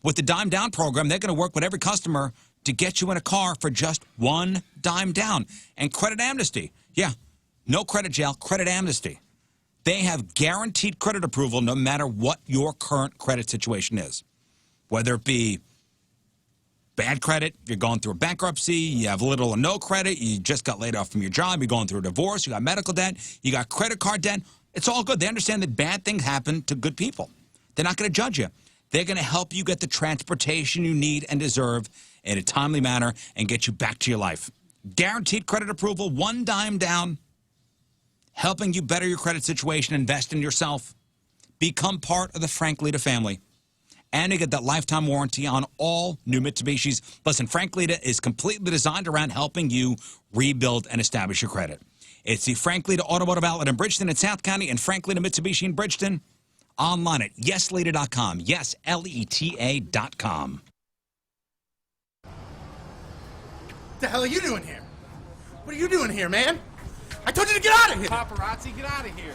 With the dime down program, they're going to work with every customer to get you in a car for just one dime down. And credit amnesty. Yeah, no credit jail, credit amnesty. They have guaranteed credit approval no matter what your current credit situation is. Whether it be bad credit, you're going through a bankruptcy, you have little or no credit, you just got laid off from your job, you're going through a divorce, you got medical debt, you got credit card debt. It's all good. They understand that bad things happen to good people. They're not going to judge you. They're going to help you get the transportation you need and deserve in a timely manner and get you back to your life. Guaranteed credit approval, one dime down, helping you better your credit situation, invest in yourself, become part of the Frank Lita family, and you get that lifetime warranty on all new Mitsubishis. Listen, Frank Lita is completely designed around helping you rebuild and establish your credit. It's the Frank Lita Automotive Outlet in Bridgeton in South County and Frank Lita Mitsubishi in Bridgeton. Online at yeslita.com. Yes, Leta.com. What the hell are you doing here? What are you doing here, man? I told you to get out of here! Paparazzi, get out of here!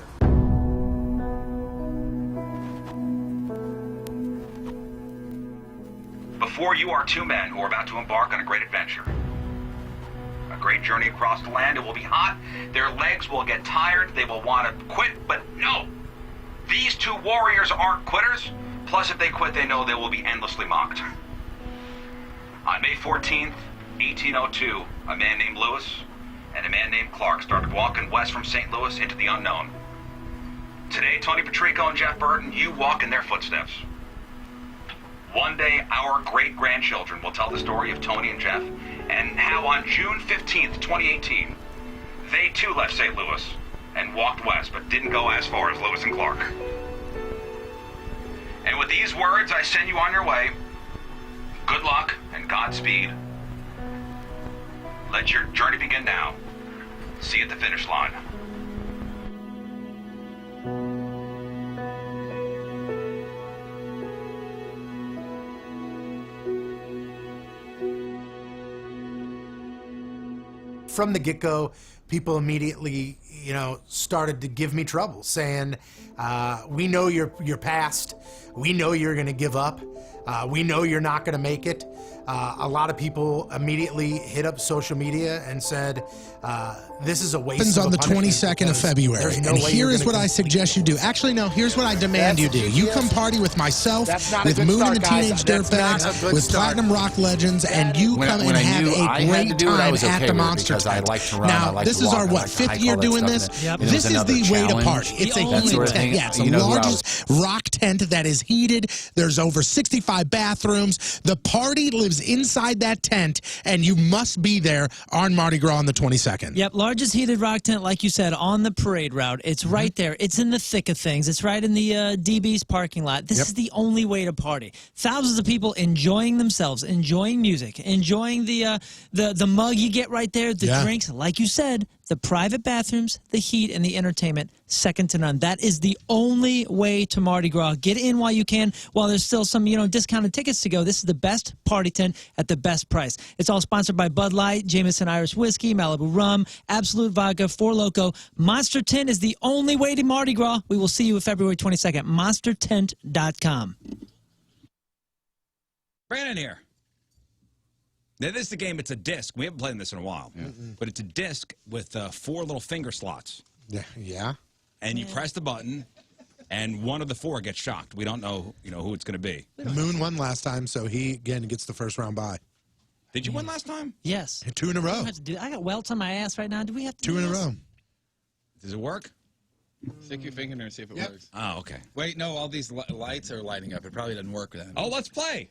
Before you are two men who are about to embark on a great adventure. A great journey across the land. It will be hot. Their legs will get tired. They will want to quit, but no! These two warriors aren't quitters. Plus, if they quit, they know they will be endlessly mocked. On May 14th, 1802, a man named Lewis and a man named Clark started walking west from St. Louis into the unknown. Today, Tony Patrico and Jeff Burton, you walk in their footsteps. One day, our great-grandchildren will tell the story of Tony and Jeff and how on June 15th, 2018, they too left St. Louis and walked west, but didn't go as far as Lewis and Clark. And with these words, I send you on your way. Good luck and Godspeed. Let your journey begin now. See you at the finish line. From the get-go, people immediately, started to give me trouble, saying, we know your past. We know you're going to give up. We know you're not going to make it. A lot of people immediately hit up social media and said, this is a waste of on a the punishment 22nd of February. there's no And way here you're is gonna what I suggest you do. Actually, no, here's what I demand you do. You come party with myself, That's not a with good Moon start, and the guys. Teenage That's not a Dirtbags, good with start. Platinum Rock Legends, and you When I- come when and I have knew a I had great to do it, I time was at okay the with it Monster because I Tent. like to run, I Now, like this to is walk, our, I what, like to fifth hike, year all that doing stuff, this? and it- This was is another the way to challenge. party. It's a That heated sort of tent. thing. Yeah, it's a You know who I largest rock tent that is heated. There's over 65 bathrooms. The party lives inside that tent, and you must be there on Mardi Gras on the 22nd. Yep, largest heated rock tent, like you said, on the parade route. It's right there. It's in the thick of things. It's right in the DB's parking lot. This is the only way to party. Thousands of people enjoying themselves, enjoying music, enjoying the mug you get right there, the drinks. Like you said, the private bathrooms, the heat, and the entertainment, second to none. That is the only way to Mardi Gras. Get in while you can, while there's still some, discounted tickets to go. This is the best party tent at the best price. It's all sponsored by Bud Light, Jameson Irish Whiskey, Malibu Rum, Absolute Vodka, Four Loko. Monster Tent is the only way to Mardi Gras. We will see you February 22nd. MonsterTent.com. Brandon here. Now, this is the game. It's a disc. We haven't played this in a while. But it's a disc with 4 little finger slots. Yeah. And you press the button, and one of the 4 gets shocked. We don't know, who it's going to be. Moon won last time, so he, again, gets the first round bye. Did you win last time? Yes. 2 in a row. I got welts on my ass right now. Do we have to 2 do in a this? row. Does it work? Stick your finger in there and see if it works. Oh, okay. Wait, no, all these lights are lighting up. It probably doesn't work then. Oh, let's play.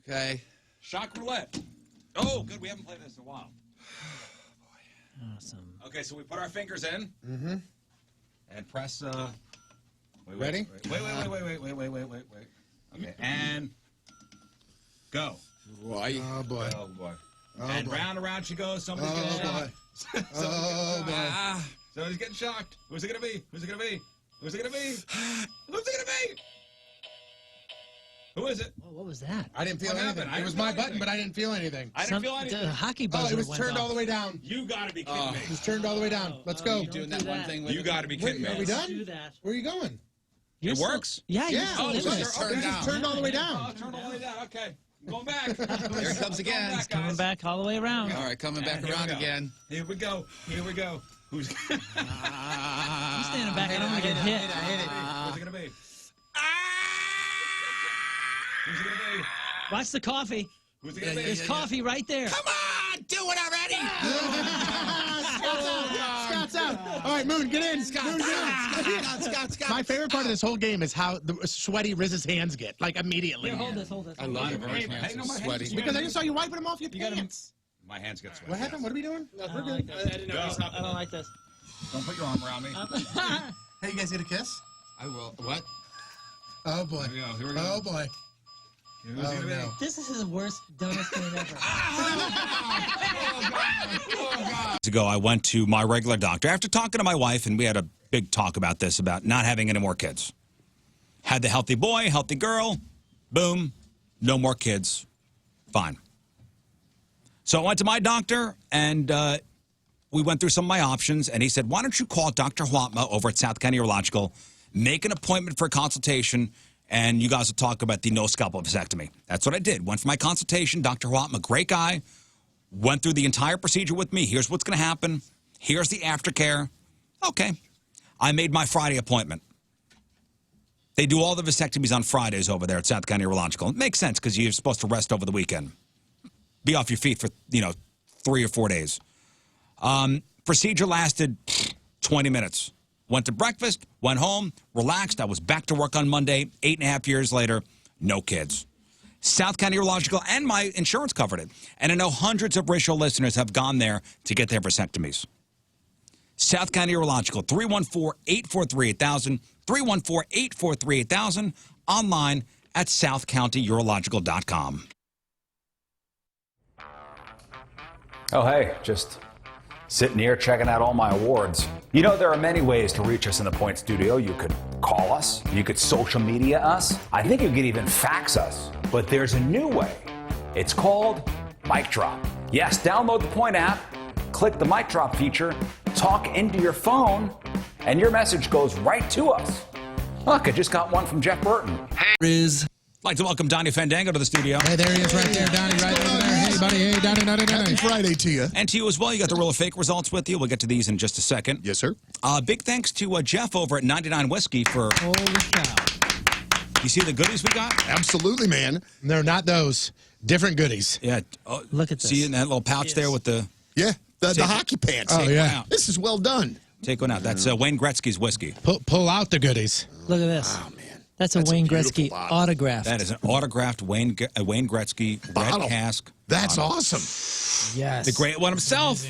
Okay. Shock roulette. Oh, good. We haven't played this in a while. Awesome. Okay, so we put our fingers in. Mm-hmm. And press. Ready? Wait. Okay, and go. Boy. Oh, boy. Oh, boy. Oh, And boy. round and round she goes. Somebody's getting shocked. Oh, boy. Somebody's getting shocked. Who's it going to be? Who's it going to be? Who's it going to be? Who's it going to be? Who is it? Oh, what was that? I didn't feel What anything. happened? I It was didn't my feel button, anything. but I didn't feel anything. I didn't feel anything. The hockey Oh, buzzer it was went turned off. all the way down. You got to be kidding me. It was turned all the way down. Let's go. You doing that one thing with You got to be Wait, kidding me. are we done? Do that. Where are you going? It works? Yeah, Yeah, you're it still in was it. turned it just down. turned all the way Oh, down. turn all the way down. Okay. I'm going back. Here it comes again. Back, Coming guys. back all the way around. All right, coming back Here we around go. again. Here we go. Here we go. Who's I'm standing back. I don't want to get hit. Who's it going to be? Who's it going to be? Watch the coffee. Who's it going to be? There's coffee right there. Come on, do it already. Scott's out. All right, Moon, get in. Moon, get in. Scott. My favorite part of this whole game is how sweaty Riz's hands get, like immediately. Here, hold this. I love it. Hey, Hands no, are my hands sweaty. are Because I just saw you wiping them off your pants. My hands get sweaty. What happened? What are we doing? I don't like this. I don't like this. Don't put your arm around me. Hey, you guys get a kiss? I will. What? Oh, boy. Here we go. Here we go. Oh, boy. Who's it going to be? no. This is the worst donut game ever. Ago, I went to my regular doctor after talking to my wife, and we had a big talk about this, about not having any more kids. Had the healthy boy, healthy girl, boom, no more kids, fine. So I went to my doctor, and we went through some of my options, and he said, why don't you call Dr. Huatma over at South County Urological, make an appointment for a consultation, and you guys will talk about the no-scalpel vasectomy. That's what I did. Went for my consultation. Dr. Huatma, great guy, went through the entire procedure with me. Here's what's going to happen. Here's the aftercare. Okay. I made my Friday appointment. They do all the vasectomies on Fridays over there at South County Urological. It makes sense because you're supposed to rest over the weekend. Be off your feet for, 3 or 4 days. Procedure lasted 20 minutes. Went to breakfast, went home, relaxed. I was back to work on Monday. 8.5 years later, no kids. South County Urological and my insurance covered it. And I know hundreds of Rizzuto listeners have gone there to get their vasectomies. South County Urological, 314-843-8000, 314-843-8000. online at southcountyurological.com. Oh, hey, just sitting here checking out all my awards. You know, there are many ways to reach us in the Point Studio. You could call us, you could social media us, I think you could even fax us. But there's a new way. It's called Mic Drop. Yes, download the Point app, click the Mic Drop feature, talk into your phone, and your message goes right to us. Look, I just got one from Jeff Burton. Hey, Riz. I'd like to welcome Donnie Fandango to the studio. Hey, there he is right there, Donnie, right over there. Hey, buddy. Hey, Donnie. Happy Friday to you. And to you as well. You got the real or fake results with you. We'll get to these in just a second. Yes, sir. Big thanks to Jeff over at 99 Whiskey for... Holy cow. You see the goodies we got? Absolutely, man. No, not those. Different goodies. Yeah. Look at this. See in that little pouch there with the... Yeah, the hockey pants. Oh, yeah. This is well done. Take one out. That's Wayne Gretzky's whiskey. Pull out the goodies. Look at this. Oh, man. That's a Wayne Gretzky autograph. That is an autographed Wayne Gretzky Bottle. red cask. That's bottle. awesome. Yes. The great one himself.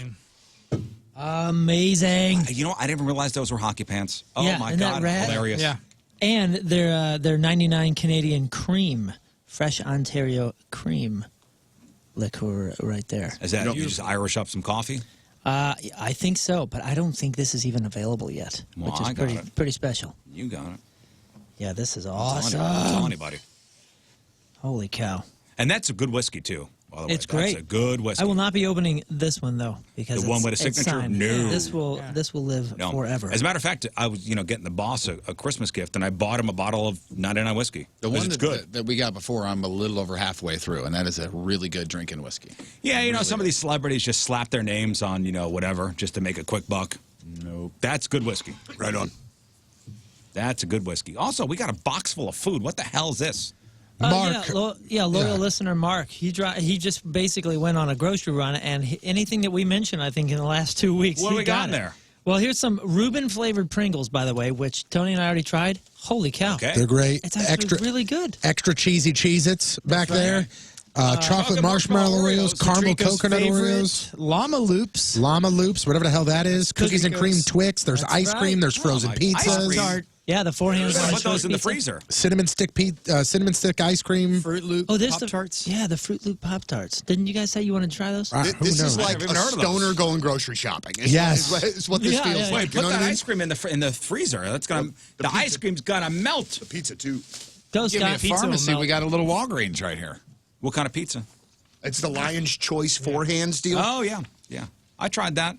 Amazing. You know, I didn't even realize those were hockey pants. Oh, Yeah, my isn't that God. rad? Hilarious. Yeah. And they're 99 Canadian cream, fresh Ontario cream liqueur right there. Is that you just Irish up some coffee? I think so, but I don't think this is even available yet, Well, which is I got pretty it. pretty special. You got it. Yeah, this is I'm awesome. telling you, buddy. Holy cow. And that's a good whiskey, too, by the way. It's great. That's a good whiskey. I will not be opening this one though because The one with a it's signature? signed. No. This will live No. forever. As a matter of fact, I was, getting the boss a Christmas gift, and I bought him a bottle of 99 whiskey. The 'Cause one it's good. that we got before, I'm a little over halfway through, and that is a really good drinking whiskey. Yeah, some of these celebrities just slap their names on, whatever, just to make a quick buck. Nope. That's good whiskey. Right on. That's a good whiskey. Also, we got a box full of food. What the hell is this? Mark. Loyal listener Mark. He just basically went on a grocery run, and anything that we mentioned, I think, in the last 2 weeks, What do he we got in it. there? Well, here's some Reuben flavored Pringles, by the way, which Tony and I already tried. Holy cow! Okay. They're great. It's actually really good. Extra cheesy Cheez-Its back there. Chocolate marshmallow Oreos, caramel Patrica's coconut favorite, Oreos. Llama Loops. Llama Loops, whatever the hell that is. Cookies and cream Cookies. Twix. There's That's ice cream. right. There's frozen Ice pizzas. cream. Yeah, the four hands. Put those in the freezer. Cinnamon stick ice cream. Fruit Loop Oh, there's Pop-Tarts. the Fruit Loop Pop Tarts. Didn't you guys say you wanted to try those? Who This is knows? like I've never a heard of those. stoner going grocery shopping. Yes. Is what this Yeah, feels yeah, like. Put You know that what I mean? ice cream in the freezer. That's gonna the pizza. ice cream's gonna melt. The pizza, too. Go, Give me a Scott. Pizza will pharmacy. melt. We got a little Walgreens right here. What kind of pizza? It's the Lion's Choice four hands deal. Oh yeah. I tried that.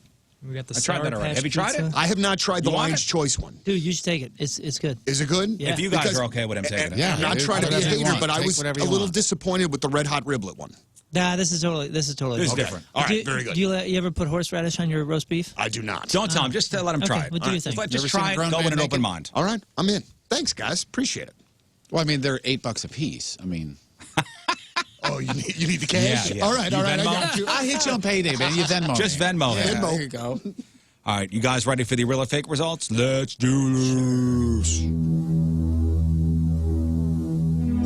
We got the I tried Sour that already. Patch Have you tried Pizza. it? I have not tried the You want Lion's it? Choice one. Dude, you should take it. It's good. Is it good? Yeah. If you guys Because- are okay with him taking it. Yeah. I'm not dude, trying to be a whatever you hater, want. but I Take was a whatever you little want. disappointed with the Red Hot Riblet one. Nah, this is totally This is different. different. All right, Do- very good. Do you ever put horseradish on your roast beef? I do not. Don't tell him. Just let him try Okay, it. well, do All your thing. Just Never try seen a it. grown Go man with an make open it? mind. All right, I'm in. Thanks, guys. Appreciate it. Well, I mean, they're $8 a piece. I mean, Oh, you need the cash? Yeah. All right, You I Venmo? got you. I hit you on payday, man. You Venmo. Just me. Venmo. Yeah, him. there you go. All right, you guys ready for the real or fake results? Let's do this.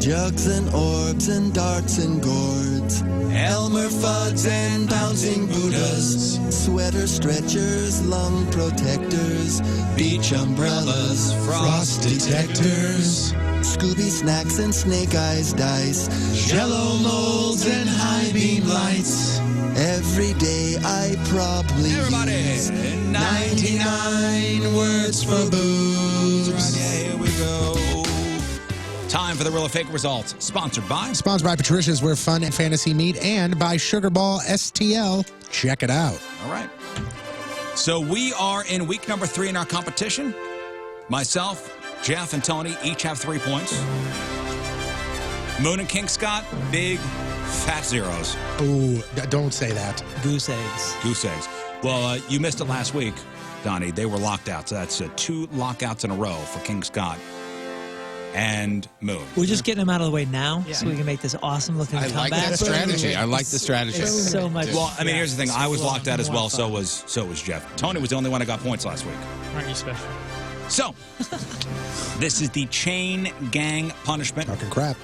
Jugs and orbs and darts and gourds, Elmer Fuds and bouncing Buddhas, sweater stretchers, lung protectors, beach umbrellas, frost detectors, Scooby snacks and snake eyes dice, Jello molds and high beam lights. Every day I probably Everybody, use 99 words for boobs. Yeah, here we go. Time for the real or fake results. Sponsored by. Sponsored by Patricia's, where fun and fantasy meet, and by Sugar Ball STL. Check it out. All right. So we are in week number 3 in our competition. Myself, Jeff, and Tony each have 3 points. Moon and King Scott, big fat zeros. Ooh, don't say that. Goose eggs. Goose eggs. Well, you missed it last week, Donnie. They were locked out. So that's 2 lockouts in a row for King Scott and Moon. We're just getting them out of the way now so we can make this awesome looking I comeback. like that strategy. I like the strategy. It's so much. Well, I mean, here's the thing. I was Well, locked out as more well. fun. So was Jeff. Tony was the only one that got points last week. Aren't you special? So, this is the chain gang punishment. Fucking crap.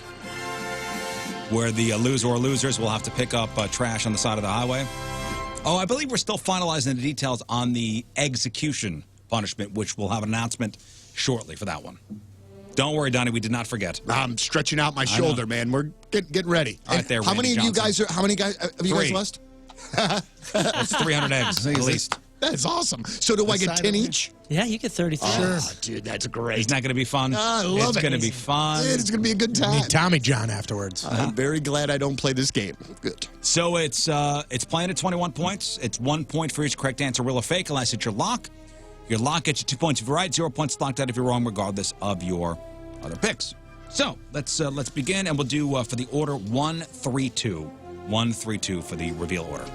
Where the loser or losers will have to pick up trash on the side of the highway. Oh, I believe we're still finalizing the details on the execution punishment, which we'll have an announcement shortly for that one. Don't worry, Donnie. We did not forget. I'm stretching out my shoulder, man. We're getting ready. All right, there. How many of you Johnson. guys? How many guys have you guys 3. lost? That's 300 eggs at least. That's awesome. So do I get 10 each? Yeah, you get 33. Oh, dude, that's great. Isn't that going to be fun? I love it's it. going to be fun. It's going to be a good time. Meet Tommy John afterwards. I'm very glad I don't play this game. Good. So it's playing at 21 points. It's 1 point for each correct answer, real or fake, unless it's your lock. Your lock gets you 2 points if you're right, 0 points locked out if you're wrong, regardless of your other picks. So let's begin, and we'll do for the order 1-3-2. 1-3-2 for the reveal order.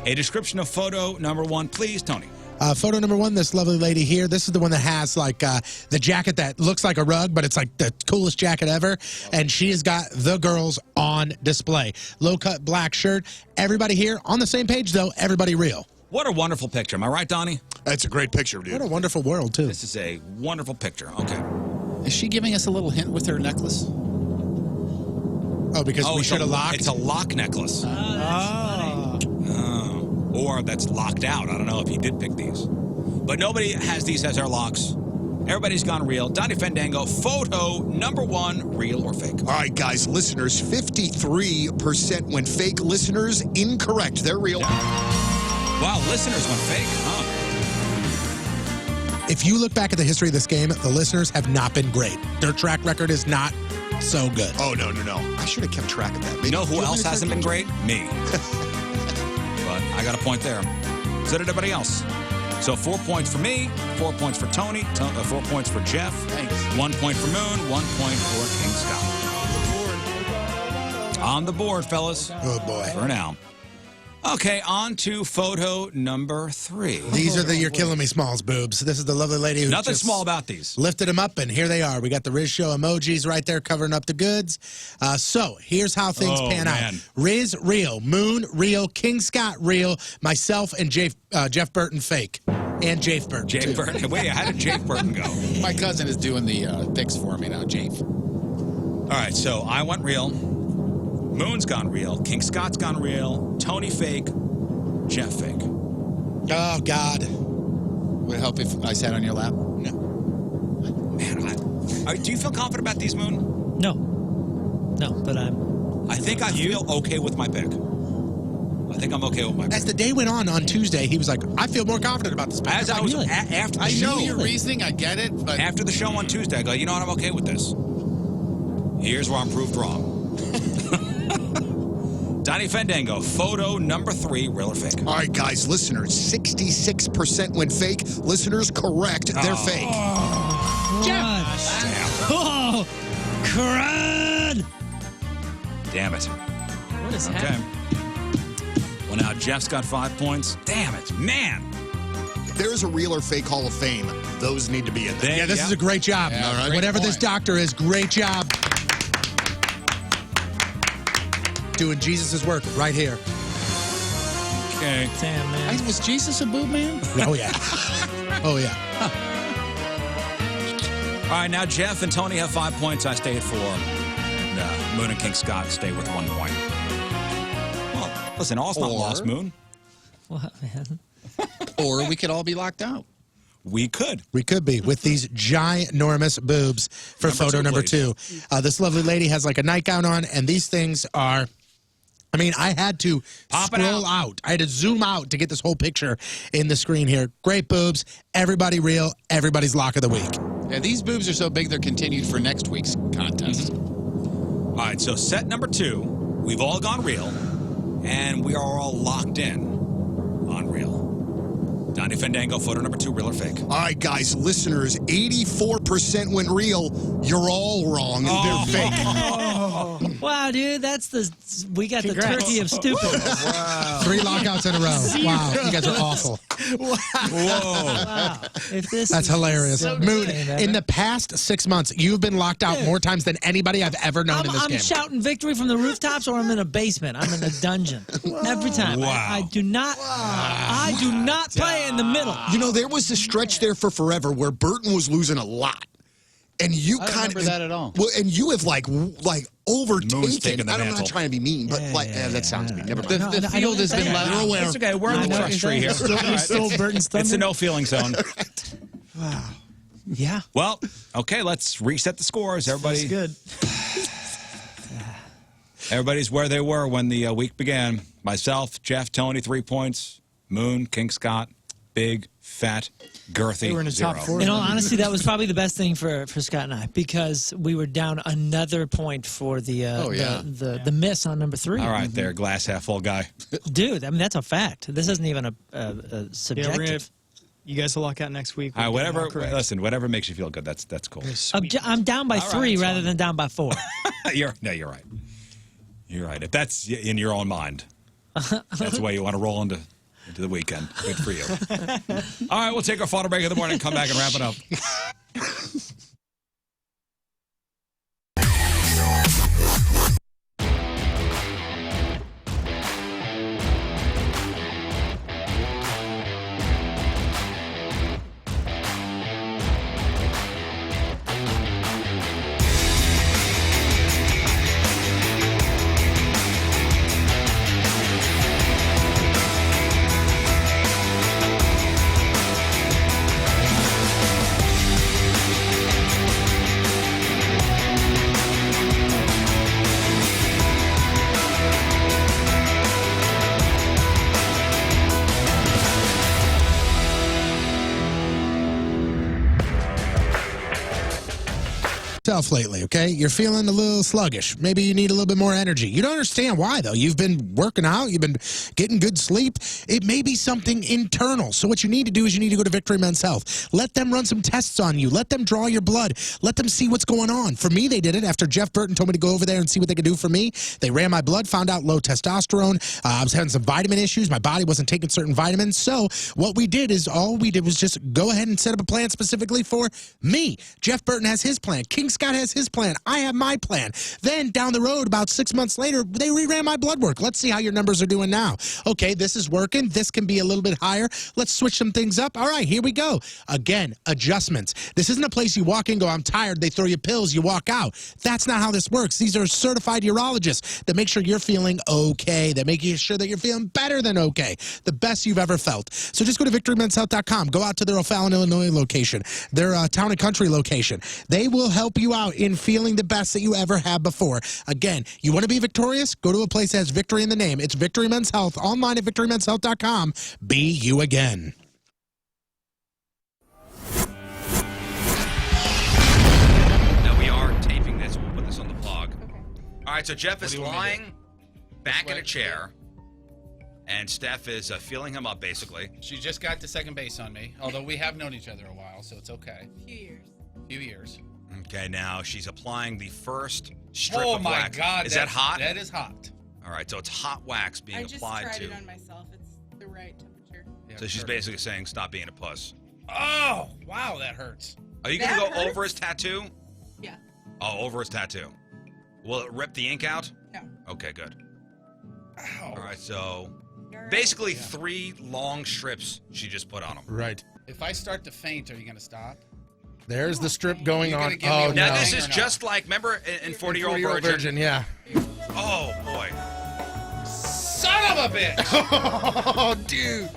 A description of photo number 1, please, Tony. Photo number 1, this lovely lady here. This is the one that has like the jacket that looks like a rug, but it's like the coolest jacket ever. And she has got the girls on display. Low-cut black shirt. Everybody here on the same page, though. Everybody real. What a wonderful picture. Am I right, Donnie? That's a great picture, dude. What a wonderful world, too. This is a wonderful picture. Okay. Is she giving us a little hint with her necklace? Oh, because we should have locked? It's a lock necklace. Or that's locked out. I don't know if you did pick these. But nobody has these as our locks. Everybody's gone real. Donnie Fandango, photo number 1, real or fake? All right, guys, listeners, 53% went fake. Listeners, incorrect. They're real. Wow, listeners went fake, huh? If you look back at the history of this game, the listeners have not been great. Their track record is not so good. Oh, no. I should have kept track of that. You know who else hasn't been great? Me. But I got a point there. So did everybody else. So 4 points for me, 4 points for Tony, 4 points for Jeff. Thanks. 1 point for Moon, 1 point for King Scott. On the board, fellas. Oh, boy. For now. Okay, on to photo number 3. These are the You're Killing Me Smalls boobs. This is the lovely lady who Nothing just small about these. lifted them up, and here they are. We got the Riz Show emojis right there covering up the goods. So here's how things pan out. Riz, real. Moon, real. King Scott, real. Myself and Jeff Burton, fake. And Jafe Burton, Jafe Burton. Wait, how did Jafe Burton go? My cousin is doing the picks for me now, Jafe. All right, so I went real. Moon's gone real. King Scott's gone real. Tony fake. Jeff fake. Oh, God. Would it help if I sat on your lap? No. Man, do you feel confident about these, Moon? No, but I think I feel okay with my pick. I think I'm okay with my pick. As the day went on Tuesday, he was like, I feel more confident about this pick. As I was after the I show. know your reasoning. I get it. But After the show on Tuesday, I go, you know what? I'm okay with this. Here's where I'm proved wrong. Donnie Fandango, photo number 3, real or fake? All right, guys, listeners, 66% went fake. Listeners, correct. They're fake. Oh, crud! Damn it. What is Okay. happening? Well, now Jeff's got 5 points. Damn it, man. If there is a real or fake Hall of Fame, those need to be in there. Yeah, this is a great job. Yeah, All right. great Whatever this point. doctor is, great job. Doing Jesus' work right here. Okay. Damn, man. Was Jesus a boob man? Oh, yeah. Oh, yeah. All right, now Jeff and Tony have 5 points. I stay at 4. And Moon and King Scott stay with 1 point. Well, listen, all's not lost, Moon. What, man? Or we could all be locked out. We could. We could be with these ginormous boobs for photo number 2. This lovely lady has like a nightgown on, and these things are... I mean, I had to scroll out. I had to zoom out to get this whole picture in the screen here. Great boobs. Everybody real. Everybody's lock of the week. Yeah, these boobs are so big they're continued for next week's contest. All right, so set number 2, we've all gone real, and we are all locked in on real. Donnie Fandango, photo number 2, real or fake? All right, guys, listeners, 84% went real. You're all wrong. They're fake. Wow, dude, we got the turkey of stupid. Wow. 3 lockouts in a row. Wow, you guys are awful. Whoa. Wow. That's hilarious. so Moon, insane, in the past 6 months, you've been locked out more times than anybody I've ever known in this I'm game. shouting victory from the rooftops, or I'm in a basement. I'm in a dungeon every time. Wow. I do not. I do not play in the middle. You know, there was a stretch there for forever where Burton was losing a lot. And you I don't kind of remember that at all. Well, and you have like overtaken. taking the I'm mantle. not trying to be mean, but that sounds mean. Never mind. The field has been You're aware. It's okay, we're in the trust tree here. You're still Burton's It's a no-feeling zone. Wow. Yeah. Well, okay, let's reset the scores. Everybody, good. Everybody's where they were when the week began. Myself, Jeff, Tony, 3 points. Moon, King Scott, big, fat, girthy. They were in the 0. top 4. In all honesty, that was probably the best thing for Scott and I, because we were down another point for the miss on number 3. All right, there, glass half full guy. Dude, I mean, that's a fact. This isn't even a subjective. You guys will lock out next week. All right, whatever. Listen, whatever makes you feel good. That's cool. I'm down by 3 rather than down by 4. You're right. You're right. If that's in your own mind, that's the way you want to roll into the weekend. Good for you. All right, we'll take our photo break in the morning, come back and wrap it up. Lately, okay? You're feeling a little sluggish. Maybe you need a little bit more energy. You don't understand why, though. You've been working out. You've been getting good sleep. It may be something internal. So what you need to do is you need to go to Victory Men's Health. Let them run some tests on you. Let them draw your blood. Let them see what's going on. For me, they did it after Jeff Burton told me to go over there and see what they could do for me. They ran my blood, found out low testosterone. I was having some vitamin issues. My body wasn't taking certain vitamins. So what we did is all we did was just go ahead and set up a plan specifically for me. Jeff Burton has his plan. King Scott has his plan. I have my plan. Then down the road, about 6 months later, they reran my blood work. Let's see how your numbers are doing now. Okay, this is working. This can be a little bit higher. Let's switch some things up. All right, here we go. Again, adjustments. This isn't a place you walk in, go, I'm tired. They throw you pills, you walk out. That's not how this works. These are certified urologists that make sure you're feeling okay, that make sure that you're feeling better than okay, the best you've ever felt. So just go to victorymenshealth.com. Go out to their O'Fallon, Illinois location, their Town and Country location. They will help you out in feeling the best that you ever have before. Again, you want to be victorious? Go to a place that has victory in the name. It's Victory Men's Health, online at victorymenshealth.com. Be you again. Now we are taping this. We'll put this on the blog. All right, so Jeff is lying back in a chair, and Steph is feeling him up, basically. She just got to second base on me, although we have known each other a while, so it's okay. Few years. Okay, now she's applying the first strip Oh of my wax. God, Is that hot? That is hot. All right, so it's hot wax being I just applied tried to. it on myself. It's the right temperature. So she's basically saying, stop being a puss. Oh, wow, that hurts. Are you going to That go hurts? over his tattoo? Yeah. Oh, over his tattoo. Will it rip the ink out? No. Okay, good. All right, so basically 3 long strips she just put on him. Right. If I start to faint, are you going to stop? There's the strip going You're on. gonna give me a Now, warning this or is not? just like, remember in 40-Year-Old 40-Year-Old Virgin? yeah. Oh, boy. Son of a bitch! Oh, dude.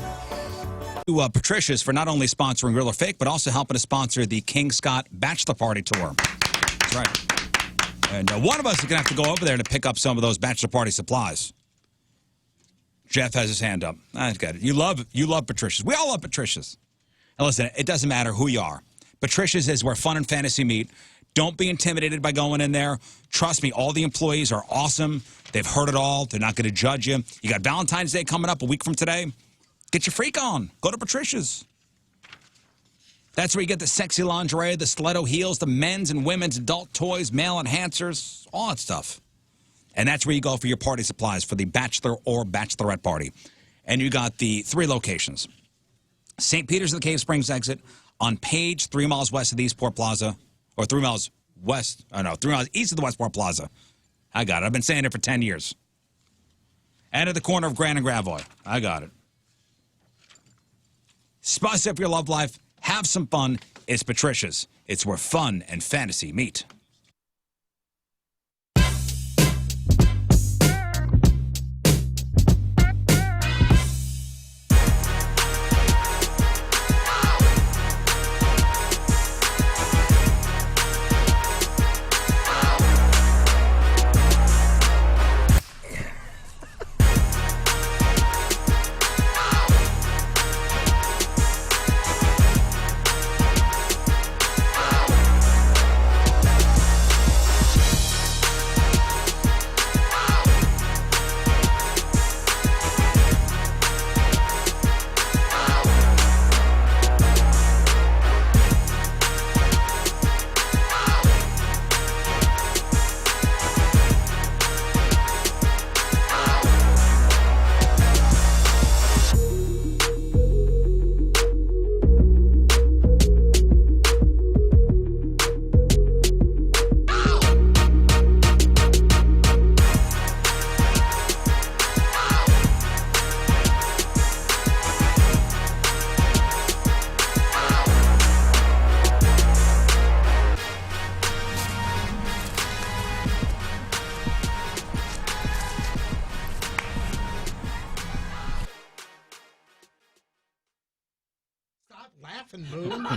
To Patricia's for not only sponsoring Real or Fake, but also helping to sponsor the King Scott Bachelor Party Tour. That's right. And one of us is going to have to go over there to pick up some of those bachelor party supplies. Jeff has his hand up. I got it. You love Patricia's. We all love Patricia's. And listen, it doesn't matter who you are. Patricia's is where fun and fantasy meet. Don't be intimidated by going in there. Trust me, all the employees are awesome. They've heard it all. They're not going to judge you. You got Valentine's Day coming up a week from today. Get your freak on. Go to Patricia's. That's where you get the sexy lingerie, the stiletto heels, the men's and women's adult toys, male enhancers, all that stuff. And that's where you go for your party supplies for the bachelor or bachelorette party. And you got the 3 locations. St. Peter's of the Cave Springs exit on Page, 3 miles west of the Eastport Plaza, or 3 miles west, 3 miles east of the Westport Plaza. I got it. I've been saying it for 10 years. And at the corner of Grand and Gravois. I got it. Spice up your love life. Have some fun. It's Patricia's. It's where fun and fantasy meet.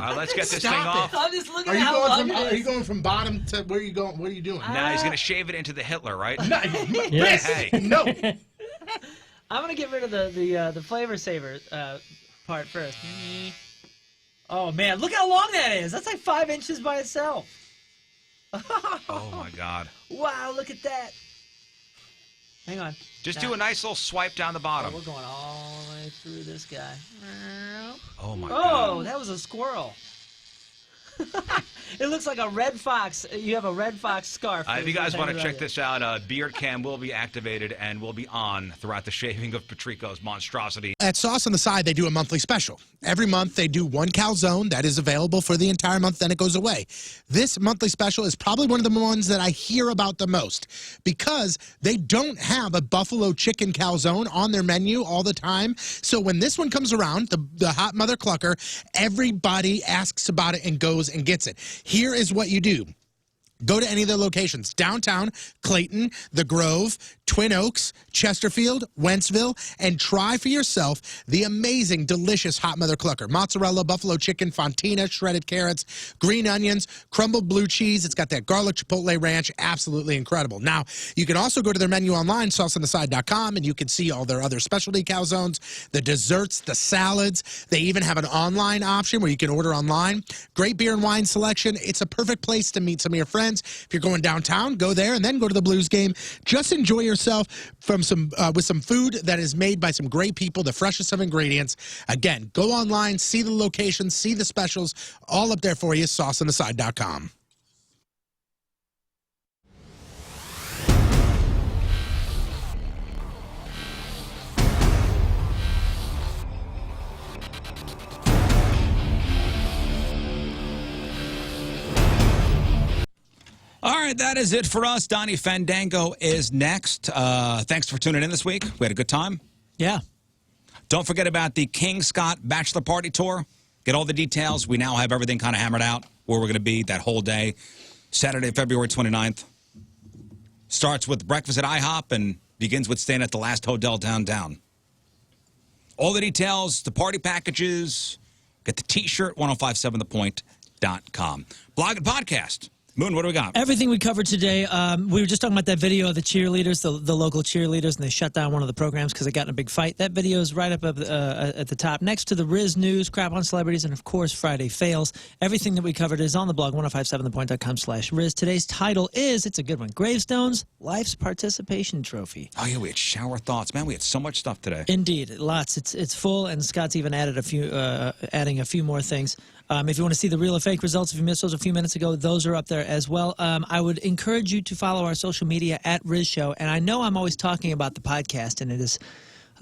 Let's get this Stop thing it. off. I'm just looking Are at you how going long from? it Are you is. going from bottom to where are you going? What are you doing? Now he's going to shave it into the Hitler, right? Yes. Hey. No. I'm gonna get rid of the flavor saver part first. Oh man, look how long that is. That's like 5 inches by itself. Oh my God. Wow, look at that. Hang on. Just do a nice little swipe down the bottom. Oh, we're going all the way through this guy. Oh my Oh, God. that was a squirrel. It looks like a red fox. You have a red fox scarf. If you guys want to check this out, Beard Cam will be activated and will be on throughout the shaving of Patrico's monstrosity. At Sauce on the Side, they do a monthly special. Every month, they do one calzone that is available for the entire month, then it goes away. This monthly special is probably one of the ones that I hear about the most because they don't have a buffalo chicken calzone on their menu all the time. So when this one comes around, the Hot Mother Clucker, everybody asks about it and goes and gets it. Here is what you do. Go to any of their locations, downtown, Clayton, The Grove, Twin Oaks, Chesterfield, Wentzville, and try for yourself the amazing, delicious Hot Mother Clucker. Mozzarella, buffalo chicken, fontina, shredded carrots, green onions, crumbled blue cheese. It's got that garlic chipotle ranch. Absolutely incredible. Now, you can also go to their menu online, sauceontheside.com, and you can see all their other specialty calzones, the desserts, the salads. They even have an online option where you can order online. Great beer and wine selection. It's a perfect place to meet some of your friends. If you're going downtown, go there and then go to the Blues game. Just enjoy yourself from with some food that is made by some great people, the freshest of ingredients. Again, go online, see the locations, see the specials, all up there for you, sauceontheside.com. All right, that is it for us. Donnie Fandango is next. Thanks for tuning in this week. We had a good time. Yeah. Don't forget about the King Scott Bachelor Party Tour. Get all the details. We now have everything kind of hammered out, where we're going to be that whole day. Saturday, February 29th. Starts with breakfast at IHOP and begins with staying at the last hotel downtown. All the details, the party packages, get the T-shirt, 1057thepoint.com. Blog and podcast. Moon, what do we got? Everything we covered today. We were just talking about that video of the cheerleaders, the local cheerleaders, and they shut down one of the programs because they got in a big fight. That video is right up at the top, next to the Riz News, Crap on Celebrities, and, of course, Friday Fails. Everything that we covered is on the blog, 1057thepoint.com/Riz. Today's title is, it's a good one, Gravestones, Life's Participation Trophy. Oh, yeah, we had shower thoughts. Man, we had so much stuff today. Indeed, lots. It's full, and Scott's even added adding a few more things. If you want to see the real or fake results, if you missed those a few minutes ago, those are up there as well. I would encourage you to follow our social media at Riz Show. And I know I'm always talking about the podcast, and it is,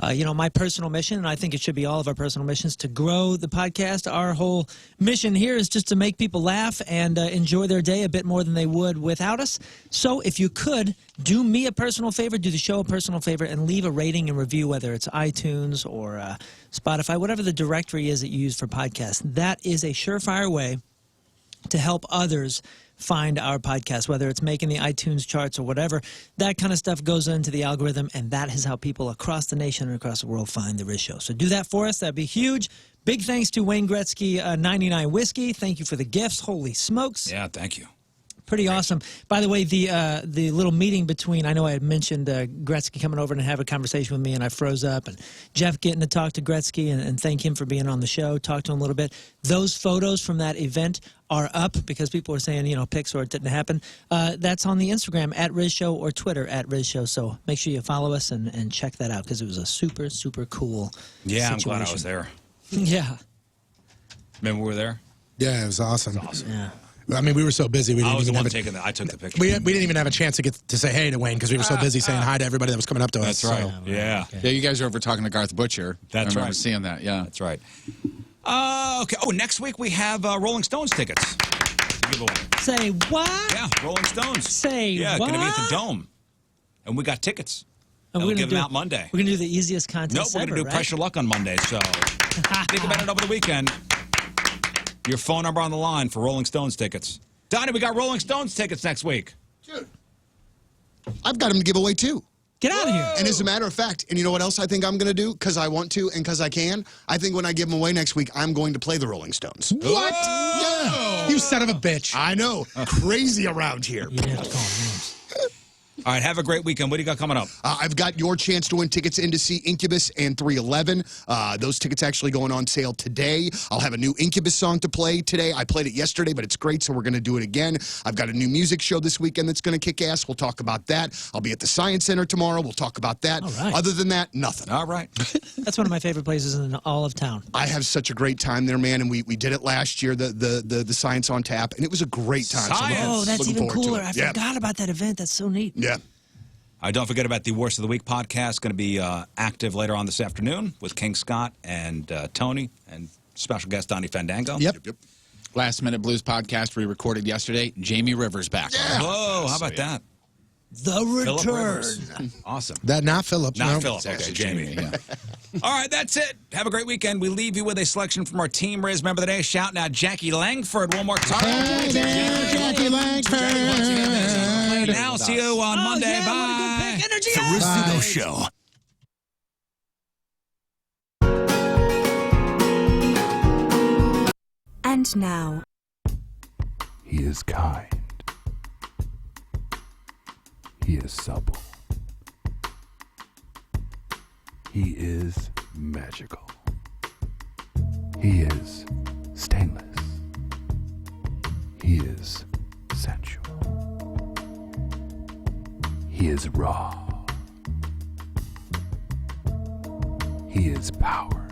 my personal mission, and I think it should be all of our personal missions, to grow the podcast. Our whole mission here is just to make people laugh and enjoy their day a bit more than they would without us. So if you could, do me a personal favor, do the show a personal favor, and leave a rating and review, whether it's iTunes or Spotify, whatever the directory is that you use for podcasts. That is a surefire way to help others find our podcast, whether it's making the iTunes charts or whatever. That kind of stuff goes into the algorithm, and that is how people across the nation and across the world find the Riz Show. So do that for us. That'd be huge. Big thanks to Wayne Gretzky 99 Whiskey. Thank you for the gifts. Holy smokes. Yeah, thank you. Pretty awesome. By the way, the little meeting between, I know I had mentioned Gretzky coming over and have a conversation with me, and I froze up, and Jeff getting to talk to Gretzky and thank him for being on the show, talk to him a little bit. Those photos from that event are up because people were saying, pics or it didn't happen. That's on the Instagram at Riz Show or Twitter at Riz Show. So make sure you follow us and check that out because it was a super, super cool situation. I'm glad I was there. Yeah. Remember we were there? Yeah, it was awesome. It was awesome. Yeah. I mean, we were so busy. We didn't I was the even one have taking that. I took the picture. we didn't even have a chance to get to say hey to Wayne because we were so busy saying hi to everybody that was coming up to us. That's right. So. Yeah. Yeah, you guys are over talking to Garth Butcher. That's I remember right. seeing that, yeah. That's right. Okay. Oh, next week we have Rolling Stones tickets to give away. Say what? Yeah, Rolling Stones. Say yeah, what? going to be at the Dome. And we got tickets. And we'll we're give gonna them out Monday. We're going to do the easiest contest Nope, we're going to do ever, right? Pressure Luck on Monday. So think about it over the weekend. Your phone number on the line for Rolling Stones tickets. Donnie, we got Rolling Stones tickets next week. Dude, I've got them to give away too. Get out of here. And as a matter of fact, and you know what else I think I'm going to do? Because I want to and because I can. I think when I give them away next week, I'm going to play the Rolling Stones. What? Yeah. You son of a bitch. I know. Crazy around here. You have to call names. All right, have a great weekend. What do you got coming up? I've got your chance to win tickets in to see Incubus and 311. Those tickets actually going on sale today. I'll have a new Incubus song to play today. I played it yesterday, but it's great, so we're going to do it again. I've got a new music show this weekend that's going to kick ass. We'll talk about that. I'll be at the Science Center tomorrow. We'll talk about that. All right. Other than that, nothing. All right. That's one of my favorite places in all of town. I have such a great time there, man, and we did it last year, the Science on Tap, and it was a great time. Science. Oh, that's looking even forward to cooler. it. I Yeah. forgot about that event. That's so neat. Yeah. Don't forget about the Worst of the Week podcast. Going to be active later on this afternoon with King Scott and Tony and special guest Donnie Fandango. Yep. Last Minute Blues podcast we recorded yesterday. Jamie Rivers back. Yeah. Whoa, how about that? The Philip return. Rivers. Awesome. That not Philip. Not no. Philip. It's Okay, actually Jamie. Jamie, yeah. All right, that's it. Have a great weekend. We leave you with a selection from our Team Riz Member of the Day. Shouting out Jackie Langford one more time. Hey there, Jackie Langford. Now, see you on Monday. Yeah, Bye. Energy The Rizzuto Show. And now, He is kind. He is supple. He is magical. He is stainless. He is sensual. He is raw. He is power.